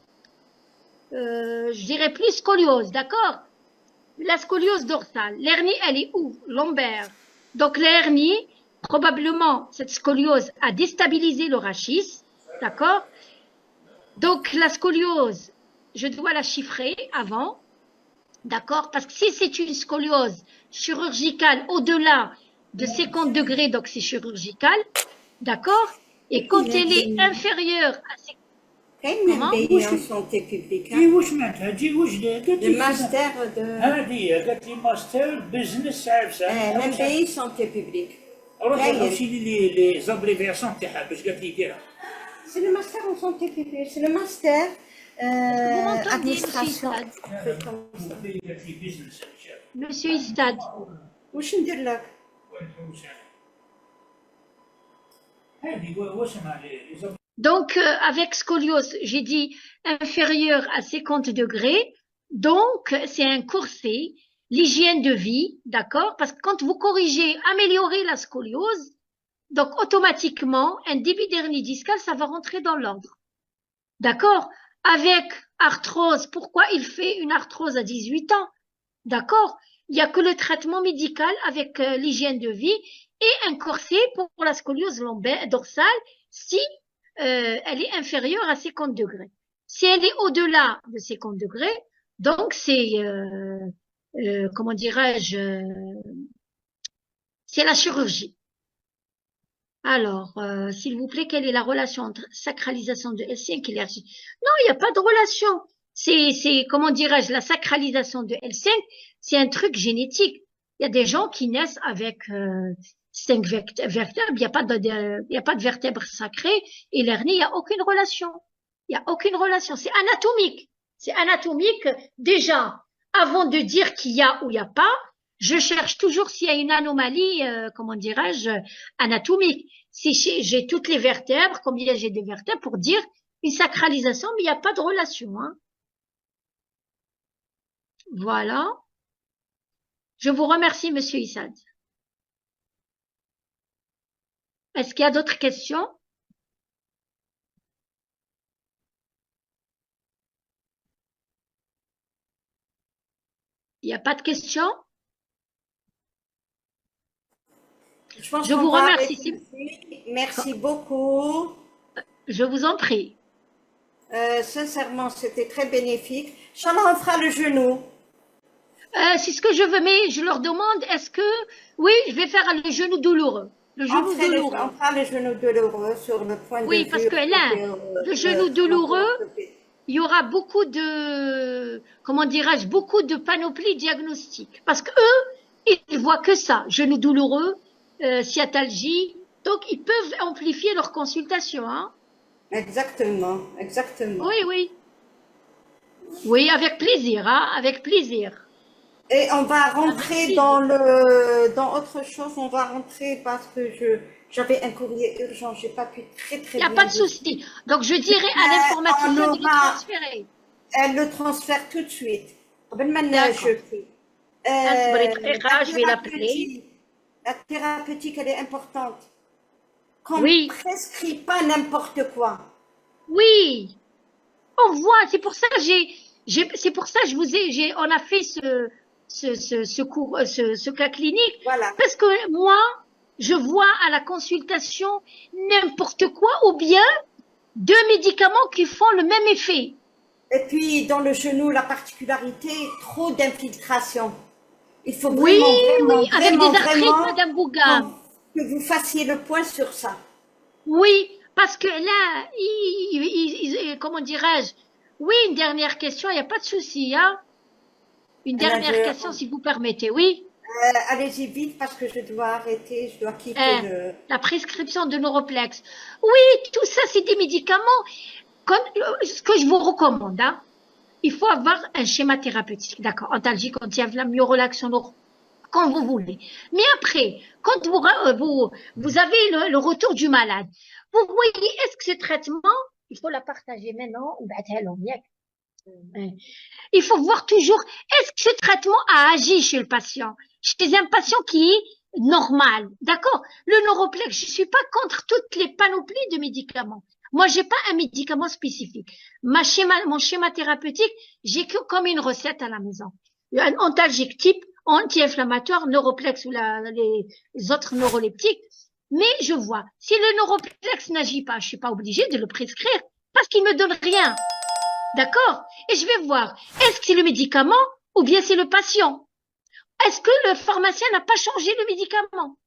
S1: Je dirais plus scoliose, d'accord? La scoliose dorsale. L'hernie, elle est où? Lombaire. Donc, l'hernie, probablement, cette scoliose a déstabilisé le rachis, d'accord? Donc, la scoliose, je dois la chiffrer avant, d'accord? Parce que si c'est une scoliose chirurgicale au-delà de 50 degrés, donc c'est chirurgical, d'accord? Et quand elle est inférieure à 50
S2: كاين مبدئي en santé publique.
S4: جي واش معناتها جي وجدي قالت لي
S2: الماستر دو
S4: هذه قالت لي ماستر بزنس عارفه
S2: مبدئي santé publique.
S4: روحي شي لي زابريفياسيون تاعها باش قالت لي ديرها.
S2: C'est le master en santé publique, c'est le master administration.
S1: Monsieur Istad.
S2: واش ندير لك؟
S1: Donc, avec scoliose, j'ai dit inférieur à 50 degrés. Donc, c'est un corset, l'hygiène de vie, d'accord? Parce que quand vous corrigez, améliorez la scoliose, donc automatiquement, un début d'hernie discale, ça va rentrer dans l'ordre. D'accord? Avec arthrose, pourquoi il fait une arthrose à 18 ans? D'accord? Il n'y a que le traitement médical avec l'hygiène de vie et un corset pour la scoliose lombaire dorsale si elle est inférieure à 50 degrés. Si elle est au-delà de 50 degrés, donc c'est, comment dirais-je, c'est la chirurgie. Alors, s'il vous plaît, quelle est la relation entre sacralisation de L5 et l'ergie? Non, il n'y a pas de relation. C'est, comment dirais-je, la sacralisation de L5, c'est un truc génétique. Il y a des gens qui naissent avec 5 vertèbres, il n'y a pas de vertèbres sacrées, et l'hernie, il n'y a aucune relation. Il n'y a aucune relation. C'est anatomique. C'est anatomique. Déjà, avant de dire qu'il y a ou il n'y a pas, je cherche toujours s'il y a une anomalie, comment dirais-je, anatomique. Si j'ai toutes les vertèbres, combien j'ai de vertèbres pour dire une sacralisation, mais il n'y a pas de relation, hein. Voilà. Je vous remercie, Monsieur Issad. Est-ce qu'il y a d'autres questions? Il n'y a pas de questions? Je vous remercie.
S2: Merci beaucoup.
S1: Je vous en prie.
S2: Sincèrement, c'était très bénéfique. Inch'Allah, on fera le genou.
S1: C'est ce que je veux, mais je leur demande, est-ce que... Oui, je vais faire le genou douloureux. Le genou douloureux.
S2: On fera le genou douloureux sur le point de vue.
S1: Oui, parce que là, le genou douloureux, il y aura beaucoup de... Comment dirais-je? Beaucoup de panoplies diagnostiques. Parce que eux, ils voient que ça. Genou douloureux, sciatalgie. Donc, ils peuvent amplifier leur consultation. Hein.
S2: Exactement, exactement.
S1: Oui, oui. Oui, avec plaisir, hein, avec plaisir.
S2: Et on va rentrer dans autre chose, on va rentrer parce que j'avais un courrier urgent, j'ai pas pu très bien.
S1: Il n'y a pas de souci. Donc je dirais à l'informaticien de le transférer.
S2: Elle le transfère tout de suite.
S1: Je vais l'appeler.
S2: La thérapeutique, elle est importante. Qu'on ne prescrit pas n'importe quoi.
S1: Oui. On voit, c'est pour ça que on a fait ce cas clinique.
S2: Voilà.
S1: Parce que moi, je vois à la consultation n'importe quoi ou bien 2 médicaments qui font le même effet.
S2: Et puis, dans le genou, la particularité, trop d'infiltration. Il faut vraiment,
S1: avec des arthrites, Madame Bougam.
S2: Que vous fassiez le point sur ça.
S1: Oui, parce que là, comment dirais-je? Oui, une dernière question, il n'y a pas de souci, hein? Une dernière question, si vous permettez, oui?
S2: Allez-y vite parce que je dois arrêter, je dois quitter
S1: la prescription de Neuroplex. Oui, tout ça, c'est des médicaments. Ce que je vous recommande, hein? Il faut avoir un schéma thérapeutique, d'accord? Antalgique, anti-inflammatoire, myorelaxant, quand vous voulez. Mais après, quand vous avez le retour du malade, vous voyez, est-ce que ce traitement, il faut la partager maintenant ou il faut voir toujours, est-ce que ce traitement a agi chez le patient, chez un patient qui est normal, d'accord? Le Neuroplex, je suis pas contre toutes les panoplies de médicaments. Moi, j'ai pas un médicament spécifique. Mon schéma thérapeutique, j'ai que comme une recette à la maison. Un antalgique type, anti-inflammatoire, Neuroplex ou les autres neuroleptiques. Mais je vois, si le Neuroplex n'agit pas, je suis pas obligée de le prescrire parce qu'il me donne rien. D'accord? Et je vais voir, est-ce que c'est le médicament ou bien c'est le patient? Est-ce que le pharmacien n'a pas changé le médicament?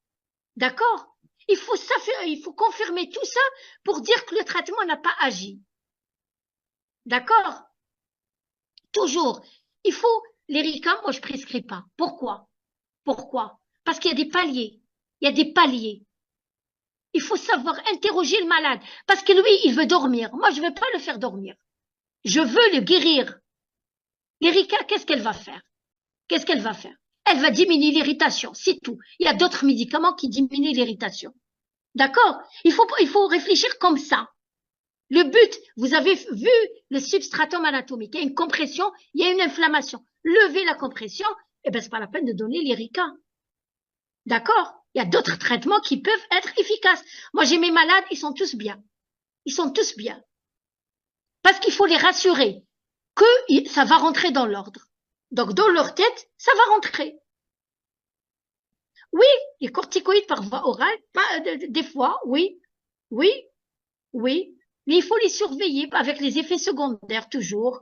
S1: D'accord? Il faut confirmer tout ça pour dire que le traitement n'a pas agi. D'accord? Toujours. Les RICA, moi je prescris pas. Pourquoi? Parce qu'il y a des paliers. Il y a des paliers. Il faut savoir interroger le malade. Parce que lui, il veut dormir. Moi, je ne veux pas le faire dormir. Je veux le guérir. L'Erika, qu'est-ce qu'elle va faire? Elle va diminuer l'irritation, c'est tout. Il y a d'autres médicaments qui diminuent l'irritation. D'accord? Il faut réfléchir comme ça. Le but, vous avez vu le substratum anatomique. Il y a une compression, il y a une inflammation. Levez la compression, c'est pas la peine de donner l'Erika. D'accord? Il y a d'autres traitements qui peuvent être efficaces. Moi, j'ai mes malades, ils sont tous bien. Parce qu'il faut les rassurer que ça va rentrer dans l'ordre. Donc, dans leur tête, ça va rentrer. Oui, les corticoïdes par voie orale, des fois, oui. Mais il faut les surveiller avec les effets secondaires, toujours.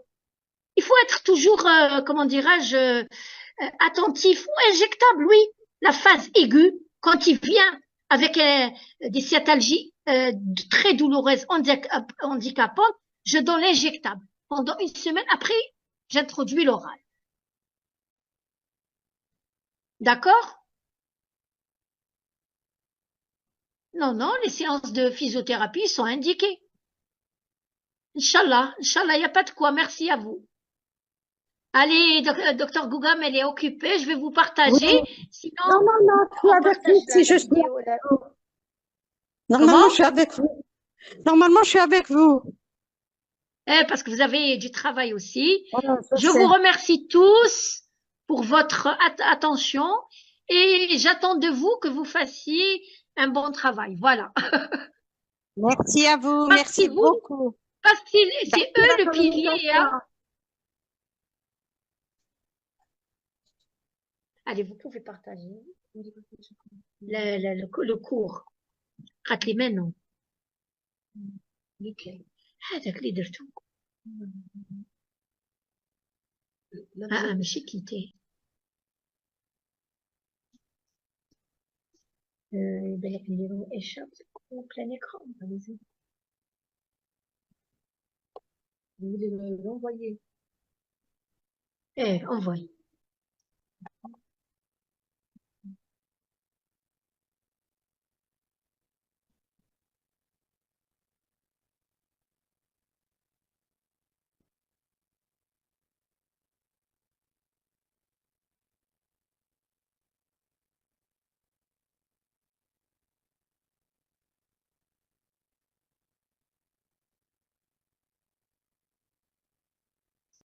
S1: Il faut être toujours, attentif ou injectable, oui. La phase aiguë, quand il vient avec des sciatalgies très douloureuses, handicapantes, je donne l'injectable. Pendant une semaine, après, j'introduis l'oral. D'accord? Non, les séances de physiothérapie sont indiquées. Inch'Allah, il n'y a pas de quoi. Merci à vous. Allez, docteur Gougam, elle est occupée. Je vais vous partager.
S3: Oui.
S1: Sinon,
S3: non, je suis avec vous si je suis avec vous. Normalement, je suis avec vous.
S1: parce que vous avez du travail aussi.
S3: Voilà, je
S1: Je
S3: sais.
S1: vous remercie tous pour votre attention et j'attends de vous que vous fassiez un bon travail. Voilà.
S3: Merci à vous,
S1: Parce
S3: merci
S1: que vous,
S3: beaucoup.
S1: parce que c'est
S3: Merci
S1: eux
S3: la
S1: le pilier, hein.
S3: communication.
S1: Allez, vous pouvez partager le cours. قالت لي ما نو قلت لي هذاك اللي درته ماشي كيتي بالك نديرو ايش بلان écran. Vous voulez l'envoyer? Eh, envoie.